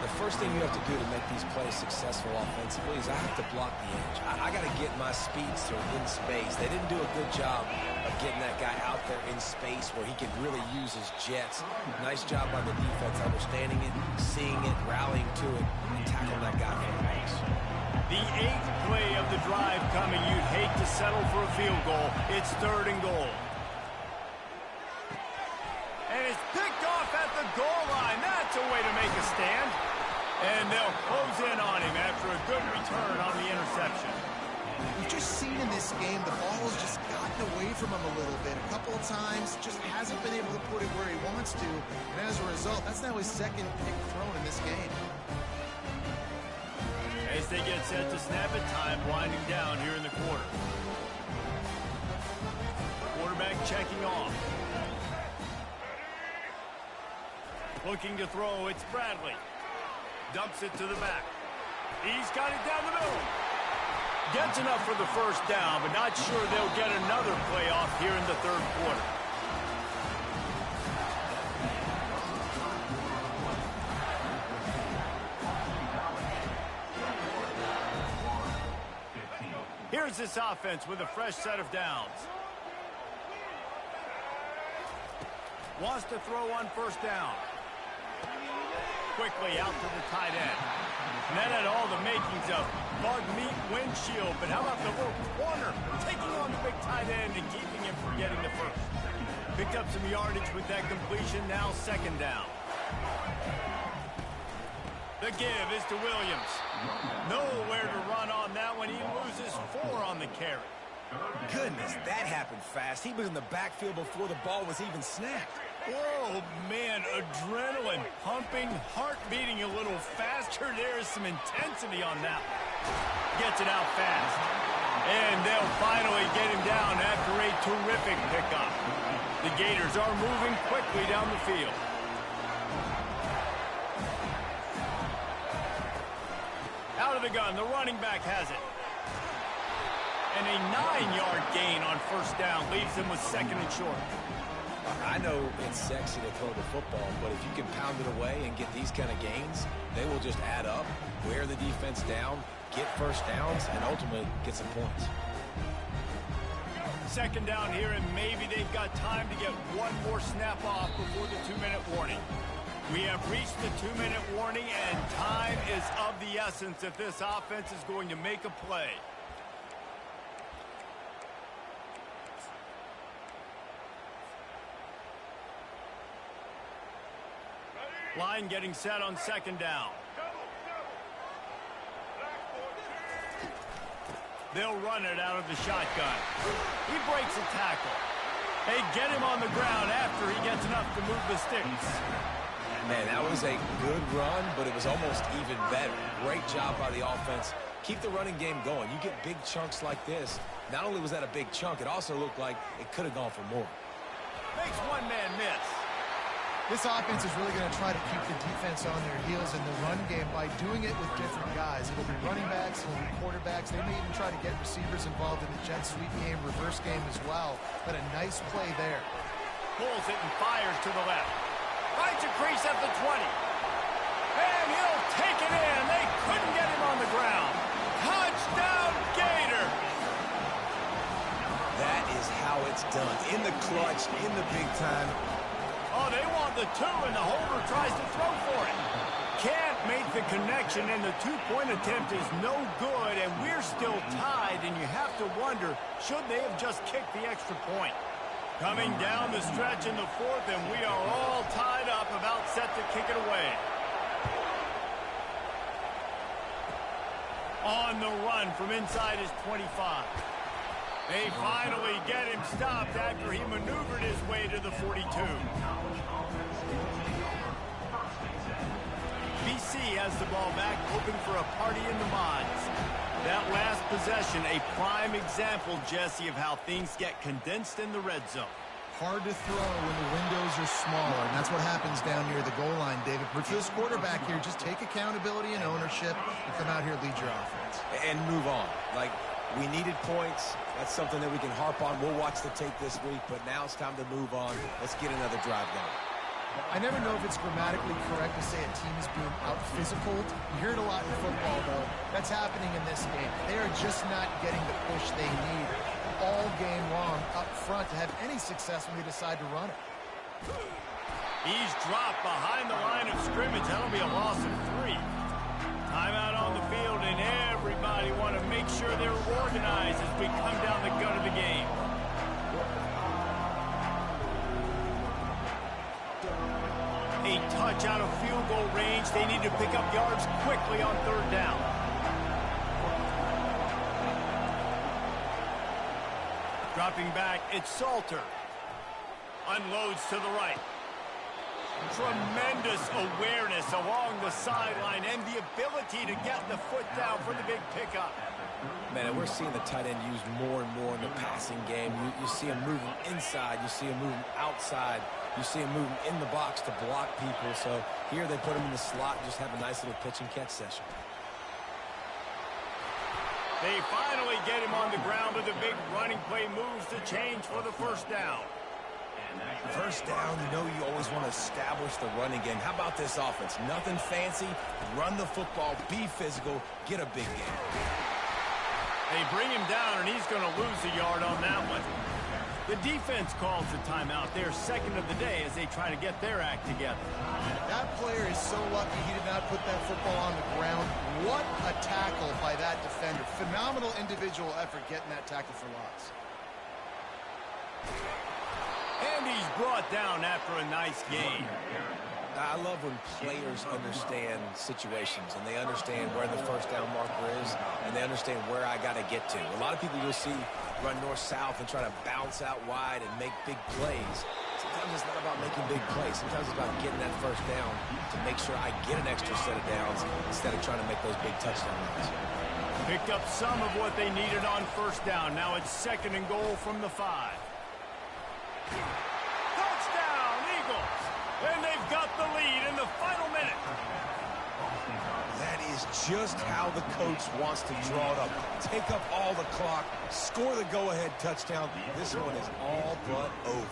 S3: The first thing you have to do to make these plays successful offensively is I have to block the edge. I got to get my speedster in space. They didn't do a good job of getting that guy out there in space where he could really use his jets. Nice job by the defense understanding it, seeing it, rallying to it, and tackling that guy from the base.
S2: The 8th play of the drive coming. You'd hate to settle for a field goal. It's 3rd and goal. And it's picked off at the goal line. That's a way to make a stand. And they'll close in on him after a good return on the interception.
S4: We've just seen in this game the ball has just gotten away from him a little bit. A couple of times, just hasn't been able to put it where he wants to. And as a result, that's now his 2nd pick thrown in this game.
S2: As they get set to snap it, time winding down here in the quarter. Quarterback checking off. Looking to throw, it's Bradley. Dumps it to the back. He's got it down the middle. Gets enough for the first down, but not sure they'll get another play off here in the third quarter. Here's this offense with a fresh set of downs. Wants to throw on first down. Quickly out to the tight end. And that had all the makings of bug meat windshield, but how about the little corner taking on the big tight end and keeping him from getting the first. Picked up some yardage with that completion, now second down. The give is to Williams. Nowhere to run on that one. He loses 4 on the carry.
S3: Goodness, that happened fast. He was in the backfield before the ball was even snapped.
S2: Oh, man, adrenaline pumping, heart beating a little faster. There's some intensity on that one. Gets it out fast. And they'll finally get him down after a terrific pickup. The Gators are moving quickly down the field. Out of the gun, the running back has it. And a 9-yard gain on first down leaves them with second and short.
S3: I know it's sexy to throw the football, but if you can pound it away and get these kind of gains, they will just add up, wear the defense down, get first downs, and ultimately get some points.
S2: Second down here, and maybe they've got time to get one more snap off before the 2-minute warning. We have reached the 2-minute warning, and time is of the essence if this offense is going to make a play. Line getting set on second down. They'll run it out of the shotgun. He breaks a tackle. They get him on the ground after he gets enough to move the sticks.
S3: Man, that was a good run, but it was almost even better. Great job by the offense. Keep the running game going. You get big chunks like this. Not only was that a big chunk, it also looked like it could have gone for more.
S2: Makes one man miss.
S4: This offense is really going to try to keep the defense on their heels in the run game by doing it with different guys. It'll be running backs, it'll be quarterbacks. They may even try to get receivers involved in the jet sweep game, reverse game as well. But a nice play there.
S2: Pulls it and fires to the left. Finds a crease at the 20. And he'll take it in. They couldn't get him on the ground. Touchdown, Gator.
S3: That is how it's done. In the clutch, in the big time.
S2: Oh, they want the 2, and the holder tries to throw for it. Can't make the connection, and the 2-point attempt is no good, and we're still tied, and you have to wonder, should they have just kicked the extra point? Coming down the stretch in the 4th, and we are all tied up, about set to kick it away. On the run from inside his 25. They finally get him stopped after he maneuvered his way to the 42. BC has the ball back, hoping for a party in the mods. That last possession, a prime example, Jesse, of how things get condensed in the red zone.
S4: Hard to throw when the windows are smaller, and that's what happens down near the goal line, David. But for this quarterback here, just take accountability and ownership and come out here and lead your offense.
S3: And move on. Like, we needed points. That's something that we can harp on. We'll watch the tape this week, but now it's time to move on. Let's get another drive going.
S4: I never know if it's grammatically correct to say a team is being out-physicaled. You hear it a lot in football, though. That's happening in this game. They are just not getting the push they need all game long up front to have any success when they decide to run it.
S2: He's dropped behind the line of scrimmage. That'll be a loss of 3. Timeout on the field, and everybody want to make sure they're organized as we come down the gun of the game. A touch out of field goal range. They need to pick up yards quickly on third down. Dropping back, it's Salter. Unloads to the right. Tremendous awareness along the sideline and the ability to get the foot down for the big pickup.
S3: Man, and we're seeing the tight end used more and more in the passing game. You see him moving inside. You see him moving outside. You see him moving in the box to block people. So here they put him in the slot and just have a nice little pitch and catch session.
S2: They finally get him on the ground, but the big running play moves the change for the first down.
S3: First down, you know you always want to establish the running game. How about this offense? Nothing fancy. Run the football, be physical, get a big game.
S2: They bring him down, and he's going to lose a yard on that one. The defense calls the timeout. They're second of the day as they try to get their act together.
S4: That player is so lucky he did not put that football on the ground. What a tackle by that defender. Phenomenal individual effort getting that tackle for loss.
S2: And he's brought down after a nice game.
S3: I love when players understand situations and they understand where the first down marker is and they understand where I got to get to. A lot of people you'll see run north-south and try to bounce out wide and make big plays. Sometimes it's not about making big plays. Sometimes it's about getting that first down to make sure I get an extra set of downs instead of trying to make those big touchdown runs.
S2: Picked up some of what they needed on first down. Now it's 2nd and goal from the 5. Touchdown, Eagles! And they've got the lead in the final minute.
S3: That is just how the coach wants to draw it up. Take up all the clock, score the go-ahead touchdown. This one is all but over.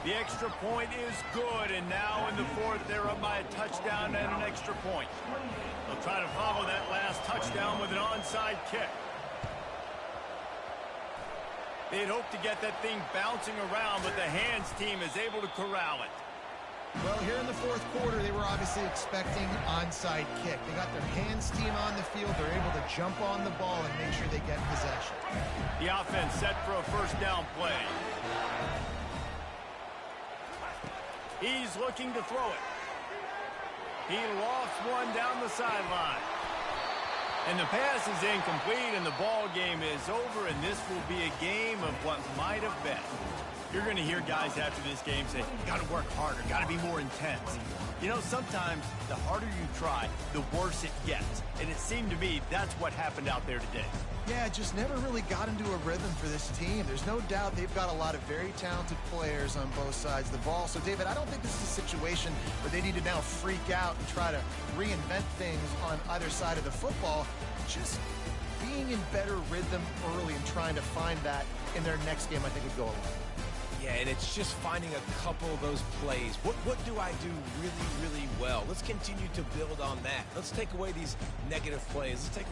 S2: The extra point is good, and now in the 4th, they're up by a touchdown and an extra point. They'll try to follow that last touchdown with an onside kick. They'd hoped to get that thing bouncing around, but the hands team is able to corral it.
S4: Well, here in the 4th quarter, they were obviously expecting onside kick. They got their hands team on the field. They're able to jump on the ball and make sure they get possession.
S2: The offense set for a first down play. He's looking to throw it. He lofts one down the sideline. And the pass is incomplete, and the ball game is over, and this will be a game of what might have been. You're going to hear guys after this game say, got to work harder, got to be more intense. You know, sometimes the harder you try, the worse it gets. And it seemed to me that's what happened out there today.
S4: Yeah, just never really got into a rhythm for this team. There's no doubt they've got a lot of very talented players on both sides of the ball. So, David, I don't think this is a situation where they need to now freak out and try to reinvent things on either side of the football. Just being in better rhythm early and trying to find that in their next game, I think, would go a long way.
S3: Yeah, and it's just finding a couple of those plays. What do I do really, really well? Let's continue to build on that. Let's take away these negative plays. Let's take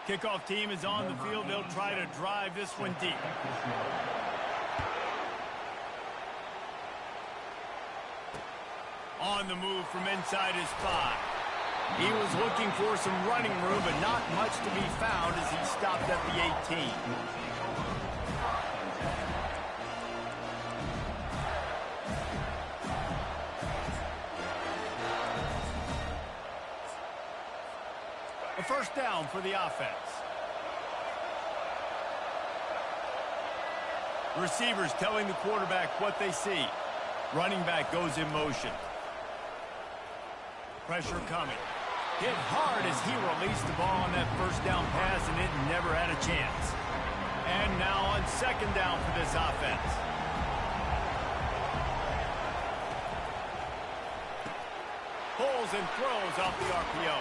S2: Kickoff team is on the field. They'll try to drive this one deep. On the move from inside his 5. He was looking for some running room, but not much to be found as he stopped at the 18. A first down for the offense. Receivers telling the quarterback what they see. Running back goes in motion. Pressure coming. Hit hard as he released the ball on that first down pass, and it never had a chance. And now on second down for this offense. Pulls and throws off the RPO.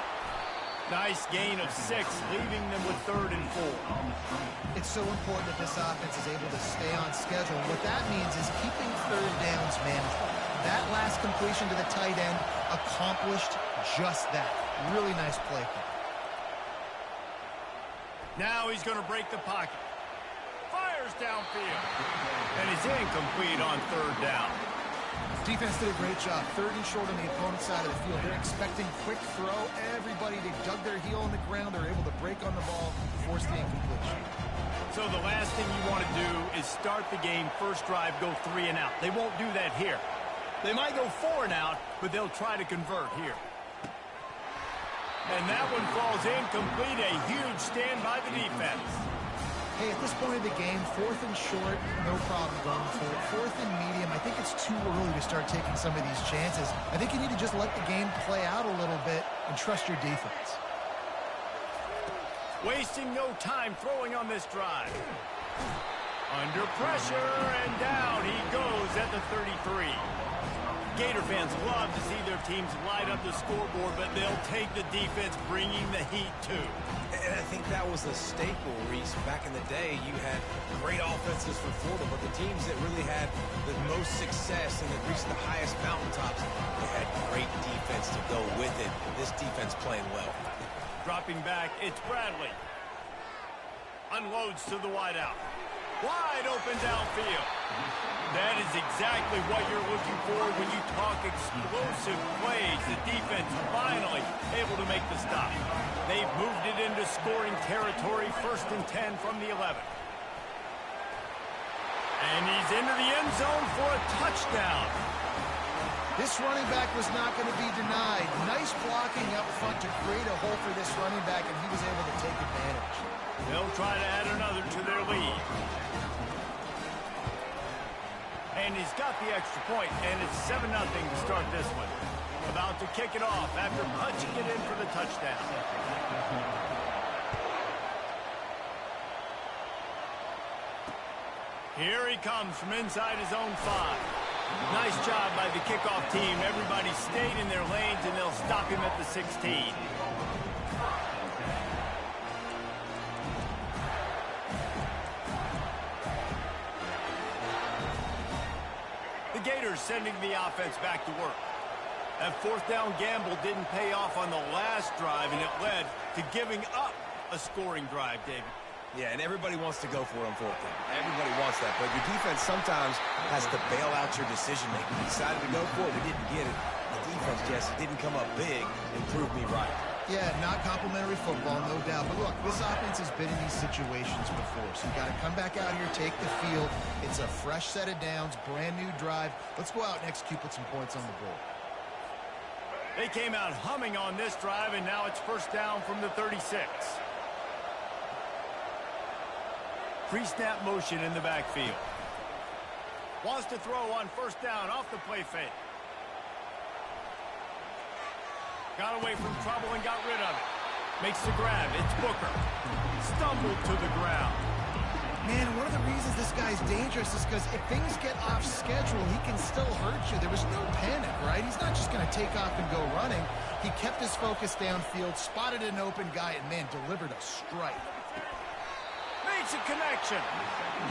S2: Nice gain of 6, leaving them with 3rd and 4.
S4: It's so important that this offense is able to stay on schedule. What that means is keeping third downs manageable. That last completion to the tight end accomplished just that. Really nice play.
S2: Now he's going to break the pocket. Fires downfield. And he's incomplete on 3rd down.
S4: Defense did a great job. 3rd and short on the opponent's side of the field. They're expecting quick throw. Everybody, they dug their heel on the ground. They're able to break on the ball, force the incompletion.
S2: So the last thing you want to do is start the game, first drive, go 3 and out. They won't do that here. They might go 4 and out, but they'll try to convert here. And that one falls incomplete. A huge stand by the defense.
S4: Hey, at this point of the game, 4th and short, no problem going for it. 4th and medium, I think it's too early to start taking some of these chances. I think you need to just let the game play out a little bit and trust your defense.
S2: Wasting no time throwing on this drive. Under pressure, and down he goes at the 33. Gator fans love to see their teams light up the scoreboard, but they'll take the defense bringing the heat too.
S3: And I think that was the staple, Reese. Back in the day, you had great offenses for Florida, but the teams that really had the most success and that reached the highest mountaintops, they had great defense to go with it. This defense playing well.
S2: Dropping back, it's Bradley. Unloads to the wideout. Wide open downfield. That is exactly what you're looking for when you talk explosive plays. The defense finally able to make the stop. They've moved it into scoring territory, 1st and 10 from the 11. And he's into the end zone for a touchdown.
S4: This running back was not going to be denied. Nice blocking up front to create a hole for this running back, and he was able to take advantage.
S2: They'll try to add another to their lead. And he's got the extra point, and it's 7-0 to start this one. About to kick it off after punching it in for the touchdown. Here he comes from inside his own 5. Nice job by the kickoff team. Everybody stayed in their lanes, and they'll stop him at the 16. Gators sending the offense back to work. That 4th down gamble didn't pay off on the last drive, and it led to giving up a scoring drive, David.
S3: Yeah, and everybody wants to go for it on 4th down. Everybody wants that, but your defense sometimes has to bail out your decision-making. You decided to go for it, we didn't get it. The defense just didn't come up big and prove me right.
S4: Yeah, not complimentary football, no doubt. But look, this offense has been in these situations before, so you got to come back out here, take the field. It's a fresh set of downs, brand new drive. Let's go out and execute, put some points on the board.
S2: They came out humming on this drive, and now it's 1st down from the 36. Pre-snap motion in the backfield. Wants to throw on 1st down off the play fake. Got away from trouble and got rid of it. Makes the grab. It's Booker. Stumbled to the ground.
S4: Man, one of the reasons this guy's dangerous is because if things get off schedule, he can still hurt you. There was no panic, right? He's not just going to take off and go running. He kept his focus downfield, spotted an open guy, and, man, delivered a strike.
S2: Makes a connection.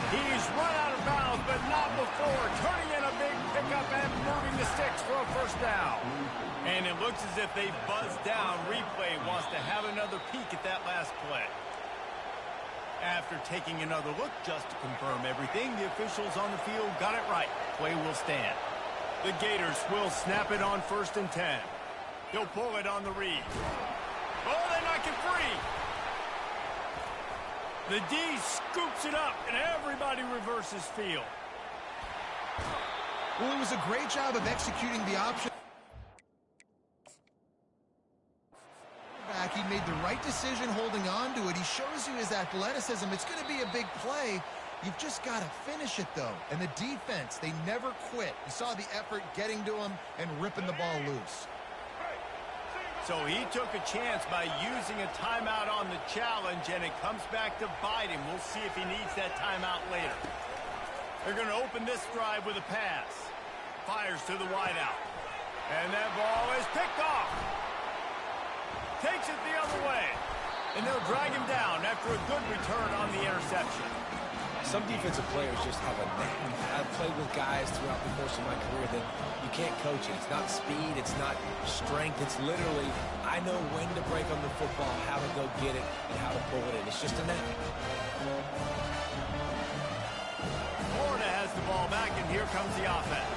S2: He's run out of bounds, but not before. Turning in a big pickup and moving the sticks for a 1st down. And it looks as if they buzzed down. Replay wants to have another peek at that last play. After taking another look just to confirm everything, the officials on the field got it right. Play will stand. The Gators will snap it on 1st and 10. He'll pull it on the read. Oh, they knock it free. The D scoops it up, and everybody reverses field.
S4: Well, it was a great job of executing the option. He made the right decision holding on to it. He shows you his athleticism. It's going to be a big play. You've just got to finish it, though. And the defense, they never quit. You saw the effort getting to him and ripping the ball loose.
S2: So he took a chance by using a timeout on the challenge, and it comes back to bite him. We'll see if he needs that timeout later. They're going to open this drive with a pass. Fires to the wideout. And that ball is picked off. Takes it the other way. And they'll drag him down after a good return on the interception.
S3: Some defensive players just have a knack. I've played with guys throughout the course of my career that you can't coach it. It's not speed, it's not strength. It's literally, I know when to break on the football, how to go get it, and how to pull it in. It's just a knack.
S2: Florida has the ball back, and here comes the offense.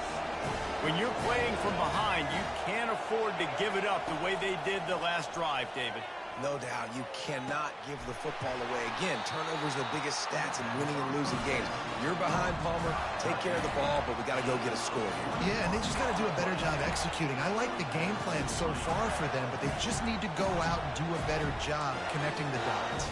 S2: When you're playing from behind, you can't afford to give it up the way they did the last drive, David.
S3: No doubt, you cannot give the football away. Again, turnovers are the biggest stats in winning and losing games. You're behind, Palmer, take care of the ball, but we got to go get a score here.
S4: Yeah, and they just got to do a better job executing. I like the game plan so far for them, but they just need to go out and do a better job connecting the dots.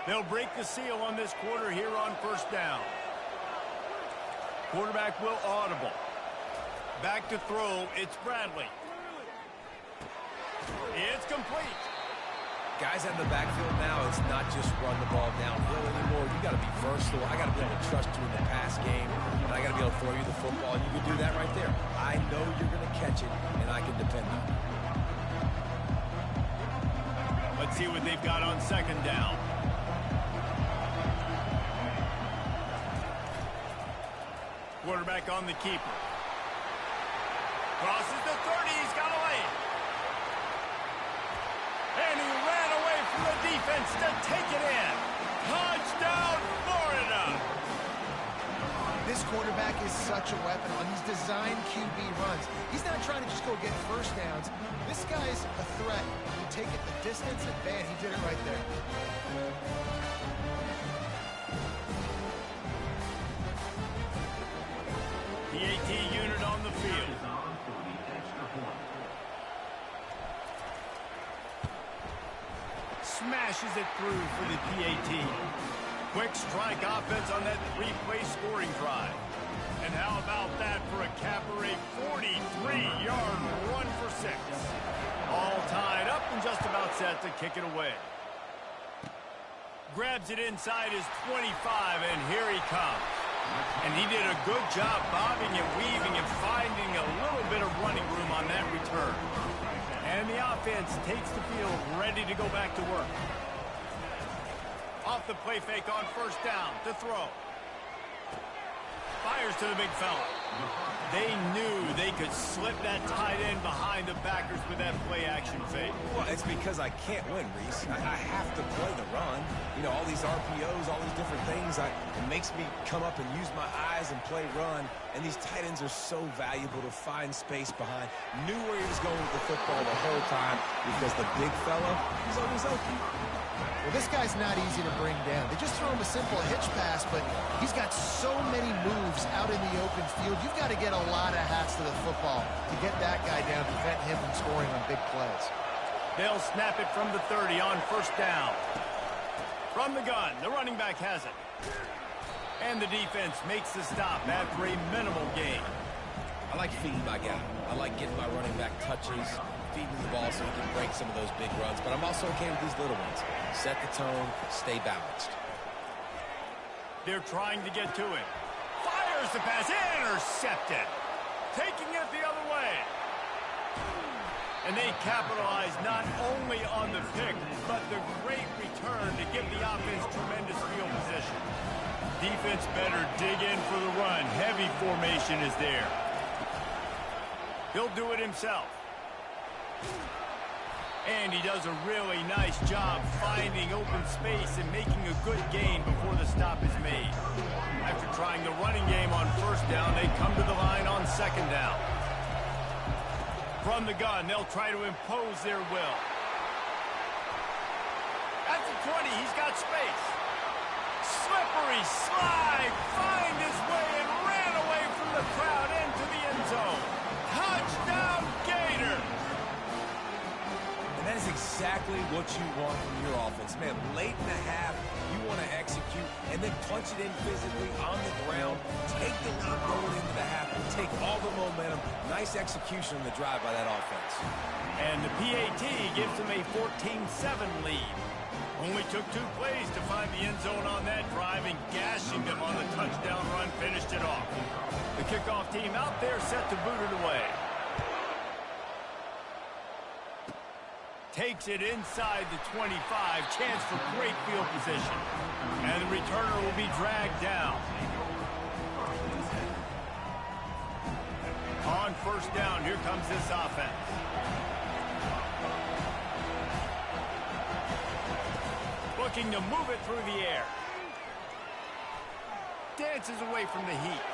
S2: They'll break the seal on this quarter here on 1st down. Quarterback will audible. Back to throw, it's Bradley. It's complete.
S3: Guys out in the backfield now, it's not just run the ball downhill anymore. You got to be versatile. I got to be able to trust you in the pass game, and I got to be able to throw you the football. And you can do that right there. I know you're going to catch it, and I can depend on it.
S2: Let's see what they've got on 2nd down. Quarterback on the keeper. Crosses the 30. He's got a lane. And he ran away from the defense to take it in. Touchdown, Florida!
S4: This quarterback is such a weapon on these designed QB runs. He's not trying to just go get 1st downs. This guy's a threat. You take it the distance, and man, he did it right there.
S2: PAT unit on the field. Smashes it through for the PAT. Quick strike offense on that 3-play scoring drive. And how about that for a capper, a 43-yard run for 6. All tied up and just about set to kick it away. Grabs it inside his 25, and here he comes. And he did a good job bobbing and weaving and finding a little bit of running room on that return. And the offense takes the field ready to go back to work. Off the play fake on 1st down to throw. Fires to the big fella. They knew they could slip that tight end behind the backers with that play-action fake.
S3: Well, it's because I can't win, Reese. I have to play the run. You know, all these RPOs, all these different things, it makes me come up and use my eyes and play run. And these tight ends are so valuable to find space behind. Knew where he was going with the football the whole time because the big fella is always open.
S4: Well, this guy's not easy to bring down. They just throw him a simple hitch pass, but he's got so many moves out in the open field. You've got to get a lot of hats to the football to get that guy down, prevent him from scoring on big plays.
S2: They'll snap it from the 30 on 1st down. From the gun, the running back has it. And the defense makes the stop after a minimal gain.
S3: I like feeding my guy. I like getting my running back touches, feeding the ball so he can break some of those big runs. But I'm also okay with these little ones. Set the tone, stay balanced.
S2: They're trying to get to it. Fires the pass. Intercepted. Taking it the other way. And they capitalize not only on the pick, but the great return to give the offense tremendous field position. Defense better dig in for the run. Heavy formation is there. He'll do it himself. And he does a really nice job finding open space and making a good gain before the stop is made. After trying the running game on first down, they come to the line on second down. From the gun, they'll try to impose their will. At the 20, he's got space. Slippery slide, find his way and ran away from the crowd into the end zone. Touchdown, Gator!
S3: And that is exactly what you want from your offense. Man, late in the half, you want to execute and then punch it in physically on the ground. Take the lead going into the half. Take all the momentum. Nice execution on the drive by that offense.
S2: And the PAT gives them a 14-7 lead. Only took 2 plays to find the end zone on that drive, and gashing them on the touchdown run finished it off. The kickoff team out there set to boot it away. Takes it inside the 25. Chance for great field position. And the returner will be dragged down. On first down, here comes this offense. Looking to move it through the air. Dances away from the heat.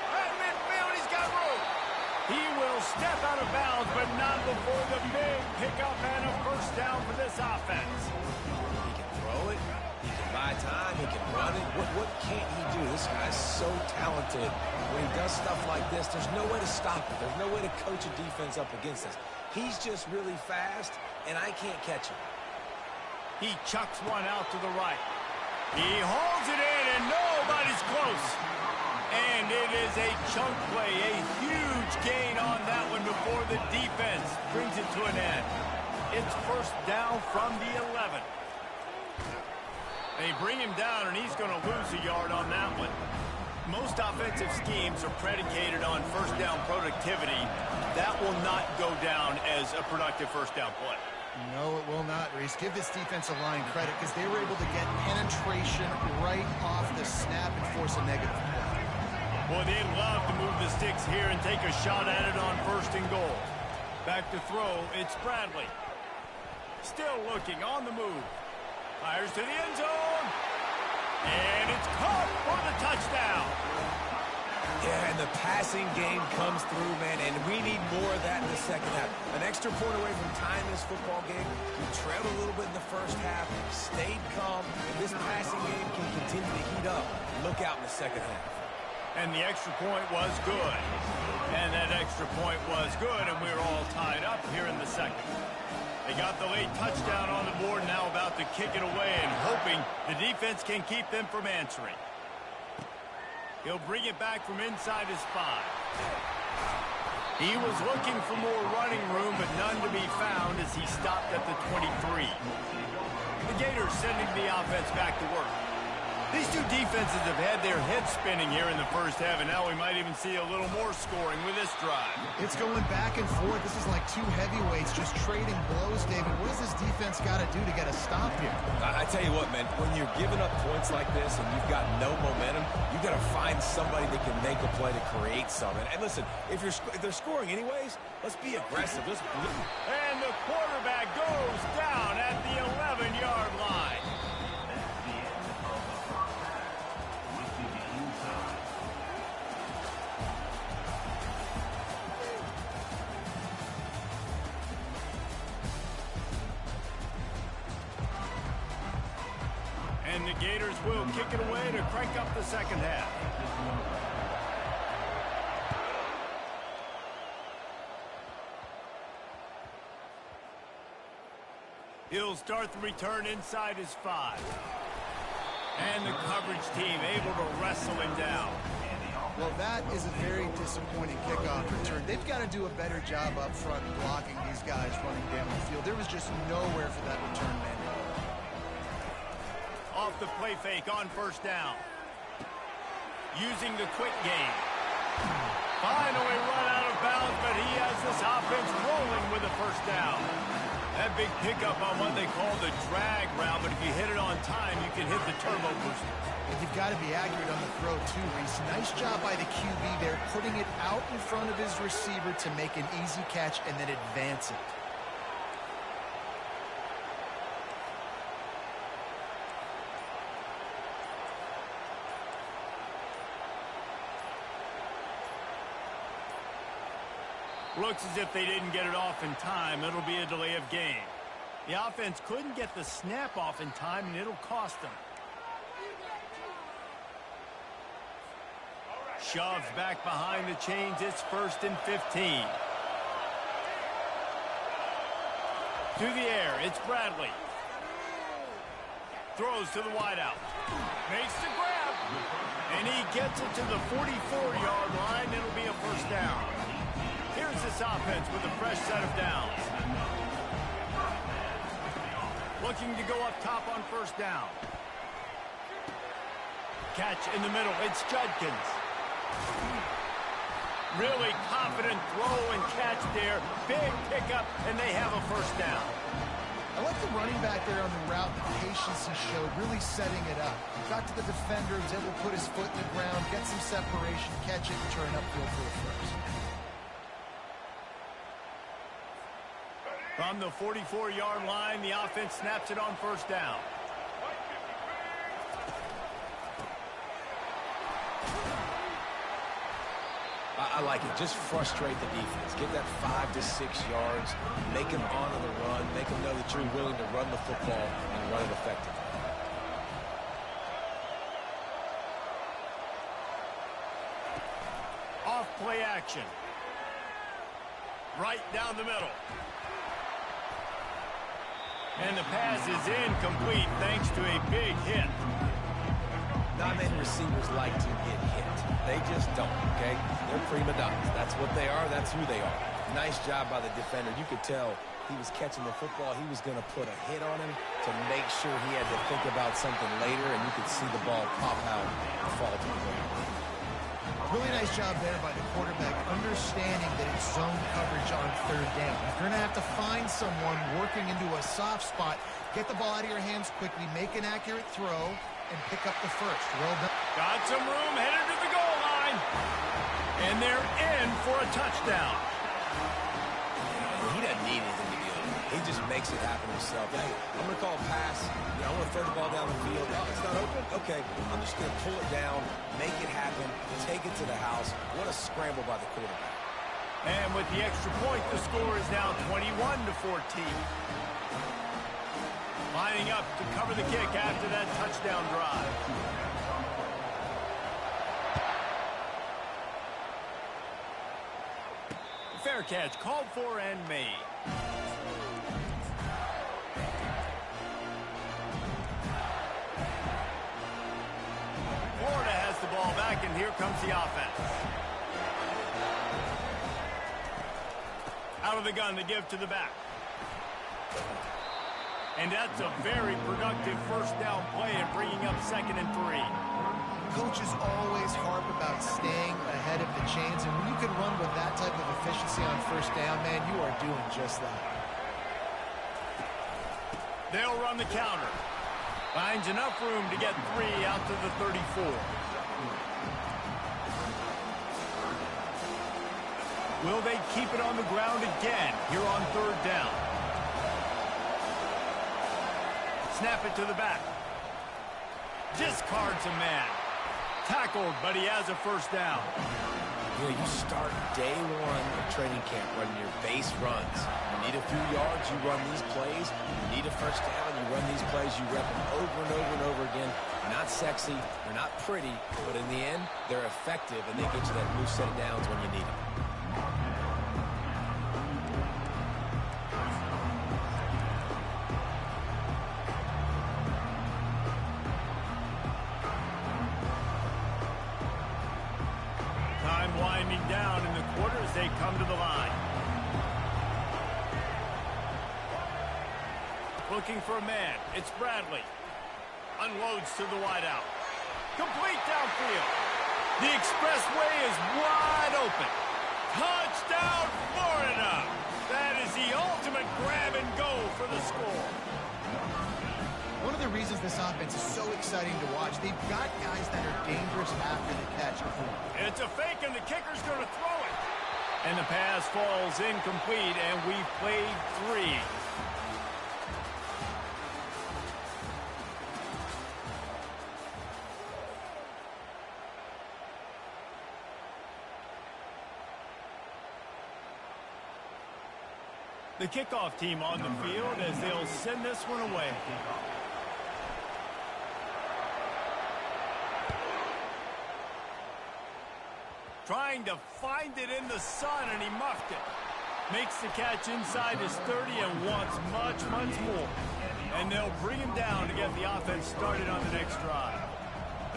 S2: Right midfield, he's got room. He will step out of bounds, but not before the big pickup and a first down for this offense.
S3: He can throw it. He can buy time. He can run it. What can't he do? This guy's so talented. When he does stuff like this, there's no way to stop it. There's no way to coach a defense up against this. He's just really fast, and I can't catch him.
S2: He chucks one out to the right. He holds it in, and nobody's close. And it is a chunk play, a huge gain on that one before the defense brings it to an end. It's first down from the 11. They bring him down, and he's going to lose a yard on that one. Most offensive schemes are predicated on first down productivity. That will not go down as a productive first down play.
S4: No, it will not, Reese. Give this defensive line credit because they were able to get penetration right off the snap and force a negative play.
S2: Boy, they'd love to move the sticks here and take a shot at it on first and goal. Back to throw, it's Bradley. Still looking, on the move. Fires to the end zone. And it's caught for the touchdown.
S3: Yeah, and the passing game comes through, man, and we need more of that in the second half. An extra point away from tying this football game. We trailed a little bit in the first half, stayed calm, and this passing game can continue to heat up. Look out in the second half.
S2: And the extra point was good. And that extra point was good, and we're all tied up here in the second. They got the late touchdown on the board, now about to kick it away and hoping the defense can keep them from answering. He'll bring it back from inside his 5. He was looking for more running room, but none to be found as he stopped at the 23. The Gators sending the offense back to work. These two defenses have had their heads spinning here in the first half, and now we might even see a little more scoring with this drive.
S4: It's going back and forth. This is like 2 heavyweights just trading blows, David. What does this defense got to do to get a stop here?
S3: I tell you what, man, when you're giving up points like this and you've got no momentum, you got to find somebody that can make a play to create something. And listen, if they're scoring anyways, let's be aggressive.
S2: And the quarterback goes down at the 11-yard line. And the Gators will kick it away to crank up the second half. He'll start the return inside his 5. And the coverage team able to wrestle him down.
S4: Well, that is a very disappointing kickoff return. They've got to do a better job up front blocking these guys running down the field. There was just nowhere for that return man.
S2: Off the play fake on first down. Using the quick game. Finally run out of bounds, but he has this offense rolling with a first down. That big pickup on what they call the drag route, but if you hit it on time, you can hit the turbo booster.
S4: You've got to be accurate on the throw, too, Reese. Nice job by the QB there, putting it out in front of his receiver to make an easy catch and then advance it.
S2: Looks as if they didn't get it off in time. It'll be a delay of game. The offense couldn't get the snap off in time, and it'll cost them. Shoves back behind the chains. It's 1st and 15. Through the air, it's Bradley. Throws to the wideout. Makes the grab. And he gets it to the 44-yard line. It'll be a first down. Here's this offense with a fresh set of downs. Looking to go up top on first down. Catch in the middle. It's Judkins. Really confident throw and catch there. Big pickup, and they have a first down.
S4: I like the running back there on the route, the patience he showed, really setting it up. Got to the defender, was able to put his foot in the ground, get some separation, catch it, and turn upfield for the first.
S2: From the 44-yard line, the offense snaps it on first down.
S3: I like it. Just frustrate the defense. Get that 5 to 6 yards. Make them honor the run. Make them know that you're willing to run the football and run it effectively.
S2: Off play action. Right down the middle. And the pass is incomplete thanks to a big hit.
S3: Not many receivers like to get hit. They just don't, okay? They're prima donnas. That's what they are. That's who they are. Nice job by the defender. You could tell he was catching the football. He was going to put a hit on him to make sure he had to think about something later, and you could see the ball pop out and fall to the ground.
S4: Really nice job there by the quarterback, understanding that it's zone coverage on third down. If you're going to have to find someone working into a soft spot, get the ball out of your hands quickly, make an accurate throw, and pick up the first. Well done.
S2: Got some room, headed to the goal line. And they're in for a touchdown.
S3: He doesn't need anything to be open. He just makes it happen himself. Hey, I'm going to call a pass. I want to throw the ball down the field. Oh, it's not open? Okay. I'm just going to pull it down, make it happen, take it to the house. What a scramble by the quarterback.
S2: And with the extra point, the score is now 21 to 14. Lining up to cover the kick after that touchdown drive. Fair catch called for and made. Florida has the ball back, and here comes the offense. Out of the gun to give to the back. And that's a very productive first down play and bringing up 2nd and 3.
S4: Coaches always harp about staying ahead of the chains, and when you can run with that type of efficiency on first down, man, you are doing just that.
S2: They'll run the counter. Finds enough room to get 3 out to the 34. Will they keep it on the ground again here on 3rd down? Snap it to the back. Discards a man. Tackled, but he has a first down.
S3: You know, you start day one of training camp running your base runs. You need a few yards, you run these plays. You need a first down, you run these plays. You rep them over and over and over again. They're not sexy, they're not pretty, but in the end, they're effective, and they get you that new set of downs when you need them.
S2: Winding down in the quarter as they come to the line. Looking for a man. It's Bradley. Unloads to the wideout. Complete downfield. The expressway is wide open. Touchdown, Florida! That is the ultimate grab and go for the score.
S4: One of the reasons this offense is so exciting to watch, they've got guys that are dangerous after the catch.
S2: It's a fake, and the kicker's going to throw it. And the pass falls incomplete, and we've played 3. The kickoff team on the field as they'll send this one away. Trying to find it in the sun, and he muffed it. Makes the catch inside his 30 and wants much, much more. And they'll bring him down to get the offense started on the next drive.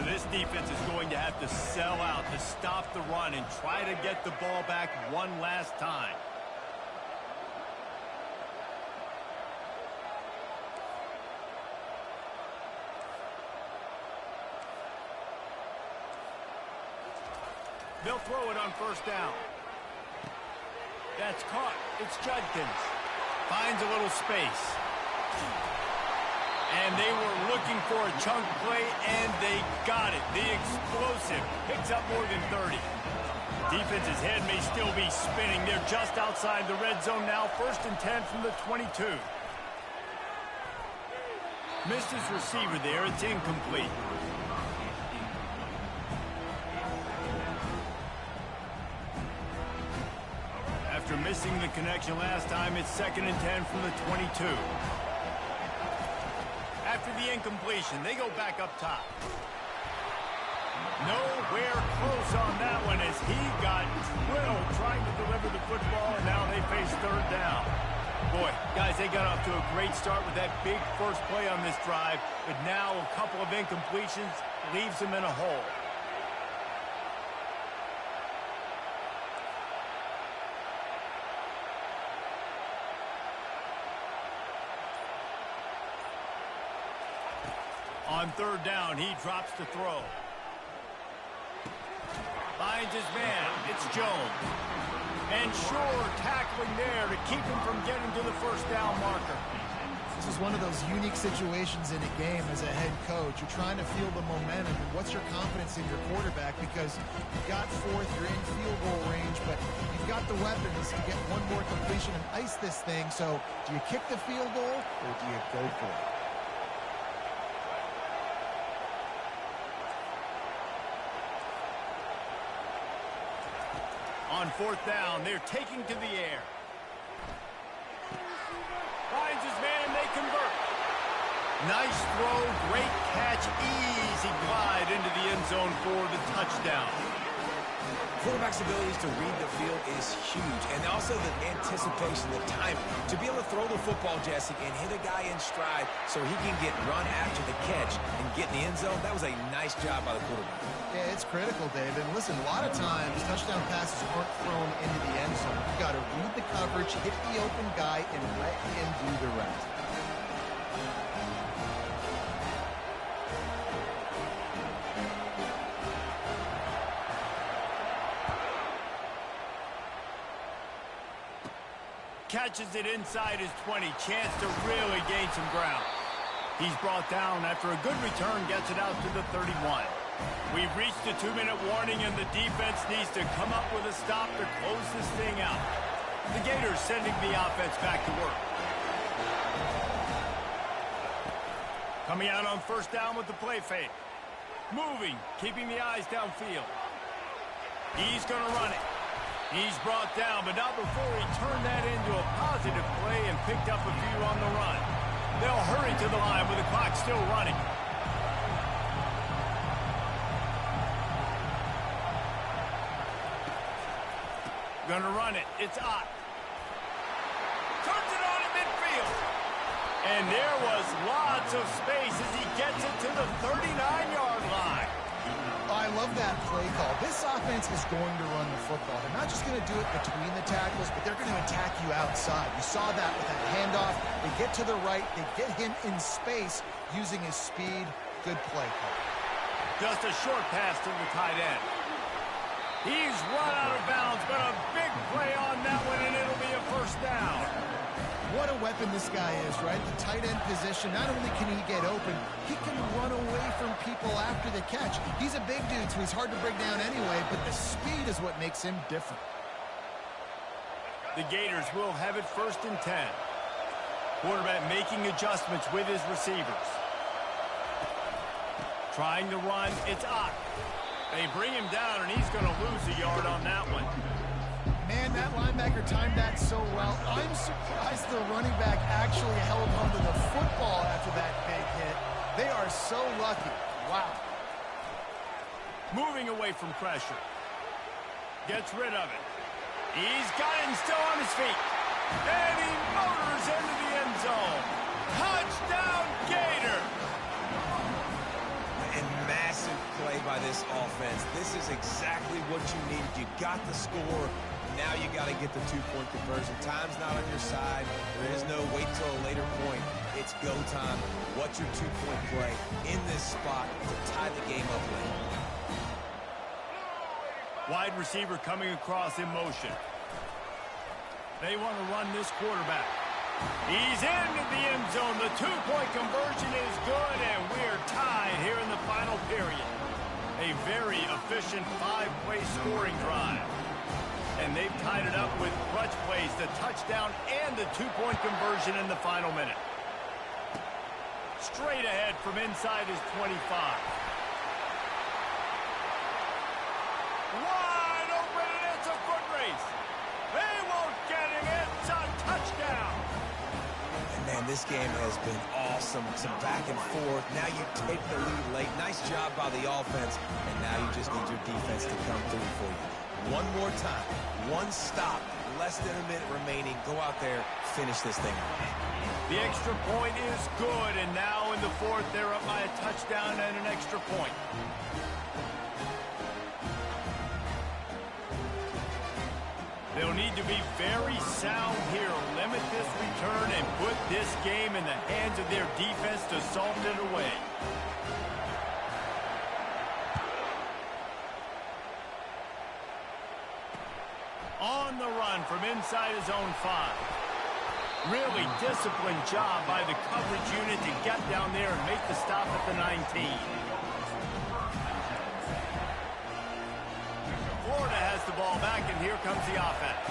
S2: This defense is going to have to sell out to stop the run and try to get the ball back one last time. They'll throw it on first down. That's caught. It's Judkins. Finds a little space. And they were looking for a chunk play, and they got it. The explosive picks up more than 30. Defense's head may still be spinning. They're just outside the red zone now. 1st and 10 from the 22. Missed his receiver there. It's incomplete. After missing the connection last time, it's 2nd and 10 from the 22. After the incompletion, they go back up top. Nowhere close on that one as he got drilled trying to deliver the football, and now they face 3rd down. Boy, guys, they got off to a great start with that big first play on this drive, but now a couple of incompletions leaves them in a hole. On 3rd down, he drops to throw. Finds his man. It's Jones. And Shore tackling there to keep him from getting to the 1st down marker.
S4: This is one of those unique situations in a game as a head coach. You're trying to feel the momentum. And what's your confidence in your quarterback? Because you've got 4th, you're in field goal range, but you've got the weapons to get one more completion and ice this thing. So do you kick the field goal or do you go for it?
S2: On 4th down, they're taking to the air. Finds his man, and they convert. Nice throw, great catch, easy glide into the end zone for the touchdown.
S3: Quarterback's abilities to read the field is huge, and also the anticipation, the timing. To be able to throw the football, Jesse, and hit a guy in stride so he can get run after the catch and get in the end zone, that was a nice job by the quarterback.
S4: Yeah, it's critical, Dave. And listen, a lot of times touchdown passes aren't thrown into the end zone. You got to read the coverage, hit the open guy, and let him do the rest.
S2: Catches it inside his 20. Chance to really gain some ground. He's brought down after a good return, gets it out to the 31. We've reached the 2-minute warning, and the defense needs to come up with a stop to close this thing out. The Gators sending the offense back to work. Coming out on 1st down with the play fake. Moving, keeping the eyes downfield. He's going to run it. He's brought down, but not before he turned that into a positive play and picked up a few on the run. They'll hurry to the line with the clock still running. Gonna run it. It's Ott. Turns it on at midfield. And there was lots of space as he gets it to the 39-yard line.
S4: I love that play call. This offense is going to run the football. They're not just going to do it between the tackles, but they're going to attack you outside. You saw that with that handoff. They get to the right. They get him in space using his speed. Good play call.
S2: Just a short pass to the tight end. He's run out of bounds, but a big play on that one, and it'll be a first down.
S4: What a weapon this guy is, right? The tight end position, not only can he get open, he can run away from people after the catch. He's a big dude, so he's hard to bring down anyway, but the speed is what makes him different.
S2: The Gators will have it 1st and 10. Quarterback making adjustments with his receivers. Trying to run, it's Ncaa. They bring him down, and he's going to lose a yard on that one.
S4: Man, that linebacker timed that so well. I'm surprised the running back actually held onto the football after that big hit. They are so lucky. Wow.
S2: Moving away from pressure. Gets rid of it. He's got it and still on his feet. And he motors into the end zone. Touchdown, Gator!
S3: And massive play by this offense. This is exactly what you needed. You got the score. Now you got to get the two-point conversion. Time's not on your side. There is no wait till a later point. It's go time. What's your two-point play in this spot to tie the game up late?
S2: Wide receiver coming across in motion. They want to run this quarterback. He's into the end zone. The two-point conversion is good, and we're tied here in the final period. A very efficient 5-play scoring drive. And they've tied it up with clutch plays, the touchdown and the two-point conversion in the final minute. Straight ahead from inside his 25. Wide open, and it's a foot race. They won't get him. It's a touchdown.
S3: And man, this game has been awesome. Some back and forth. Now you take the lead late. Nice job by the offense. And now you just need your defense to come through for you. One more time. One stop. Less than a minute remaining. Go out there. Finish this thing off.
S2: The extra point is good. And now in the fourth, they're up by a touchdown and an extra point. They'll need to be very sound here, limit this return, and put this game in the hands of their defense to salt it away. On the run from inside his own 5. Really disciplined job by the coverage unit to get down there and make the stop at the 19. Florida has the ball back, and here comes the offense.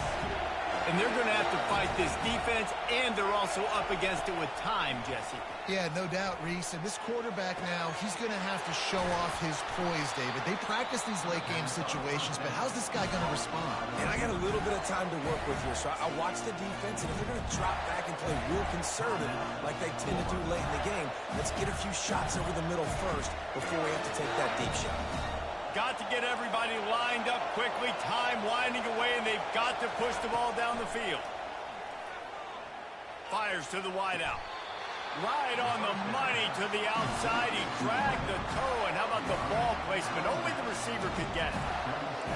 S2: And they're going to have to fight this defense, and they're also up against it with time, Jesse.
S4: Yeah, no doubt, Reese. And this quarterback now, he's going to have to show off his poise, David. They practice these late-game situations, but how's this guy going to respond?
S3: And I got a little bit of time to work with here, so I watch the defense, and if they're going to drop back and play real conservative like they tend to do late in the game, let's get a few shots over the middle first before we have to take that deep shot.
S2: Got to get everybody lined up quickly, time winding away, and they've got to push the ball down the field. Fires to the wideout. Right on the money to the outside. He dragged the toe, and how about the ball placement? Only the receiver could get it.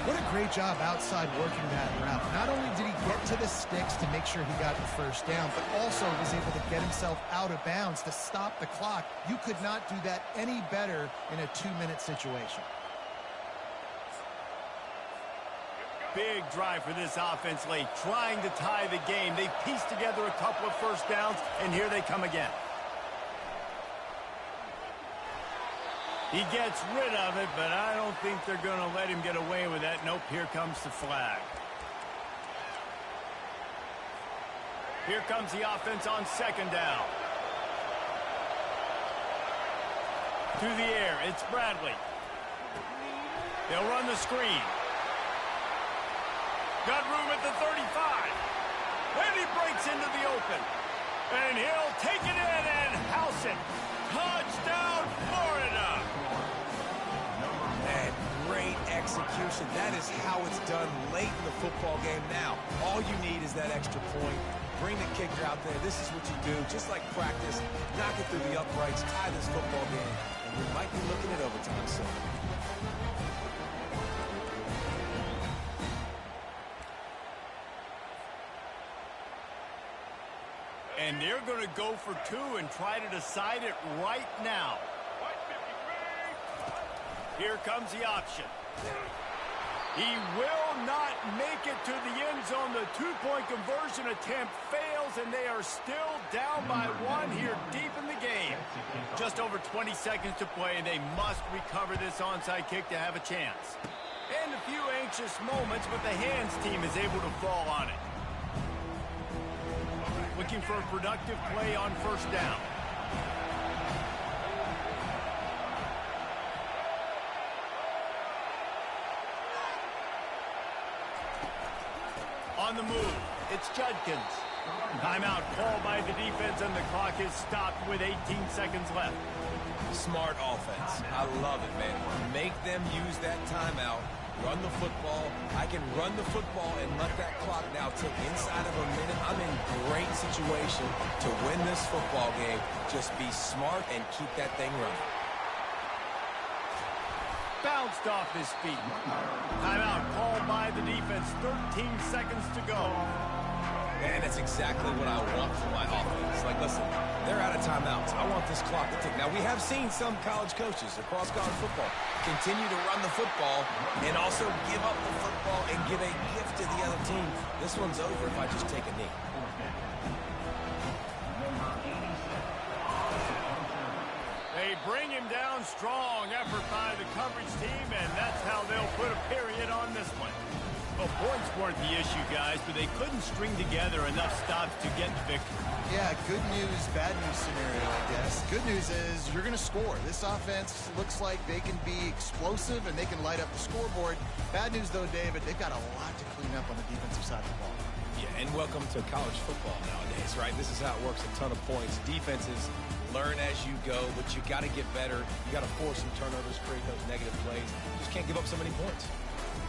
S4: What a great job outside working that route. Not only did he get to the sticks to make sure he got the first down, but also was able to get himself out of bounds to stop the clock. You could not do that any better in a 2-minute situation.
S2: Big drive for this offense late, trying to tie the game. They pieced together a couple of first downs, and here they come again. He gets rid of it, but I don't think they're going to let him get away with that. Nope, here comes the flag. Here comes the offense on 2nd down. To the air, it's Bradley. They'll run the screen. Got room at the 35. And he breaks into the open. And he'll take it in and house it. Touchdown, Florida.
S3: And great execution. That is how it's done late in the football game. Now, all you need is that extra point. Bring the kicker out there. This is what you do. Just like practice, knock it through the uprights, tie this football game, and we might be looking at overtime soon.
S2: And they're going to go for 2 and try to decide it right now. Here comes the option. He will not make it to the end zone. The two-point conversion attempt fails, and they are still down by one here deep in the game. Just over 20 seconds to play, and they must recover this onside kick to have a chance. And a few anxious moments, but the hands team is able to fall on it. Looking for a productive play on first down. On the move, it's Judkins. Timeout called by the defense, and the clock is stopped with 18 seconds left.
S3: Smart offense. I love it, man. Make them use that timeout. Run the football. I can run the football and let that clock now tick inside of a minute. I'm in great situation to win this football game. Just be smart and keep that thing running.
S2: Bounced off his feet. Timeout called by the defense. 13 seconds to go.
S3: And that's exactly what I want from my offense. Like, listen, they're out of timeouts. I want this clock to tick. Now, we have seen some college coaches across college football continue to run the football and also give up the football and give a gift to the other team. This one's over if I just take a knee.
S2: They bring him down strong. Effort by the coverage team, and that's how they'll put a period on this one. Well, points weren't the issue, guys, but they couldn't string together enough stops to get the victory.
S4: Yeah, good news, bad news scenario, I guess. Good news is you're going to score. This offense looks like they can be explosive and they can light up the scoreboard. Bad news, though, David, they've got a lot to clean up on the defensive side of the ball.
S3: Yeah, and welcome to college football nowadays, right? This is how it works, a ton of points. Defenses learn as you go, but you got to get better. You got to force some turnovers, create those negative plays. You just can't give up so many points.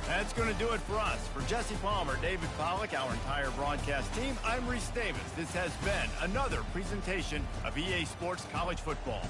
S2: That's going to do it for us. For Jesse Palmer, David Pollack, our entire broadcast team, I'm Reese Davis. This has been another presentation of EA Sports College Football.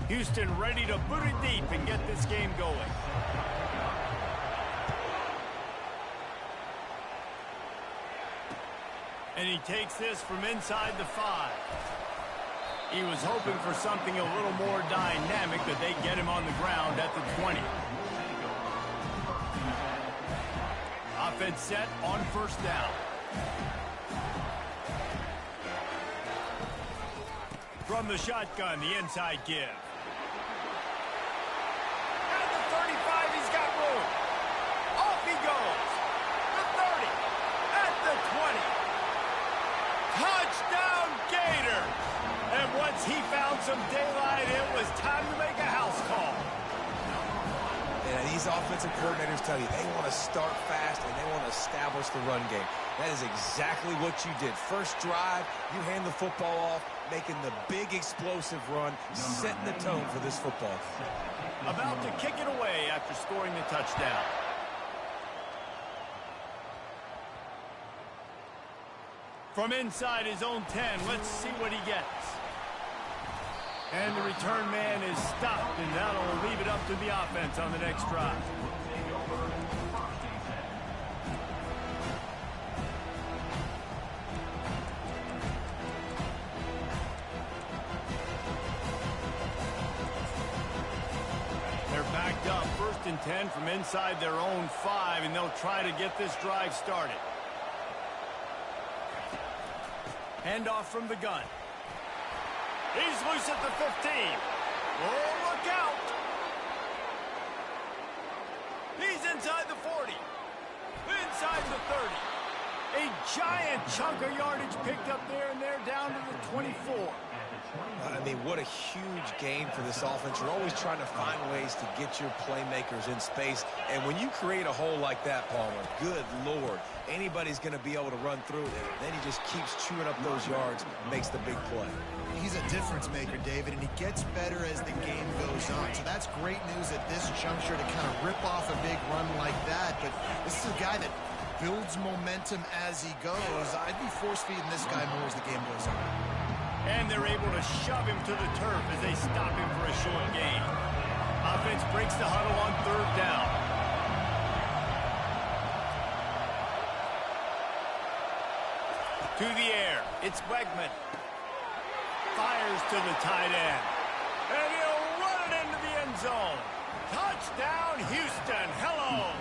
S2: Houston ready to boot it deep and get this game going. And he takes this from inside the 5. He was hoping for something a little more dynamic, but they get him on the ground at the 20. Offense set on first down. From the shotgun, the inside give. At the 35, he's got room. Off he goes. The 30. At the 20. Touchdown, Gator! And once he found some daylight, it was time to make a house call.
S3: And these offensive coordinators tell you they want to start fast and they want to establish the run game. That is exactly what you did. First drive, you hand the football off, making the big explosive run, setting the tone for this football game.
S2: About to kick it away after scoring the touchdown. From inside his own 10, let's see what he gets. And the return man is stopped, and that'll leave it up to the offense on the next drive. They're backed up, 1st and 10 from inside their own 5, and they'll try to get this drive started. Handoff from the gun. He's loose at the 15. Oh, look out. He's inside the 40. Inside the 30. A giant chunk of yardage picked up there, and they're down to the 24.
S3: I mean, what a huge game for this offense. You're always trying to find ways to get your playmakers in space. And when you create a hole like that, Palmer, good Lord, anybody's going to be able to run through it. Then he just keeps chewing up those yards, makes the big play.
S4: He's a difference maker, David, and he gets better as the game goes on. So that's great news at this juncture to kind of rip off a big run like that. But this is a guy that builds momentum as he goes. I'd be force-feeding this guy more as the game goes on.
S2: And they're able to shove him to the turf as they stop him for a short gain. Offense breaks the huddle on 3rd down. To the air, it's Wegman. Fires to the tight end. And he'll run it into the end zone. Touchdown, Houston. Hello.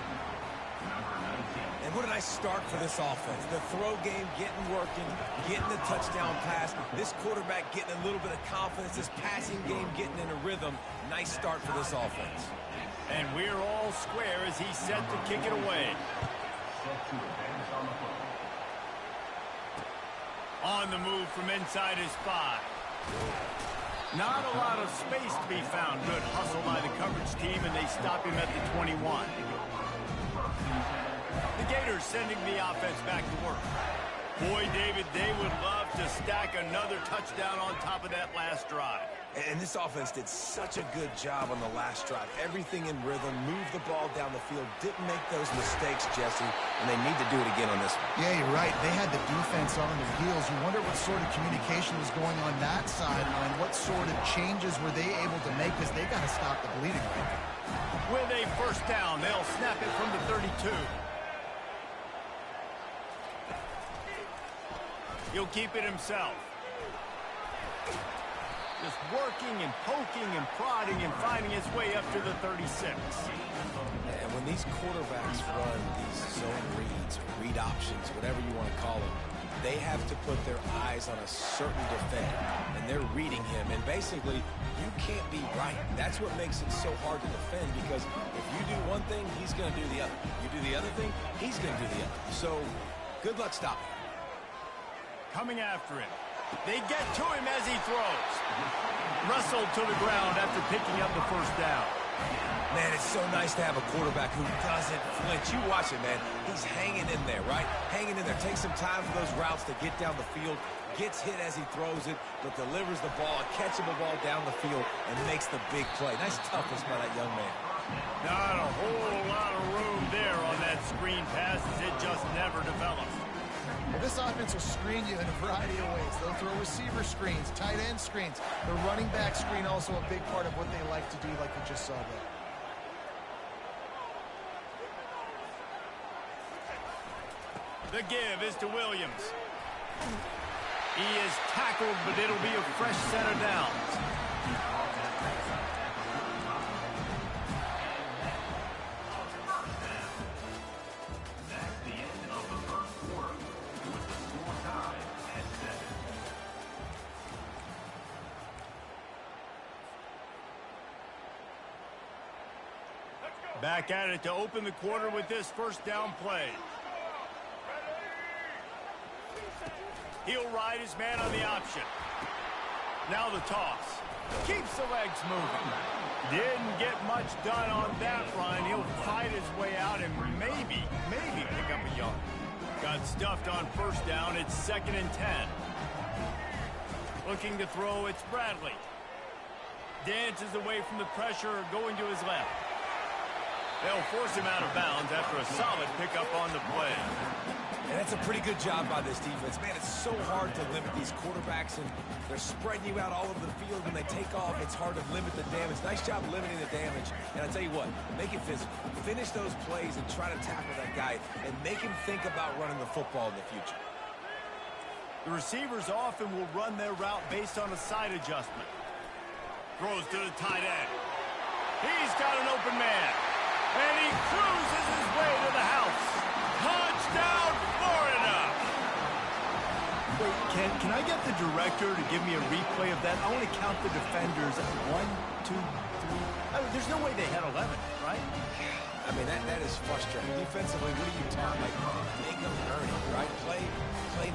S3: And what a nice start for this offense. The throw game getting working, getting the touchdown pass. This quarterback getting a little bit of confidence. This passing game getting in a rhythm. Nice start for this offense.
S2: And we're all square as he's set to kick it away. On the move from inside his 5. Not a lot of space to be found. Good hustle by the coverage team, and they stop him at the 21. The Gators sending the offense back to work. Boy, David, they would love to stack another touchdown on top of that last drive.
S3: And this offense did such a good job on the last drive. Everything in rhythm, moved the ball down the field, didn't make those mistakes, Jesse, and they need to do it again on this one.
S4: Yeah, you're right. They had the defense on their heels. You wonder what sort of communication was going on that sideline. What sort of changes were they able to make, because they got to stop the bleeding right now.
S2: With a 1st down, they'll snap it from the 32. He'll keep it himself. Just working and poking and prodding and finding his way up to the 36.
S3: And when these quarterbacks run these zone reads, read options, whatever you want to call them, they have to put their eyes on a certain defender, and they're reading him. And basically, you can't be right. That's what makes it so hard to defend, because if you do one thing, he's going to do the other. You do the other thing, he's going to do the other. So, good luck stopping.
S2: Coming after him. They get to him as he throws. Wrestled to the ground after picking up the 1st down.
S3: Man, it's so nice to have a quarterback who doesn't flinch. You watch it, man. He's hanging in there, right? Hanging in there. Takes some time for those routes to get down the field. Gets hit as he throws it, but delivers the ball, a catchable ball down the field, and makes the big play. Nice toughness by that young man.
S2: Not a whole lot of room there on that screen pass, as it just never develops.
S4: Well, this offense will screen you in a variety of ways. They'll throw receiver screens, tight end screens. The running back screen also a big part of what they like to do, like we just saw there.
S2: The give is to Williams. He is tackled, but it'll be a fresh set of downs.
S5: That's the end of the first quarter, with the score tied at 7.
S2: Back at it to open the quarter with this first down play. He'll ride his man on the option. Now the toss. Keeps the legs moving. Didn't get much done on that run. He'll fight his way out and maybe pick up a yard. Got stuffed on first down. It's 2nd and 10. Looking to throw, it's Bradley. Dances away from the pressure, going to his left. They'll force him out of bounds after a solid pickup on the play.
S3: And that's a pretty good job by this defense. Man, it's so hard to limit these quarterbacks, and they're spreading you out all over the field. When they take off, it's hard to limit the damage. Nice job limiting the damage. And I tell you what, make it physical. Finish those plays and try to tackle that guy and make him think about running the football in the future.
S2: The receivers often will run their route based on a side adjustment. Throws to the tight end. He's got an open man. And he cruises his way to the house. Touchdown, Florida! Wait, can I get the director to give me a replay of that? I want to count the defenders. 1, 2, 3. I mean, there's no way they had 11, right?
S3: I mean, that is frustrating. Defensively, what are you taught? Like, make them earn it, right? Play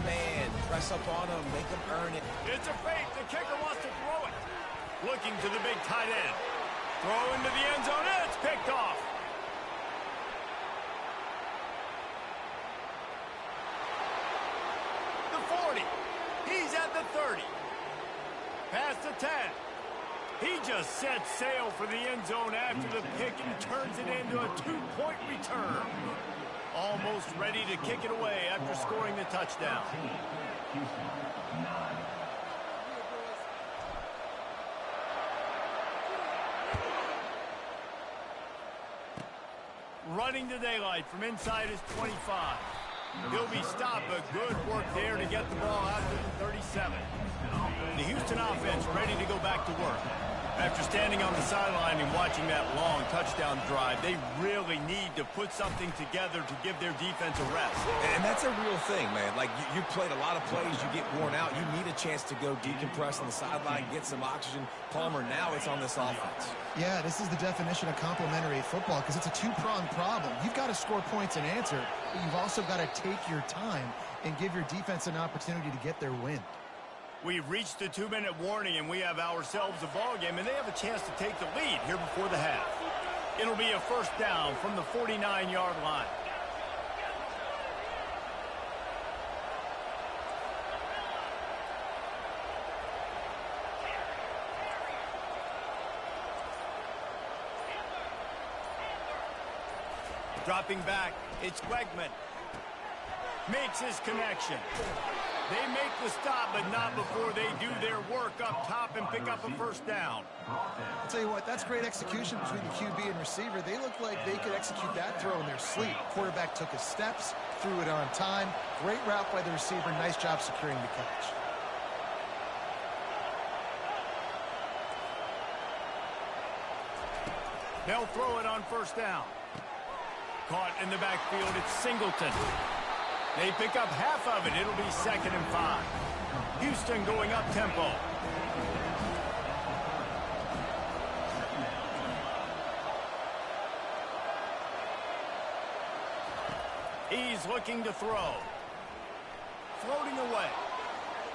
S3: man. Press up on them. Make them earn it.
S2: It's a fake. The kicker wants to throw it. Looking to the big tight end. Throw into the end zone. It's picked off. The 40. He's at the 30. Past the 10. He just sets sail for the end zone after the pick and turns it into a 2-point return. Almost ready to kick it away after scoring the touchdown. Running to daylight from inside his 25. He'll be stopped, but good work there to get the ball out to the 37. The Houston offense ready to go back to work. After standing on the sideline and watching that long touchdown drive, they really need to put something together to give their defense a rest.
S3: And that's a real thing, man. Like, you played a lot of plays, you get worn out. You need a chance to go decompress on the sideline, get some oxygen. Palmer, now it's on this offense.
S4: Yeah, this is the definition of complementary football because it's a two-pronged problem. You've got to score points and answer, but you've also got to take your time and give your defense an opportunity to get their win.
S2: We've reached the 2-minute warning, and we have ourselves a ball game, and they have a chance to take the lead here before the half. It'll be a first down from the 49-yard line. Dropping back, it's Wegman. Makes his connection. They make the stop, but not before they do their work up top and pick up a first down.
S4: I'll tell you what, that's great execution between the QB and receiver. They look like they could execute that throw in their sleep. Quarterback took his steps, threw it on time. Great route by the receiver. Nice job securing the catch.
S2: They'll throw it on first down. Caught in the backfield, it's Singleton. They pick up half of it. It'll be 2nd and 5. Houston going up tempo. He's looking to throw. Floating away.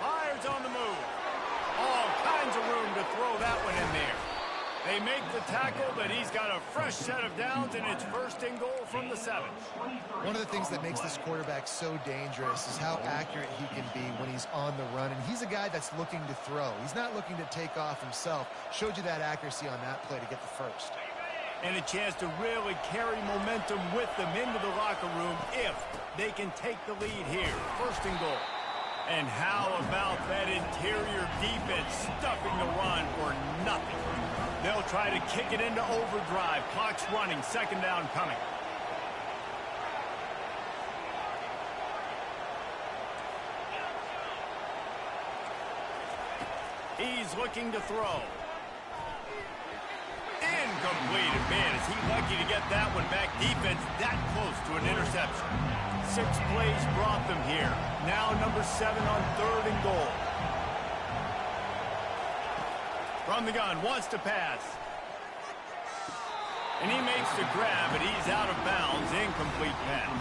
S2: Fires on the move. All kinds of room to throw that one in there. They make the tackle, but he's got a fresh set of downs, and it's 1st and goal from the 7.
S4: One of the things that makes this quarterback so dangerous is how accurate he can be when he's on the run. And he's a guy that's looking to throw. He's not looking to take off himself. Showed you that accuracy on that play to get the first.
S2: and a chance to really carry momentum with them into the locker room if they can take the lead here. First and goal. And how about that interior defense stuffing the run for nothing? They'll try to kick it into overdrive. Clock's running. Second down coming. He's looking to throw. Incomplete. And man, is he lucky to get that one back. Defense that close to an interception. 6 plays brought them here. Now number 7 on third and goal. From the gun, wants to pass. And he makes the grab, but he's out of bounds. Incomplete pass.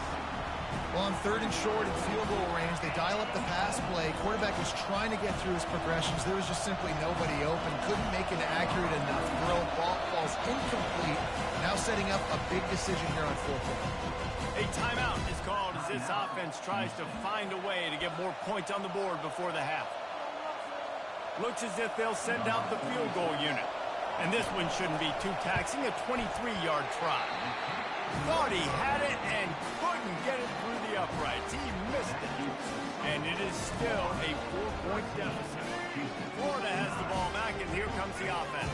S4: Well, on third and short and field goal range, they dial up the pass play. Quarterback was trying to get through his progressions. There was just simply nobody open. Couldn't make an accurate enough throw. Ball falls incomplete. Now setting up a big decision here on fourth down.
S2: A timeout is called as this offense tries to find a way to get more points on the board before the half. Looks as if they'll send out the field goal unit. And this one shouldn't be too taxing, a 23-yard try. Thought he had it and couldn't get it through the uprights. He missed it. And it is still a 4-point deficit. Florida has the ball back, and here comes the offense.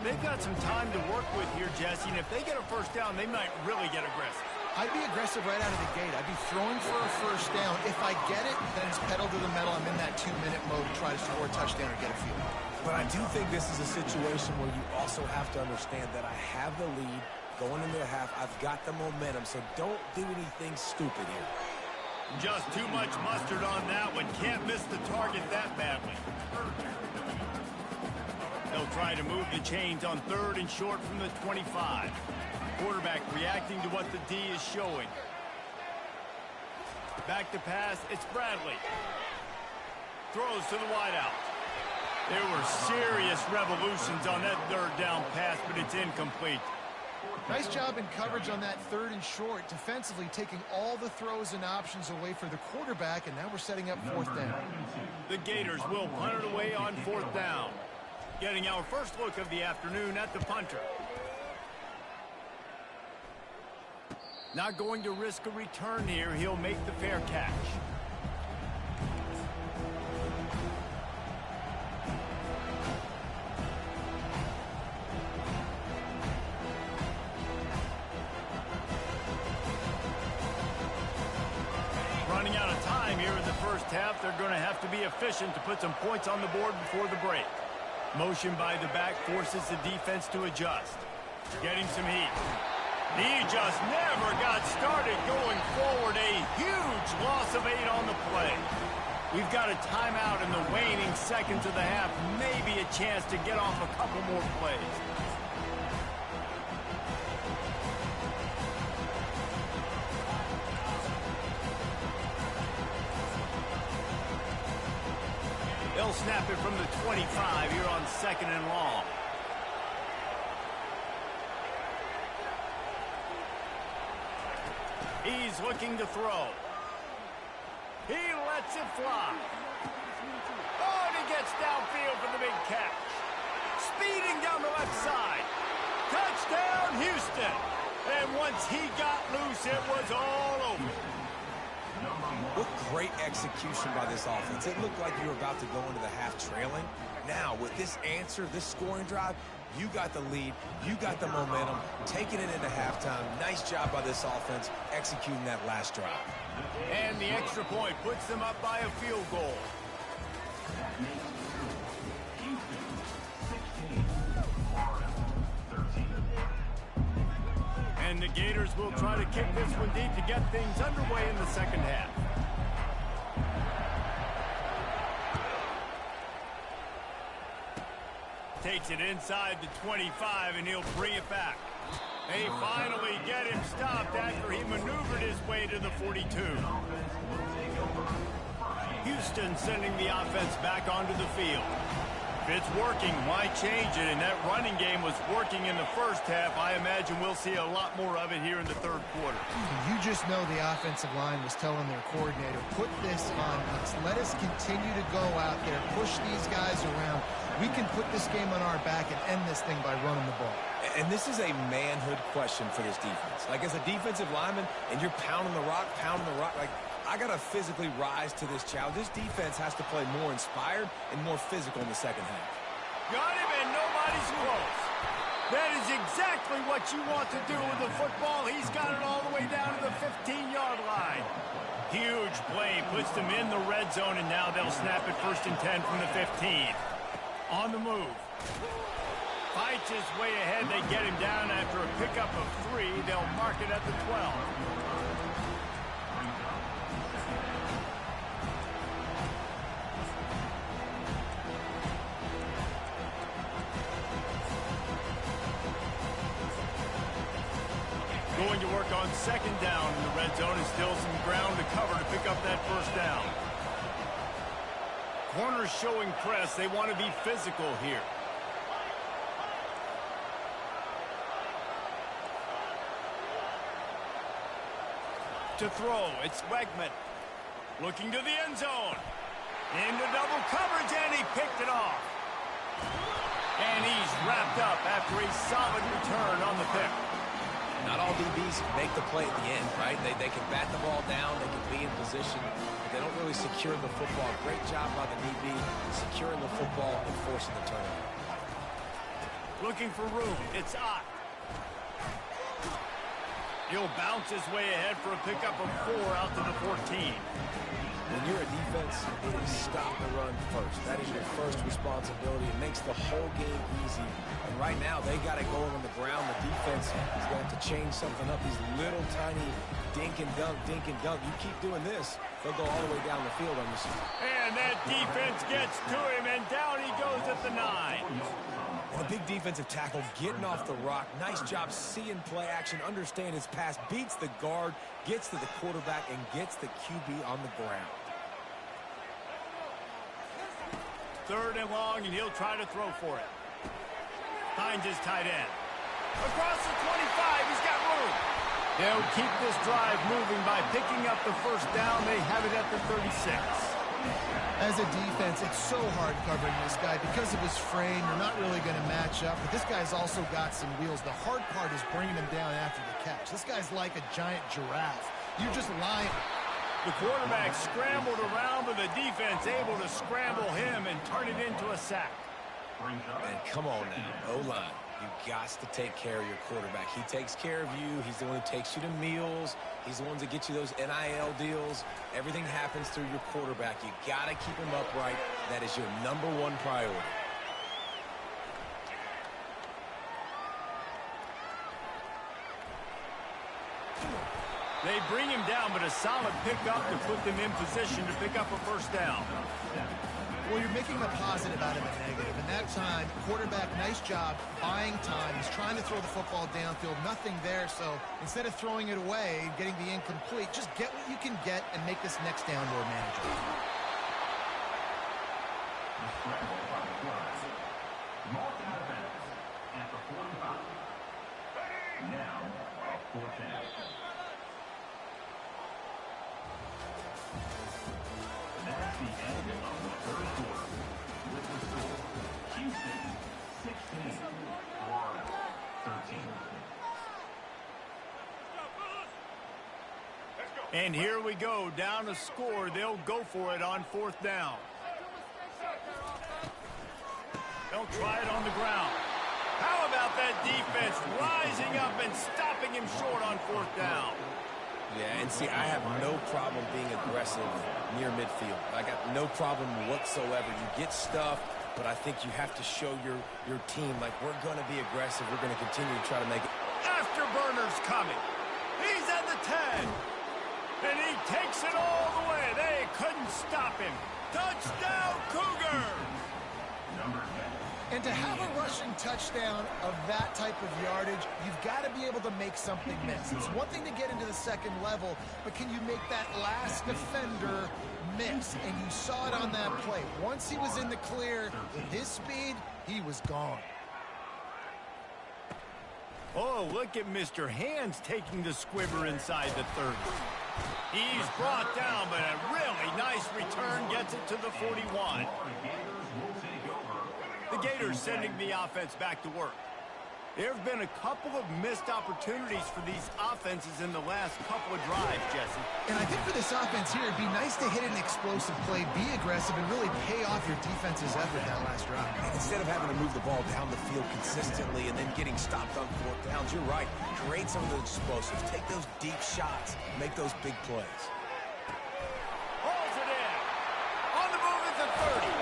S2: They've got some time to work with here, Jesse, and if they get a first down, they might really get aggressive.
S4: I'd be aggressive right out of the gate. I'd be throwing for a first down. If I get it, then it's pedal to the metal. I'm in that 2-minute mode to try to score a touchdown or get a field.
S3: But I do think this is a situation where you also have to understand that I have the lead going into the half. I've got the momentum, so don't do anything stupid here.
S2: Just too much mustard on that one. Can't miss the target that badly. They'll try to move the chains on third and short from the 25. Quarterback reacting to what the D is showing. Back to pass, it's Bradley. Throws to the wideout. There were serious revolutions on that third down pass, but it's incomplete.
S4: Nice job in coverage on that third and short. Defensively taking all the throws and options away for the quarterback, and now we're setting up fourth down.
S2: The Gators will punt it away on fourth down. Getting our first look of the afternoon at the punter. Not going to risk a return here. He'll make the fair catch. Running out of time here in the first half. They're going to have to be efficient to put some points on the board before the break. Motion by the back forces the defense to adjust. Getting some heat. He just never got started going forward. A huge loss of 8 on the play. We've got a timeout in the waning seconds of the half. Maybe a chance to get off a couple more plays. They'll snap it from the 25 here on second and long. He's looking to throw. He lets it fly. Oh, and he gets downfield for the big catch. Speeding down the left side. Touchdown, Houston. And once he got loose, it was all over.
S3: What great execution by this offense. It looked like you were about to go into the half trailing. Now, with this answer, this scoring drive, you got the lead, you got the momentum, taking it into halftime. Nice job by this offense executing that last drive.
S2: And the extra point puts them up by a field goal. And the Gators will try to kick this one deep to get things underway in the second half. Takes it inside the 25, and he'll bring it back. They finally get him stopped after he maneuvered his way to the 42. Houston sending the offense back onto the field. If it's working, why change it? And that running game was working in the first half. I imagine we'll see a lot more of it here in the third quarter.
S4: You just know the offensive line was telling their coordinator, put this on us. Let us continue to go out there, push these guys around. We can put this game on our back and end this thing by running the ball.
S3: And this is a manhood question for this defense. Like, as a defensive lineman, and you're pounding the rock, like, I got to physically rise to this challenge. This defense has to play more inspired and more physical in the second half.
S2: Got him, and nobody's close. That is exactly what you want to do with the football. He's got it all the way down to the 15-yard line. Huge play, puts them in the red zone, and now they'll snap it 1st and 10 from the 15. On the move. Fights his way ahead. They get him down after a pickup of 3. They'll mark it at the 12. Going to work on 2nd down in the red zone, and still some ground to cover to pick up that 1st down. Corners showing press. They want to be physical here. To throw, it's Wegman. Looking to the end zone. Into double coverage, and he picked it off. And he's wrapped up after a solid return on the pick.
S3: Not all DBs make the play at the end, right? They can bat the ball down, they can be in position, but they don't really secure the football. Great job by the DB securing the football and forcing the turnover.
S2: Looking for room, it's Ott. He'll bounce his way ahead for a pickup of 4 out to the 14.
S3: When you're a defense, it is stop the run first. That is your first responsibility. It makes the whole game easy. And right now, they got it going on the ground. The defense is going to have to change something up. These little tiny dink and dunk, dink and dunk. You keep doing this, they'll go all the way down the field on you.
S2: And that defense gets to him, and down he goes at the 9.
S3: And a big defensive tackle getting off the rock. Nice job seeing play action, understand his pass, beats the guard, gets to the quarterback, and gets the QB on the ground.
S2: 3rd and long, and he'll try to throw for it. Finds his tight end. Across the 25, he's got room. They'll keep this drive moving by picking up the 1st down. They have it at the 36.
S4: As a defense, it's so hard covering this guy. Because of his frame, you're not really going to match up. But this guy's also got some wheels. The hard part is bringing him down after the catch. This guy's like a giant giraffe. You're just lying.
S2: The quarterback scrambled around, but the defense able to scramble him and turn it into a sack.
S3: And come on now, O-line. You got to take care of your quarterback. He takes care of you. He's the one who takes you to meals. He's the one that gets you those NIL deals. Everything happens through your quarterback. You got to keep him upright. That is your #1 priority.
S2: They bring him down, but a solid pickup to put them in position to pick up a 1st down.
S4: Well, you're making a positive out of a negative. And that time, quarterback, nice job, buying time. He's trying to throw the football downfield. Nothing there. So instead of throwing it away, getting the incomplete, just get what you can get and make this next down more manageable.
S5: Now, a 4th down. That's the end of the 3rd quarter. With the score, Houston 16, Florida 13.
S2: And here we go, down a score. They'll go for it on 4th down. They'll try it on the ground. How about that defense rising up and stopping him short on 4th down?
S3: Yeah, and see, I have no problem being aggressive near midfield. I got no problem whatsoever. You get stuff, but I think you have to show your team, like, we're going to be aggressive. We're going to continue to try to make it.
S2: Afterburner's coming. He's at the 10. And he takes it all the way. They couldn't stop him. Touchdown, Cougars!
S5: Number 10.
S4: And to have a rushing touchdown of that type of yardage, you've got to be able to make something miss. It's one thing to get into the second level, but can you make that last defender miss? And you saw it on that play. Once he was in the clear, with his speed, he was gone.
S2: Oh, look at Mr. Hands taking the squibber inside the 30. He's brought down, but a really nice return gets it to the 41. The Gators sending the offense back to work. There have been a couple of missed opportunities for these offenses in the last couple of drives, Jesse.
S4: And I think for this offense here, it'd be nice to hit an explosive play, be aggressive, and really pay off your defense's effort that last drive.
S3: And instead of having to move the ball down the field consistently and then getting stopped on fourth downs, you're right. Create some of those explosives. Take those deep shots. Make those big plays.
S2: Hauls it in. On the move at the 30.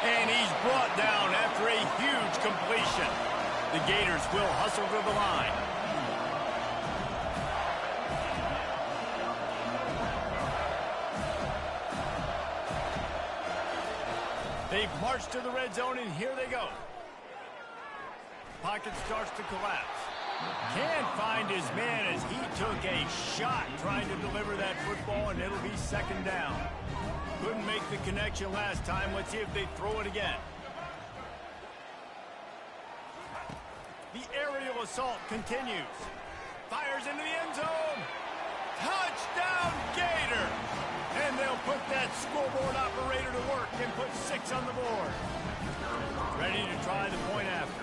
S2: And he's brought down after a huge completion. The Gators will hustle to the line. They've marched to the red zone, and here they go. Pocket starts to collapse. Can't find his man as he took a shot trying to deliver that football, and it'll be second down. Couldn't make the connection last time. Let's see if they throw it again. The aerial assault continues. Fires into the end zone. Touchdown, Gator! And they'll put that scoreboard operator to work and put 6 on the board. Ready to try the point after.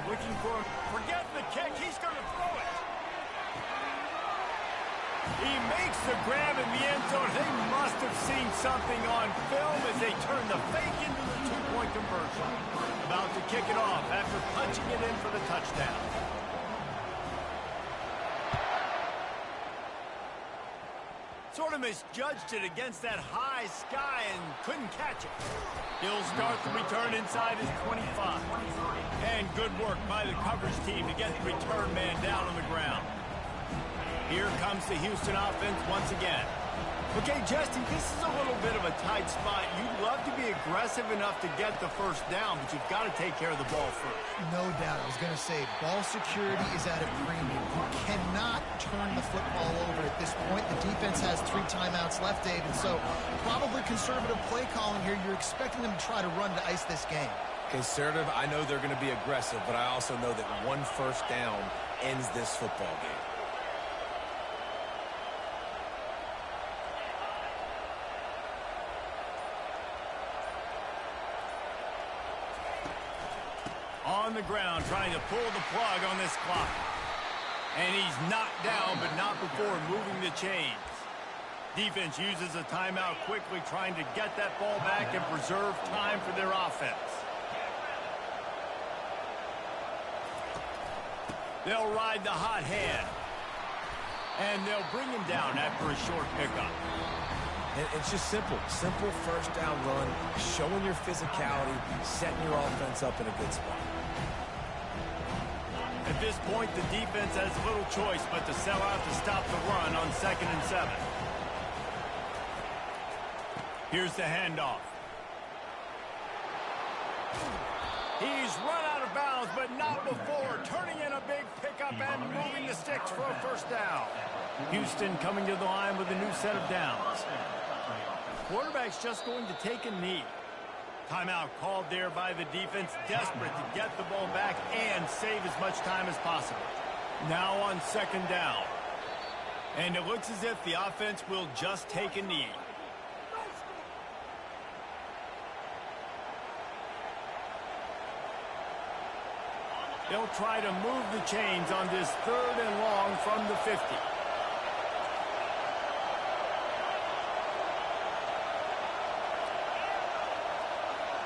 S2: Looking for him. Forget the kick. He's going to throw it. He makes the grab in the end zone. They must have seen something on film as they turn the fake into the two-point conversion. About to kick it off after punching it in for the touchdown. Sort of misjudged it against that high sky and couldn't catch it. He'll start the return inside his 25. And good work by the coverage team to get the return man down on the ground. Here comes the Houston offense once again. Okay, Justin, this is a little bit of a tight spot. You'd love to be aggressive enough to get the first down, but you've got to take care of the ball first.
S4: No doubt. I was going to say, ball security is at a premium. You cannot turn the football over at this point. The defense has 3 timeouts left, David, so probably conservative play calling here. You're expecting them to try to run to ice this game.
S3: Conservative, I know they're going to be aggressive, but I also know that one first down ends this football game.
S2: On the ground, trying to pull the plug on this clock. And he's knocked down, but not before moving the chains. Defense uses a timeout quickly, trying to get that ball back and preserve time for their offense. They'll ride the hot hand. And they'll bring him down after a short pickup.
S3: And it's just simple. Simple first down run, showing your physicality, setting your offense up in a good spot.
S2: At this point, the defense has little choice but to sell out to stop the run on 2nd and 7. Here's the handoff. He's run out of bounds, but not before turning in a big pickup and moving the sticks for a first down. Houston coming to the line with a new set of downs. Quarterback's just going to take a knee. Timeout called there by the defense, desperate to get the ball back and save as much time as possible. Now on 2nd down. And it looks as if the offense will just take a knee. They'll try to move the chains on this 3rd and long from the 50.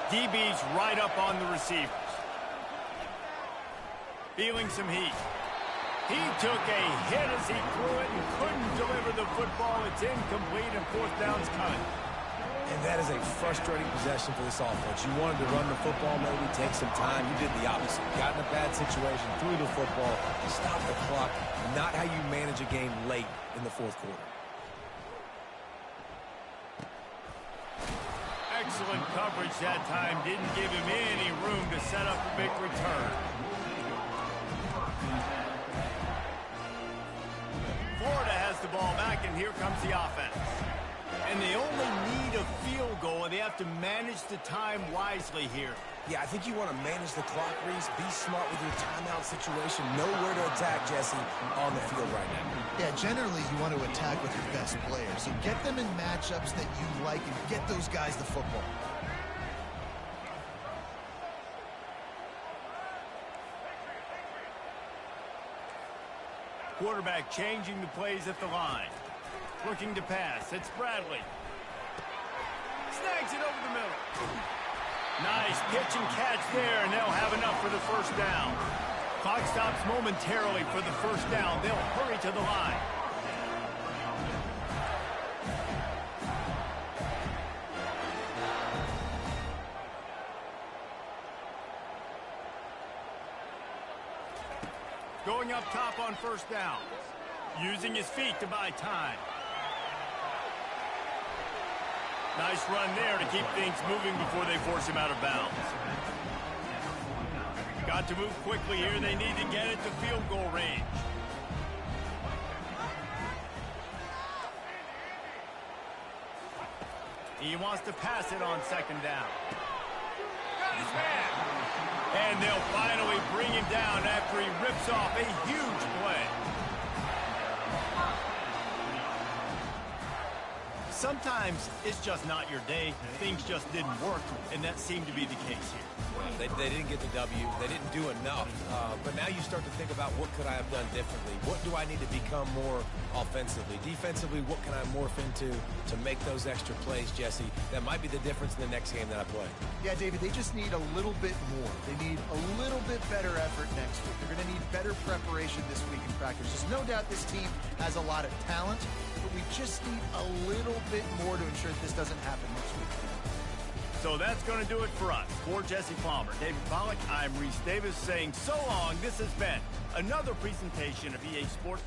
S2: DB's right up on the receivers. Feeling some heat. He took a hit as he threw it and couldn't deliver the football. It's incomplete and 4th down's coming.
S3: And that is a frustrating possession for this offense. You wanted to run the football, maybe take some time. You did the opposite. Got in a bad situation, threw the football, stopped the clock. Not how you manage a game late in the 4th quarter.
S2: Excellent coverage that time didn't give him any room to set up a big return. Florida has the ball back, and here comes the offense. And they only need a field goal, and they have to manage the time wisely here.
S3: Yeah, I think you want to manage the clock, Reese. Be smart with your timeout situation. Know where to attack, Jesse, on the field right now.
S4: Yeah, generally you want to attack with your best players. So get them in matchups that you like and get those guys the football.
S2: Quarterback changing the plays at the line. Looking to pass. It's Bradley. Snags it over the middle. Nice pitch and catch there, and they'll have enough for the first down. Clock stops momentarily for the first down. They'll hurry to the line. Going up top on first down. Using his feet to buy time. Nice run there to keep things moving before they force him out of bounds. Got to move quickly here. They need to get it to field goal range. He wants to pass it on second down. Got his man. And they'll finally bring him down after he rips off a huge play. Sometimes it's just not your day. Things just didn't work, and that seemed to be the case here.
S3: They didn't get the W. They didn't do enough. But now you start to think about what could I have done differently? What do I need to become more offensively? Defensively, what can I morph into to make those extra plays, Jesse? That might be the difference in the next game that I play.
S4: Yeah, David, they just need a little bit more. They need a little bit better effort next week. They're going to need better preparation this week in practice. There's no doubt this team has a lot of talent, but we just need a little bit more to ensure that this doesn't happen next week.
S2: So that's going to do it for us. For Jesse Palmer, David Pollack, I'm Reese Davis saying so long. This has been another presentation of EA Sports.